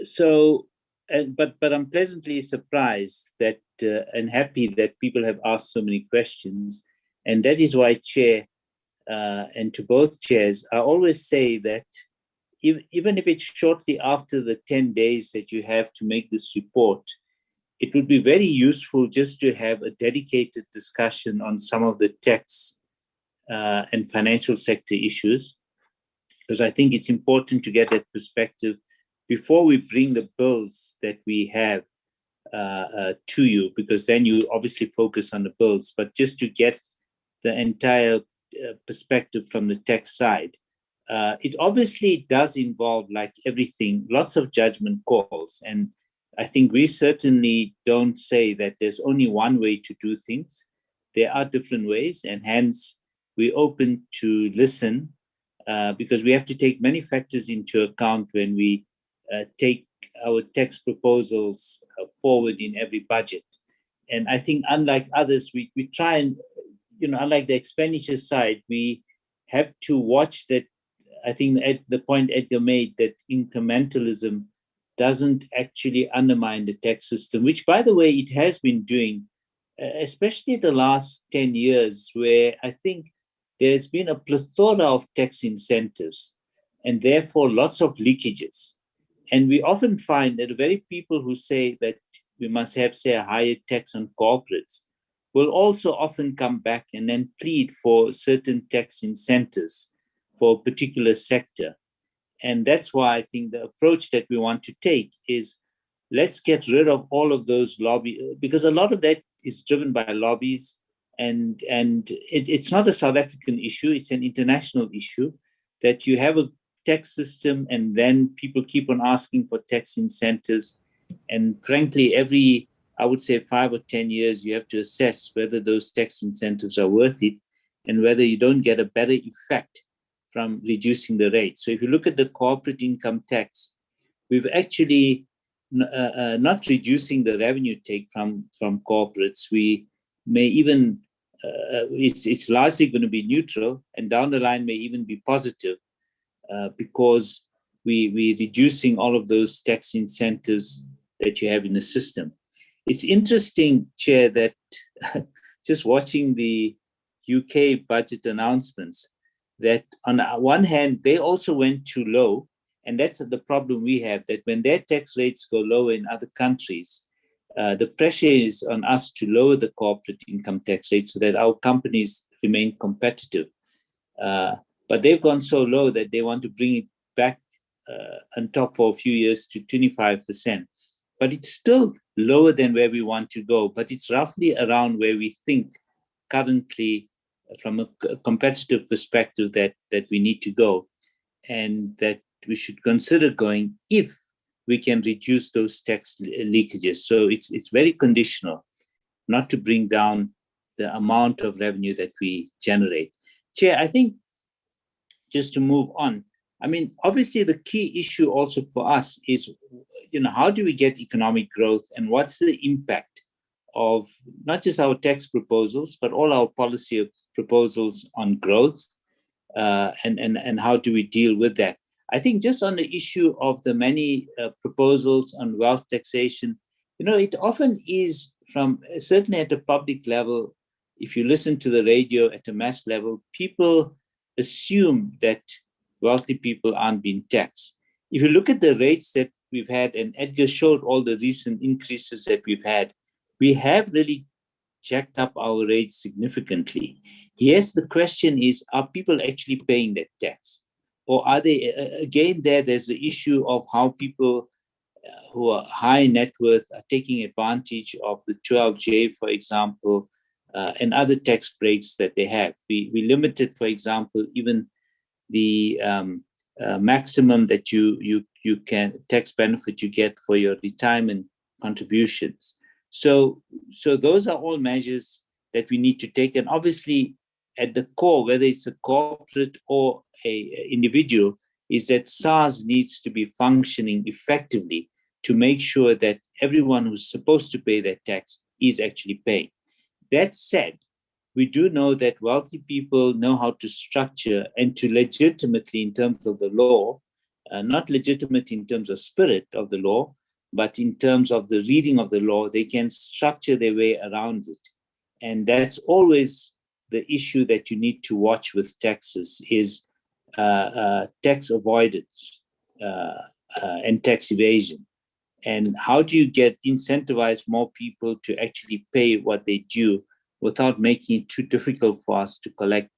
So but I'm pleasantly surprised that and happy that people have asked so many questions, and that is why, Chair, and to both chairs, I always say that even if it's shortly after the 10 days that you have to make this report, it would be very useful just to have a dedicated discussion on some of the tax and financial sector issues, because I think it's important to get that perspective before we bring the bills that we have to you, because then you obviously focus on the bills, but just to get the entire perspective from the tax side. It obviously does involve, like everything, lots of judgment calls. And I think we certainly don't say that there's only one way to do things. There are different ways, and hence we're open to listen because we have to take many factors into account when we take our tax proposals forward in every budget. And I think unlike others, we try and, unlike the expenditure side, we have to watch that. I think at the point Edgar made, that incrementalism doesn't actually undermine the tax system, which, by the way, it has been doing, especially the last 10 years, where I think there's been a plethora of tax incentives and therefore lots of leakages. And we often find that the very people who say that we must have, say, a higher tax on corporates will also often come back and then plead for certain tax incentives for a particular sector. And that's why I think the approach that we want to take is, let's get rid of all of those because a lot of that is driven by lobbies, and it's not a South African issue, it's an international issue, that you have a tax system and then people keep on asking for tax incentives. And frankly, every, I would say, 5 or 10 years, you have to assess whether those tax incentives are worth it and whether you don't get a better effect from reducing the rate. So if you look at the corporate income tax, we've actually not reducing the revenue take from corporates. We may even, it's largely going to be neutral, and down the line may even be positive because we're reducing all of those tax incentives that you have in the system. It's interesting, Chair, that just watching the UK budget announcements, that on one hand, they also went too low. And that's the problem we have, that when their tax rates go low in other countries, the pressure is on us to lower the corporate income tax rate so that our companies remain competitive. But they've gone so low that they want to bring it back on top for a few years to 25%. But it's still lower than where we want to go, but it's roughly around where we think currently, from a competitive perspective, that we need to go, and that we should consider going if we can reduce those tax leakages. So it's very conditional, not to bring down the amount of revenue that we generate. Chair, I think just to move on, I mean, obviously the key issue also for us is, how do we get economic growth, and what's the impact of not just our tax proposals, but all our policy proposals on growth, and how do we deal with that? I think just on the issue of the many proposals on wealth taxation, it often is from, certainly at a public level, if you listen to the radio at a mass level, people assume that wealthy people aren't being taxed. If you look at the rates that we've had, and Edgar showed all the recent increases that we've had, we have really jacked up our rates significantly. Yes, the question is, are people actually paying that tax? Or are they, again, there's the issue of how people who are high net worth are taking advantage of the 12J, for example, and other tax breaks that they have. We limited, for example, even the maximum that you can, tax benefit you get for your retirement contributions. So those are all measures that we need to take. And obviously, at the core, whether it's a corporate or a individual, is that SARS needs to be functioning effectively to make sure that everyone who's supposed to pay their tax is actually paying. That said, we do know that wealthy people know how to structure and to legitimately, in terms of the law, not legitimate in terms of spirit of the law, but in terms of the reading of the law, they can structure their way around it. And that's always the issue that you need to watch with taxes is tax avoidance and tax evasion. And how do you incentivize more people to actually pay what they due without making it too difficult for us to collect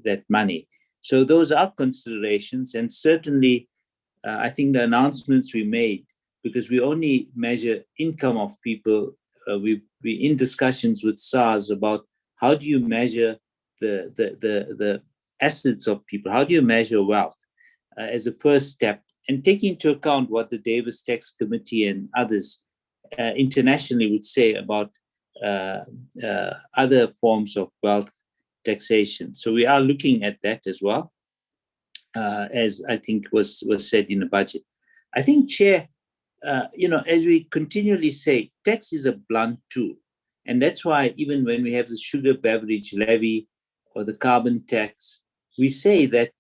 that money? So those are considerations, and certainly I think the announcements we made, because we only measure income of people, we in discussions with SARS about how do you measure the assets of people, how do you measure wealth as a first step, and taking into account what the Davis Tax Committee and others internationally would say about other forms of wealth taxation. So we are looking at that as well, as I think was said in the budget. I think, Chair, as we continually say, tax is a blunt tool. And that's why even when we have the sugar beverage levy or the carbon tax, we say that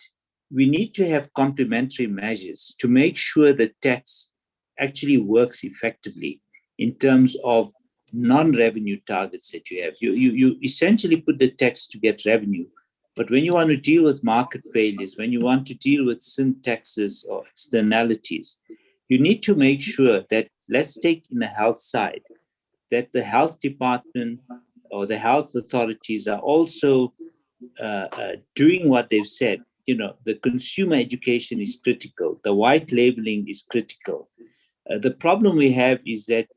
we need to have complementary measures to make sure that tax actually works effectively in terms of non-revenue targets that you have. You essentially put the tax to get revenue, but when you want to deal with market failures, when you want to deal with sin taxes or externalities, you need to make sure that, let's take in the health side, that the health department or the health authorities are also doing what they've said. The consumer education is critical. The white labeling is critical. The problem we have is that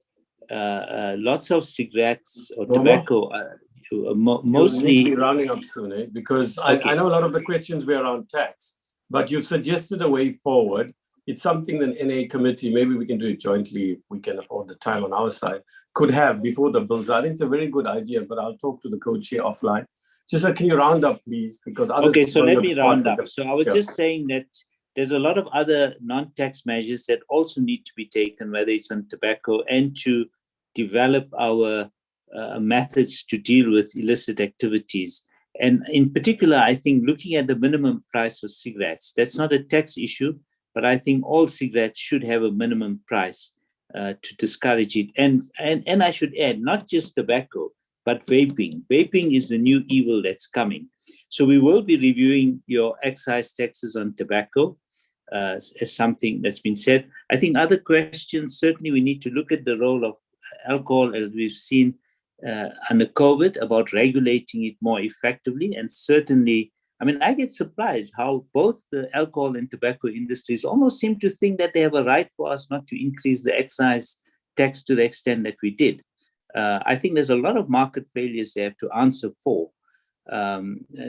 lots of cigarettes or tobacco, mostly... You need to be rounding up soon, because okay. I know a lot of the questions were around tax, but you've suggested a way forward. It's something that NA committee, maybe we can do it jointly if we can afford the time on our side, could have before the bills. I think it's a very good idea, but I'll talk to the co-chair offline. Just can you round up, please? Because others. Okay, so let me round up. So I was just saying that there's a lot of other non-tax measures that also need to be taken, whether it's on tobacco, and to develop our methods to deal with illicit activities. And in particular, I think looking at the minimum price of cigarettes, that's not a tax issue, but I think all cigarettes should have a minimum price to discourage it. And I should add, not just tobacco, but vaping. Vaping is the new evil that's coming. So we will be reviewing your excise taxes on tobacco as something that's been said. I think other questions, certainly we need to look at the role of alcohol, as we've seen under COVID, about regulating it more effectively. And certainly, I get surprised how both the alcohol and tobacco industries almost seem to think that they have a right for us not to increase the excise tax to the extent that we did. I think there's a lot of market failures they have to answer for.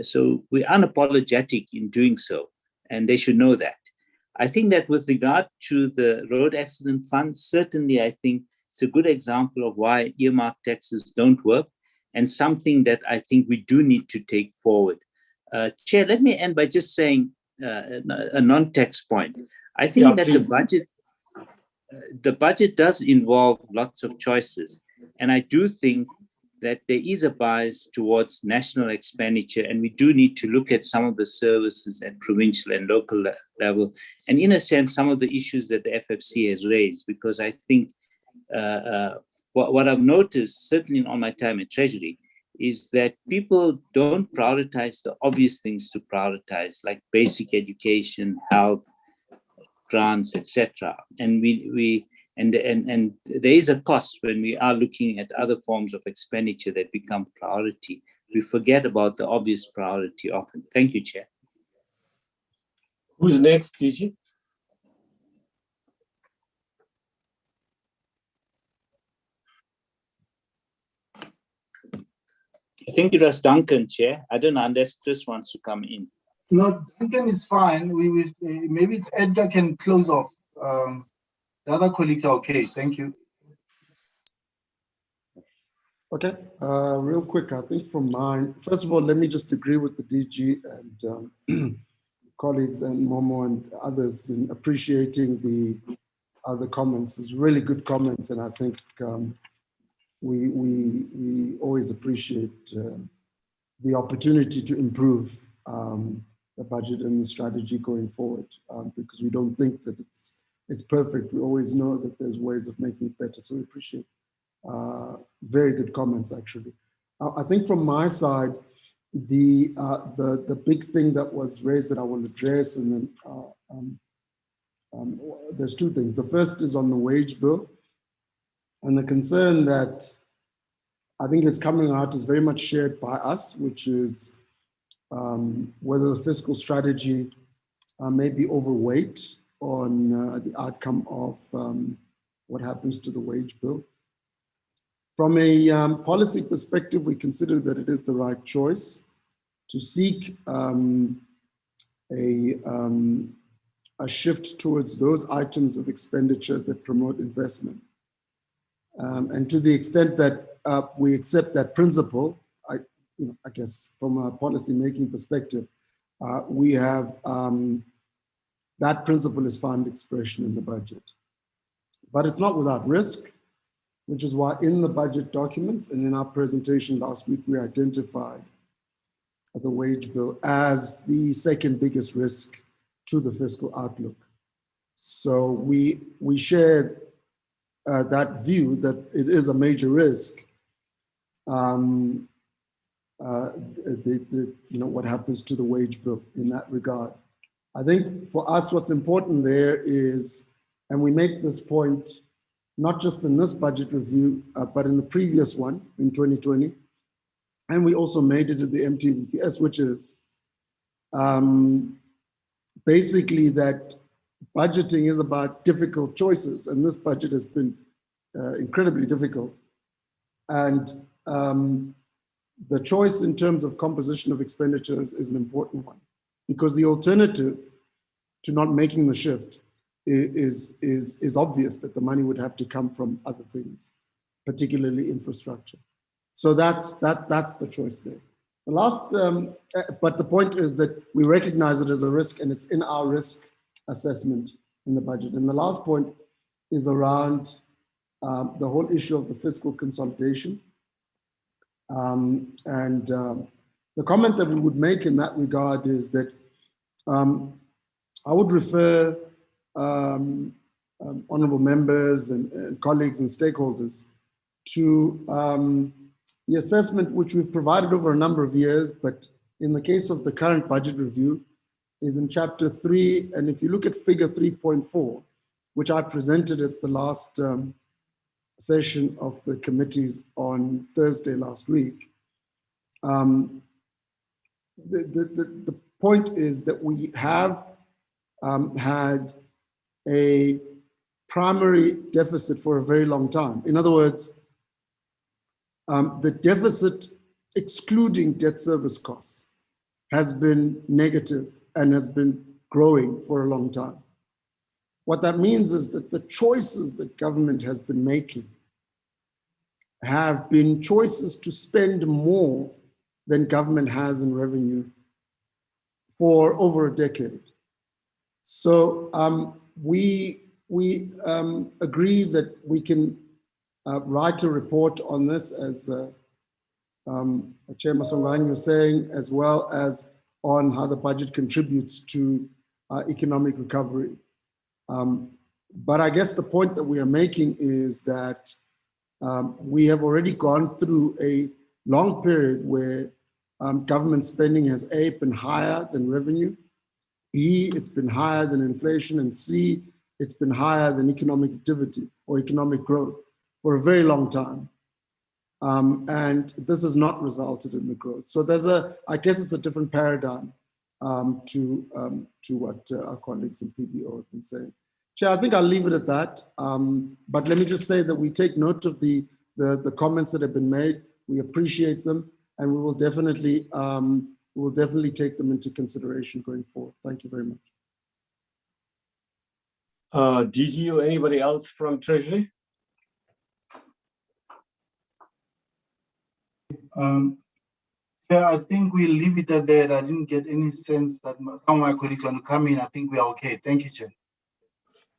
So we're unapologetic in doing so, and they should know that. I think that with regard to the road accident fund, certainly I think it's a good example of why earmark taxes don't work, and something that I think we do need to take forward. Chair, let me end by just saying a non-tax point. I think that the budget does involve lots of choices. And I do think that there is a bias towards national expenditure, and we do need to look at some of the services at provincial and local level, and in a sense, some of the issues that the FFC has raised, because I think what I've noticed, certainly in all my time at Treasury, is that people don't prioritize the obvious things to prioritize, like basic education, health, grants, etc. And And there is a cost when we are looking at other forms of expenditure that become priority. We forget about the obvious priority often. Thank you, Chair. Who's next, DG? I think it was Duncan, Chair. I don't know unless Chris wants to come in. No, Duncan is fine. We will, maybe it's Edgar can close off. The other colleagues are okay. Thank you. Okay, real quick, I think from mine, first of all, let me just agree with the DG and colleagues and Momo and others in appreciating the other comments. It's really good comments, and I think we always appreciate the opportunity to improve the budget and the strategy going forward, because we don't think that it's it's perfect. We always know that there's ways of making it better. So we appreciate very good comments, actually. I think from my side, the big thing that was raised that I want to address, and then there's two things. The first is on the wage bill, and the concern that I think is coming out is very much shared by us, which is whether the fiscal strategy may be overweight on the outcome of what happens to the wage bill. From a policy perspective, we consider that it is the right choice to seek a shift towards those items of expenditure that promote investment. And to the extent that we accept that principle, I guess from a policy making perspective, we have that principle is found expression in the budget. But it's not without risk, which is why in the budget documents and in our presentation last week, we identified the wage bill as the second biggest risk to the fiscal outlook. So we share that view that it is a major risk. What happens to the wage bill in that regard. I think for us, what's important there is, and we make this point not just in this budget review, but in the previous one in 2020, and we also made it in the MTBPS, which is basically that budgeting is about difficult choices, and this budget has been incredibly difficult. And the choice in terms of composition of expenditures is an important one, because the alternative to not making the shift is obvious, that the money would have to come from other things, particularly infrastructure. So that's the choice there. The last, but the point is that we recognize it as a risk, and it's in our risk assessment in the budget. And the last point is around the whole issue of the fiscal consolidation. The comment that we would make in that regard is that I would refer honorable members and colleagues and stakeholders to the assessment which we've provided over a number of years, but in the case of the current budget review, is in chapter 3. And if you look at figure 3.4, which I presented at the last session of the committees on Thursday last week, the point is that we have had a primary deficit for a very long time. In other words, the deficit excluding debt service costs has been negative and has been growing for a long time. What that means is that the choices that government has been making have been choices to spend more than government has in revenue for over a decade. So we agree that we can write a report on this, as Chair Masongani was saying, as well as on how the budget contributes to economic recovery. But I guess the point that we are making is that we have already gone through a long period where government spending has A, been higher than revenue, B, it's been higher than inflation, and C, it's been higher than economic activity or economic growth for a very long time. And this has not resulted in the growth. So there's I guess it's a different paradigm to what our colleagues in PBO have been saying. Chair, I think I'll leave it at that. But let me just say that we take note of the comments that have been made. We appreciate them, and we will definitely take them into consideration going forward. Thank you very much. DG or anybody else from Treasury? Yeah, I think we'll leave it at that. I didn't get any sense that some of my colleagues want to come in. I think we are okay. Thank you, Chair.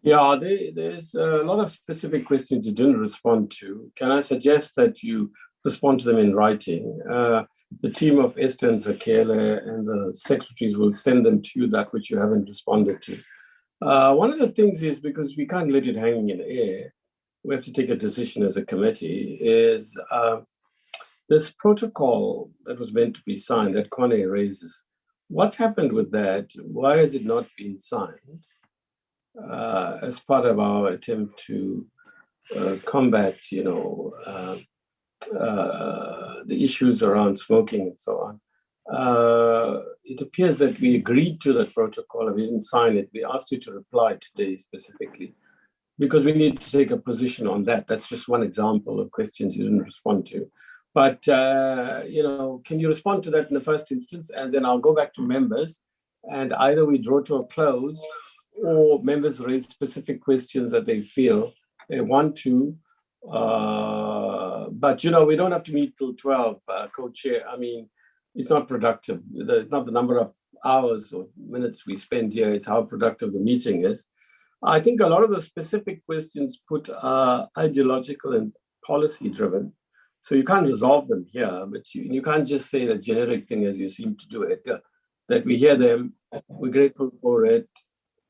Yeah, there's a lot of specific questions you didn't respond to. Can I suggest that you respond to them in writing? The team of Esther and Zakele and the secretaries will send them to you, that which you haven't responded to. One of the things is, because we can't let it hanging in the air, we have to take a decision as a committee, is this protocol that was meant to be signed that Kone raises. What's happened with that? Why has it not been signed as part of our attempt to combat, the issues around smoking and so on? It appears that we agreed to that protocol and we didn't sign it. We asked you to reply today specifically because we need to take a position on that. That's just one example of questions you didn't respond to. But, can you respond to that in the first instance? And then I'll go back to members and either we draw to a close or members raise specific questions that they feel they want to. But, we don't have to meet till 12, co-chair. I mean, it's not productive. It's not the number of hours or minutes we spend here. It's how productive the meeting is. I think a lot of the specific questions put are ideological and policy driven. So you can't resolve them here, but you can't just say the generic thing as you seem to do, Edgar, that we hear them, we're grateful for it.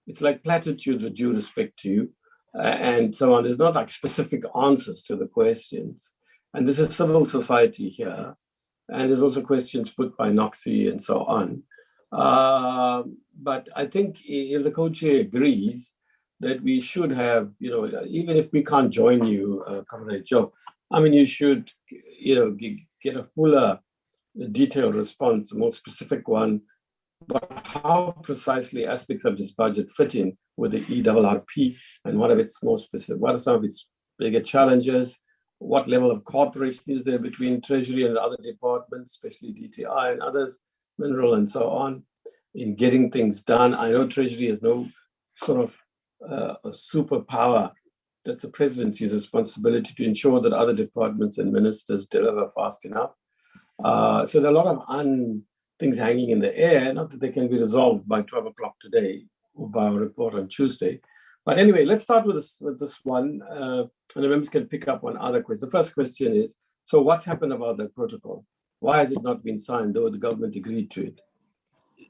It's like platitudes with due respect to you and so on. There's not like specific answers to the questions. And this is civil society here. And there's also questions put by Noxie and so on. But I think if the co-chair agrees that we should have, even if we can't join you, Comrade Joe, I mean, you should, get a fuller, detailed response, a more specific one, but how precisely aspects of this budget fit in with the ERRP and what are its more specific, what are some of its bigger challenges, what level of cooperation is there between Treasury and other departments, especially DTI and others, mineral and so on, in getting things done. I know Treasury has no sort of a superpower. That's the presidency's responsibility to ensure that other departments and ministers deliver fast enough. So there are a lot of things hanging in the air, not that they can be resolved by 12 o'clock today or by our report on Tuesday. But anyway, let's start with this one, and the members can pick up on other questions. The first question is, so what's happened about that protocol? Why has it not been signed, though the government agreed to it?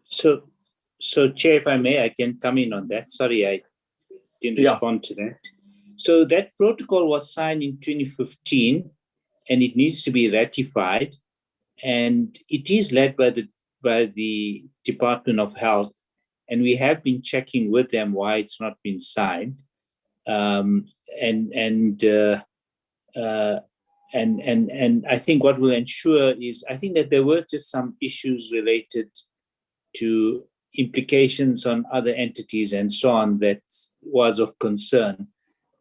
So Chair, if I may, I can come in on that. Sorry, I didn't respond to that. So that protocol was signed in 2015, and it needs to be ratified. And it is led by the Department of Health, and we have been checking with them why it's not been signed. And I think what will ensure is, I think that there were just some issues related to implications on other entities and so on that was of concern.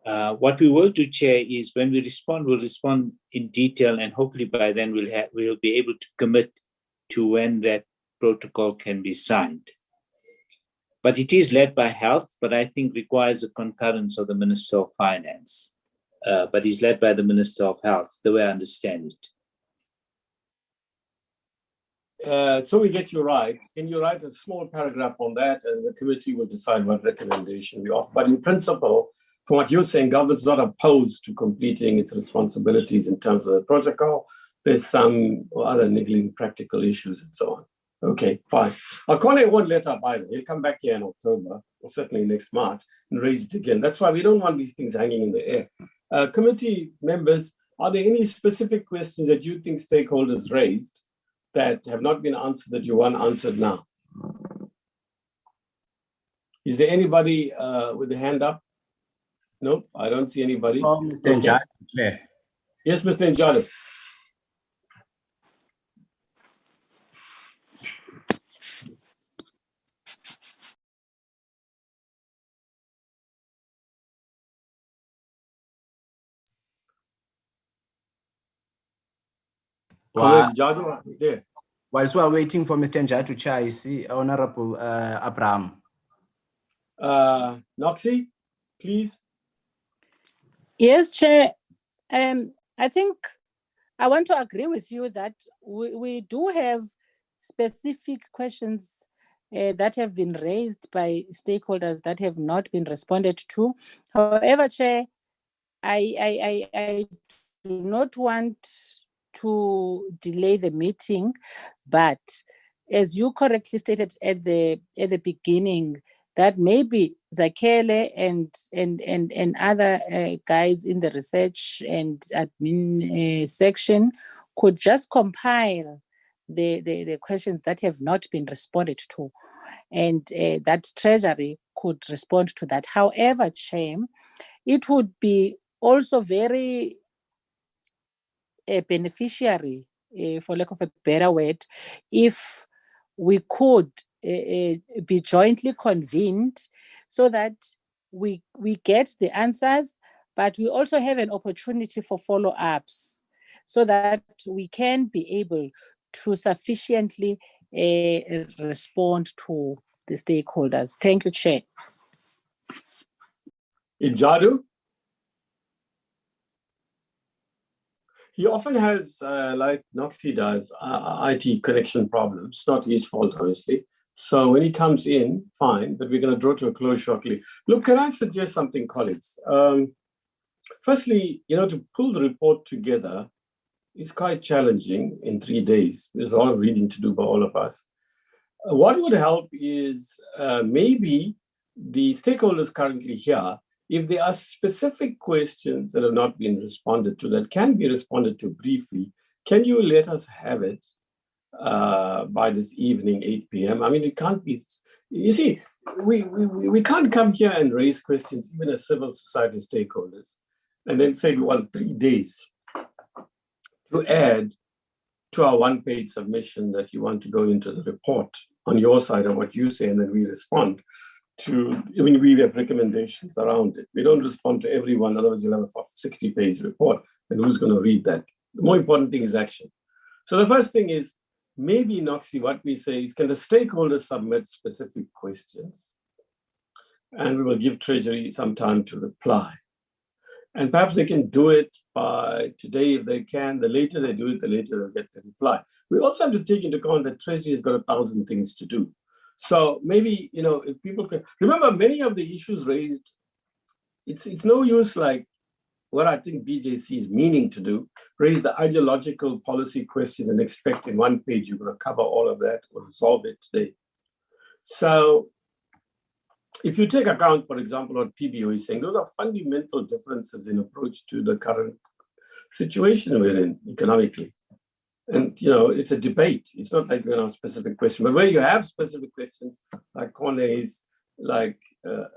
What we will do, Chair, is when we respond, we'll respond in detail, and hopefully by then we'll be able to commit to when that protocol can be signed. But it is led by Health, but I think requires a concurrence of the Minister of Finance. But is led by the Minister of Health, the way I understand it. So we get you right. Can you write a small paragraph on that, and the committee will decide what recommendation we offer? But in principle, from what you're saying, government's not opposed to completing its responsibilities in terms of the protocol. There's some other niggling practical issues and so on. Okay, fine. Kone won't let up either. He'll come back here in October, or certainly next March, and raise it again. That's why we don't want these things hanging in the air. Committee members, are there any specific questions that you think stakeholders raised that have not been answered that you want answered now? Is there anybody with a hand up? Nope, I don't see anybody. Oh, Mr. Njalo, Chair. Yes, Mr. Njalo. Whilst we're waiting for Mr. Njalo to chair, I see Honorable Abraham. Noxie, please. Yes, Chair. I think I want to agree with you that we do have specific questions that have been raised by stakeholders that have not been responded to. However, Chair, I do not want to delay the meeting, but as you correctly stated at the beginning, that maybe Zakele and other guys in the research and admin section could just compile the questions that have not been responded to, and that Treasury could respond to that. However, Chair, it would be also very beneficiary, for lack of a better word, if we could be jointly convened so that we get the answers, but we also have an opportunity for follow-ups so that we can be able to sufficiently respond to the stakeholders. Thank you, Chair. Ijadu? He often has, like Noxie does, IT connection problems. Not his fault, obviously. So when he comes in, fine, but we're going to draw to a close shortly. Look, can I suggest something, colleagues? Firstly, to pull the report together is quite challenging in 3 days. There's a lot of reading to do by all of us. What would help is maybe the stakeholders currently here, if there are specific questions that have not been responded to, that can be responded to briefly, can you let us have it by this evening, 8 p.m.? I mean, it can't be, you see, we can't come here and raise questions, even as civil society stakeholders, and then say we want 3 days to add to our one-page submission that you want to go into the report on your side of what you say, and then we respond to, we have recommendations around it. We don't respond to everyone, otherwise you'll have a 60-page report, and who's going to read that? The more important thing is action. So the first thing is, maybe, Noxie, what we say is, can the stakeholders submit specific questions? And we will give Treasury some time to reply. And perhaps they can do it by today if they can. The later they do it, the later they'll get the reply. We also have to take into account that Treasury has got 1,000 things to do. So maybe, if people can, remember many of the issues raised, it's no use like what I think BJC is meaning to do, raise the ideological policy question and expect in one page you're going to cover all of that or resolve it today. So if you take account, for example, what PBO is saying, those are fundamental differences in approach to the current situation we're in economically. And, it's a debate. It's not like, a specific question, but where you have specific questions, like Corney's, like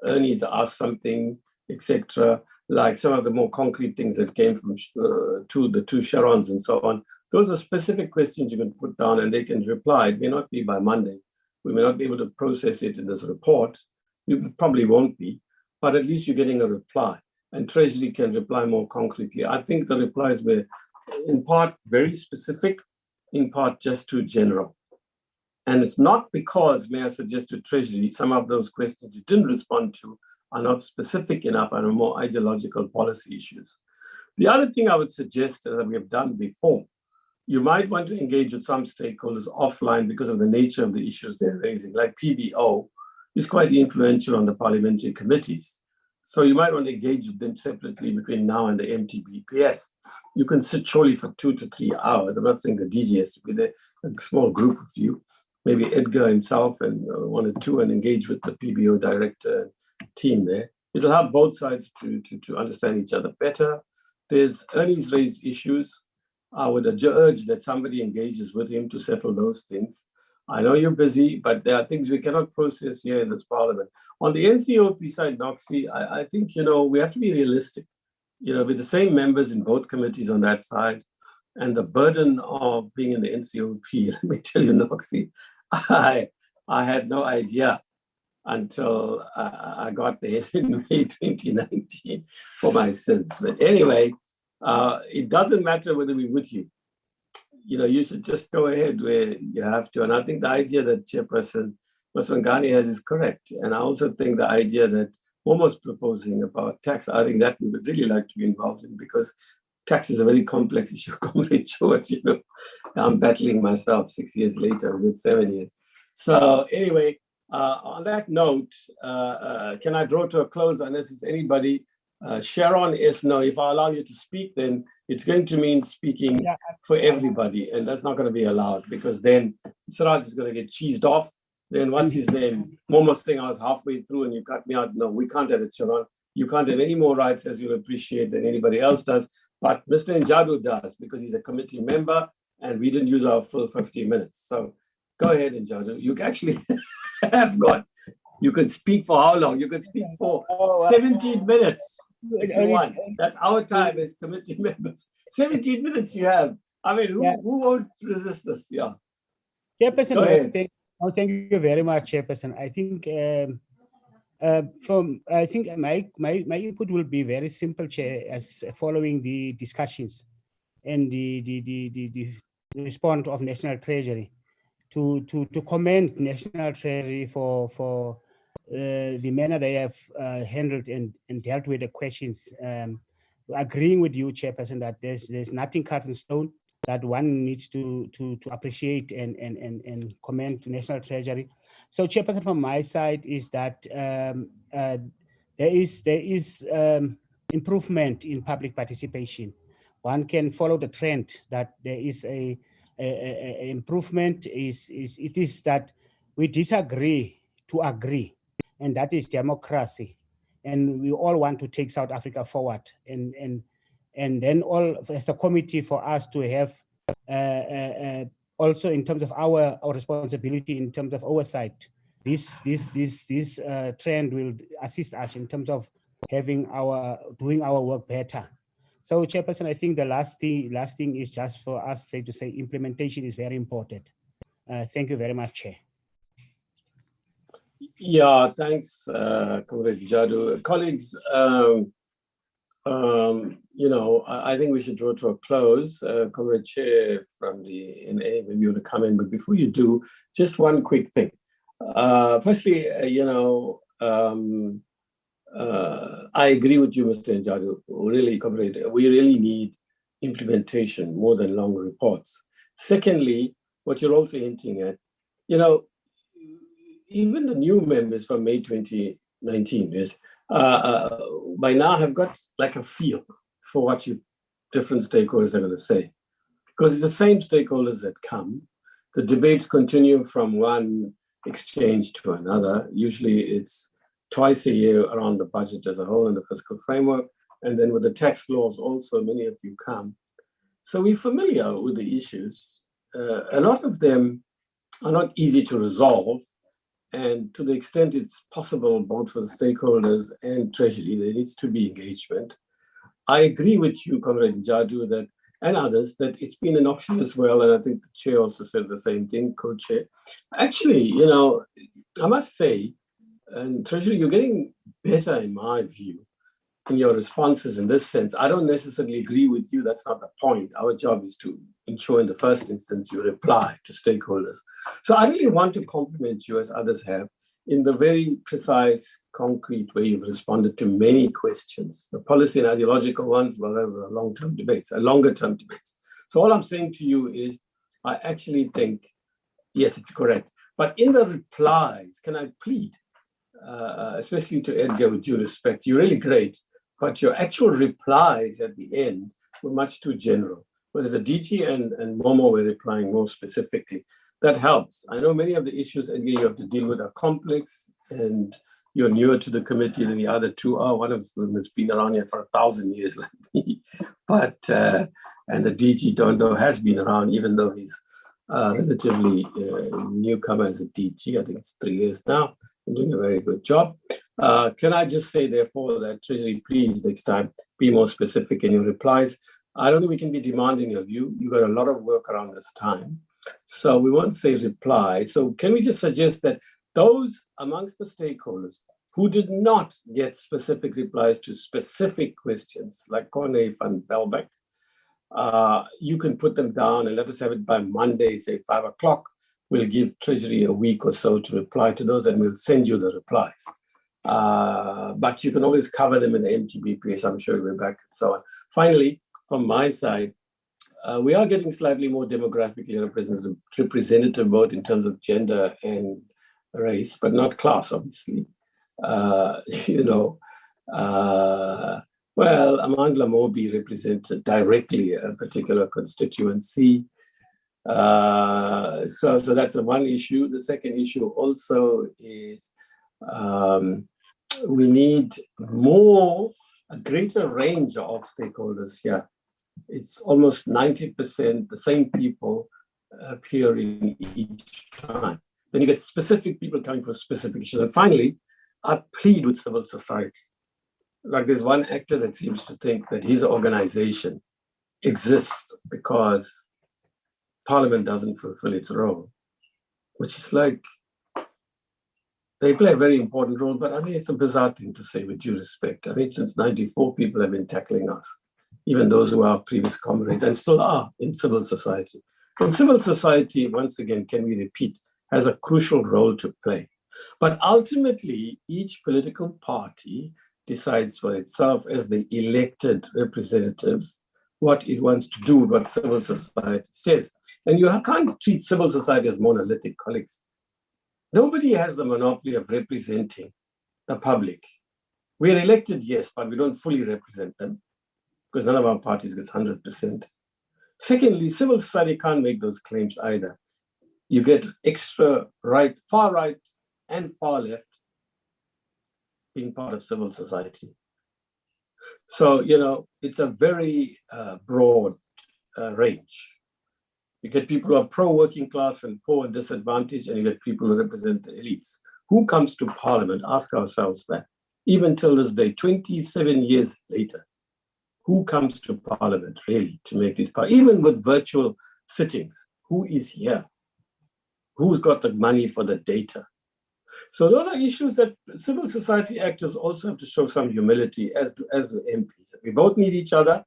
Ernie's asked something, etc., like some of the more concrete things that came from the two Sharons and so on, those are specific questions you can put down and they can reply. It may not be by Monday. We may not be able to process it in this report. We probably won't be, but at least you're getting a reply. And Treasury can reply more concretely. I think the replies were in part very specific, in part just too general. And it's not because, may I suggest to Treasury, some of those questions you didn't respond to are not specific enough and are more ideological policy issues. The other thing I would suggest that we have done before, you might want to engage with some stakeholders offline because of the nature of the issues they're raising, like PBO is quite influential on the parliamentary committees. So you might want to engage with them separately between now and the MTBPS. You can sit surely for 2 to 3 hours. I'm not saying the DG has to be there, a small group of you, maybe Edgar himself and 1 or 2, and engage with the PBO director team there. It'll help both sides to understand each other better. There's Ernie's raised issues. I would urge that somebody engages with him to settle those things. I know you're busy, but there are things we cannot process here in this parliament. On the NCOP side, Noxie, I think, we have to be realistic, with the same members in both committees on that side and the burden of being in the NCOP. Let me tell you, Noxie, I had no idea until I got there in May 2019 for my sins. But anyway, it doesn't matter whether we're with you. You should just go ahead where you have to. And I think the idea that Chairperson Maswangani has is correct. And I also think the idea that Momo's proposing about tax, I think that we would really like to be involved in because tax is a very complex issue. Comrade George, I'm battling myself 6 years later, was it 7 years? So anyway, on that note, can I draw to a close unless it's anybody? Sharon is no. If I allow you to speak, then it's going to mean speaking for everybody, and that's not going to be allowed because then Siraj is going to get cheesed off, Then what's his name? Momo's thing, I was halfway through and you cut me out. No, we can't have it, Sharon. You can't have any more rights, as you'll appreciate, than anybody else does. But Mr. Njadu does, because he's a committee member and we didn't use our full 50 minutes. So go ahead, Njadu. You actually have got, you can speak for how long? You can speak for 17 minutes if you want. That's our time as committee members. 17 minutes you have. I mean, who won't resist this? Yeah. Chairperson, go ahead. Thank you very much, Chairperson. I think my input will be very simple, Chair, as following the discussions and the response of National Treasury to commend National Treasury for the manner they have handled and dealt with the questions. Agreeing with you, Chairperson, that there's nothing cut in stone, that one needs to appreciate and commend to National Treasury. So, Chairperson, from my side is that there is improvement in public participation. One can follow the trend that there is a improvement. It is that we disagree to agree, and that is democracy. And we all want to take South Africa forward, and then all as the committee for us to have also in terms of our responsibility in terms of oversight. This trend will assist us in terms of doing our work better. So, Chairperson, I think the last thing is just for us to say implementation is very important. Thank you very much, Chair. Yeah, thanks, Comrade Jadu. Colleagues, I think we should draw to a close. Comrade Chair from the NA, maybe you want to come in, but before you do, just one quick thing. Firstly, I agree with you, Mr. Njadu. Really, Comrade, we really need implementation more than long reports. Secondly, what you're also hinting at, even the new members from May 2019, yes, by now have got like a feel for what different stakeholders are going to say. Because it's the same stakeholders that come. The debates continue from one exchange to another. Usually it's twice a year around the budget as a whole and the fiscal framework. And then with the tax laws also, many of you come. So we're familiar with the issues. A lot of them are not easy to resolve. And to the extent it's possible, both for the stakeholders and Treasury, there needs to be engagement. I agree with you, Comrade Njadu, that, and others, that it's been an option as well. And I think the Chair also said the same thing, Co-Chair. Actually, I must say, and Treasury, you're getting better in my view in your responses in this sense. I don't necessarily agree with you. That's not the point. Our job is to ensure in the first instance you reply to stakeholders. So I really want to compliment you, as others have, in the very precise, concrete way you've responded to many questions, the policy and ideological ones, well, as the long-term debates, longer-term debates. So all I'm saying to you is, I actually think, yes, it's correct. But in the replies, can I plead, especially to Edgar, with due respect, you're really great, but your actual replies at the end were much too general. Whereas the DG and Momo were replying more specifically. That helps. I know many of the issues, Edgar, you have to deal with are complex, and you're newer to the committee than the other two are. One of them has been around here for 1,000 years like me. But, and the DG Dondo has been around, even though he's relatively newcomer as a DG. I think it's 3 years now. Doing a very good job. Can I just say, therefore, that Treasury, please next time be more specific in your replies. I don't think we can be demanding of you. You've got a lot of work around this time. So we won't say reply. So can we just suggest that those amongst the stakeholders who did not get specific replies to specific questions, like Corne van Belbeck, you can put them down and let us have it by Monday, say 5 o'clock. We'll give Treasury a week or so to reply to those, and we'll send you the replies. But you can always cover them in the MTBPS, I'm sure we're back and so on. Finally, from my side, we are getting slightly more demographically representative both in terms of gender and race, but not class, obviously. Well, Amandla Mobi represented directly a particular constituency. So that's one issue. The second issue also is we need a greater range of stakeholders here. It's almost 90% the same people appearing each time. Then you get specific people coming for specific issues. And finally, I plead with civil society. Like there's one actor that seems to think that his organization exists because Parliament doesn't fulfill its role, which is like, they play a very important role, but I mean, it's a bizarre thing to say with due respect. I mean, since 94, people have been tackling us, even those who are previous comrades and still are in civil society. And civil society, once again, can we repeat, has a crucial role to play. But ultimately, each political party decides for itself as the elected representatives what it wants to do, what civil society says. And you can't treat civil society as monolithic, colleagues. Nobody has the monopoly of representing the public. We're elected, yes, but we don't fully represent them because none of our parties gets 100%. Secondly, civil society can't make those claims either. You get extra right, far right and far left being part of civil society. So, you know, it's a very broad range. You get people who are pro-working class and poor and disadvantaged, and you get people who represent the elites. Who comes to Parliament? Ask ourselves that. Even till this day, 27 years later, who comes to Parliament really to make these parties? Even with virtual sittings, who is here? Who's got the money for the data? So those are issues that civil society actors also have to show some humility as the MPs. We both need each other.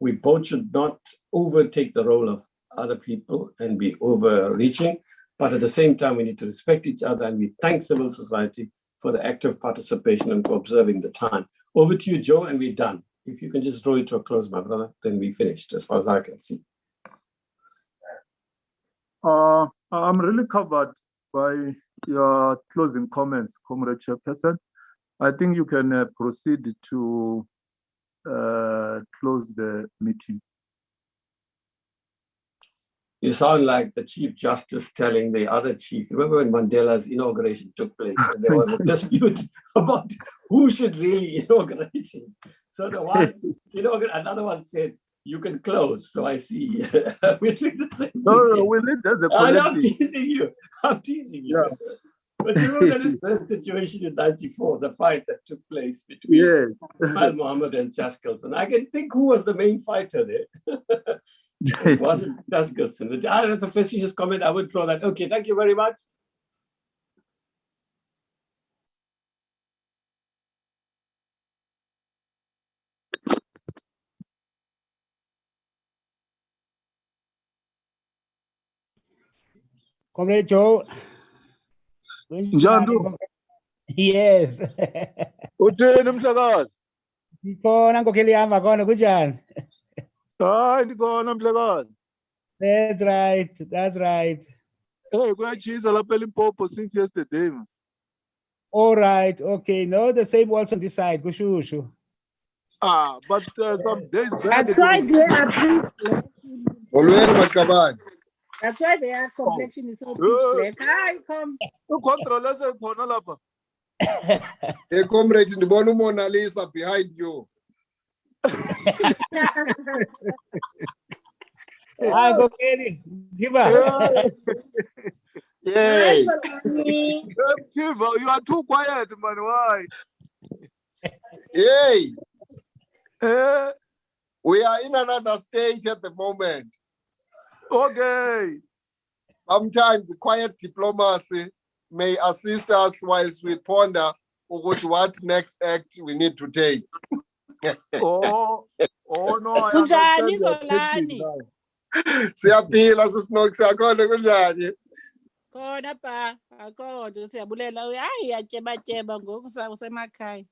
We both should not overtake the role of other people and be overreaching, but at the same time, we need to respect each other, and we thank civil society for the active participation and for observing the time. Over to you, Joe, and we're done. If you can just draw it to a close, my brother, then we finished as far as I can see. I'm really covered by your closing comments, Comrade Chairperson. I think you can proceed to close the meeting. You sound like the Chief Justice telling the other chief. Remember when Mandela's inauguration took place and there was a dispute about who should really inaugurate him. So the one, another one said, you can close. So I see we're doing the same thing. No, we need the I'm teasing you. I'm teasing you. Yeah. But you know that is the situation in 94, the fight that took place between Mal Mohammed and Chaskelson. I can think who was the main fighter there. It wasn't Chaskelson. That's a facetious comment. I would draw that. Okay, thank you very much. Comrade Joe. Yes. Utheni Mhlekazi? Ngikhona nkokheli yami akona kunjani? Hayi ndikhona Mhlekazi. That's right. That's right. Hey, kuyatshisa lapha eLimpopo since yesterday. All right. Okay. No, the same also on this side. Kushushu. But some days back. That's why they are That's why their complexion is so pitch black. Hi, come. Hey, comrade, ndibona uMona Lisa behind you. Hi, go get it. Give up. Yay. You are too quiet, man. Why? Yay. We are in another stage at the moment. Okay. Sometimes quiet diplomacy may assist us whilst we ponder what next act we need to take. Oh no, I Kunjani Solani? Siyaphila sisinoku siyakhona kunjani? Khona pa, akho siyabulela. Hayi yatyeba ngoku usemakhaya.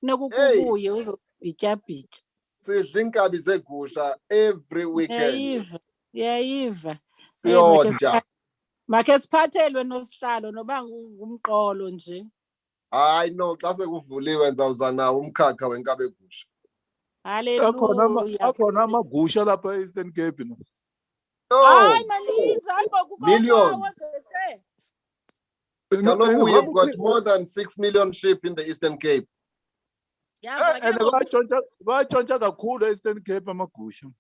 Nokukubuye uzobityabhitya. Sidla inkabi zegusha every weekend. Yayiva. Siyonja. Makhe siphathelwe nosihlalo noba ngumqolo nje. Hayi no, xa sekuvuliwe ndizawuza nawo umkhakha wenkabi egusha. Hallelujah. Akhona amagusha lapha e-Eastern Cape. Oh, Millions. Kaloku, we have got more than 6 million sheep in the Eastern Cape. And bachontsha kakhulu e-Eastern Cape amagusha.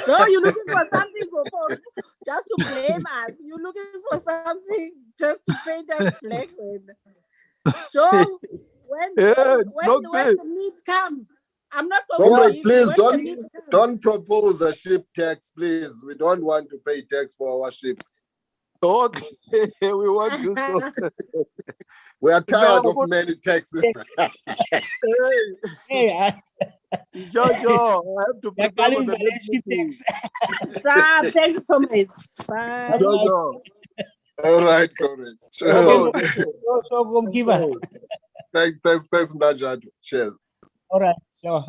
So you're looking for something for just to blame us. You're looking for something just to paint us black. So when the meat comes, I'm not going Comrade, to please don't propose a sheep tax, please. We don't want to pay tax for our sheep. Okay, we won't do so. We are tired of many taxes. Hey, Jojo, I have to prepare for the next meeting. Stop. Thank you so much. Bye. Jojo. All right, comrades. So, give us. Thanks, Mnajatu. Cheers. All right, sure.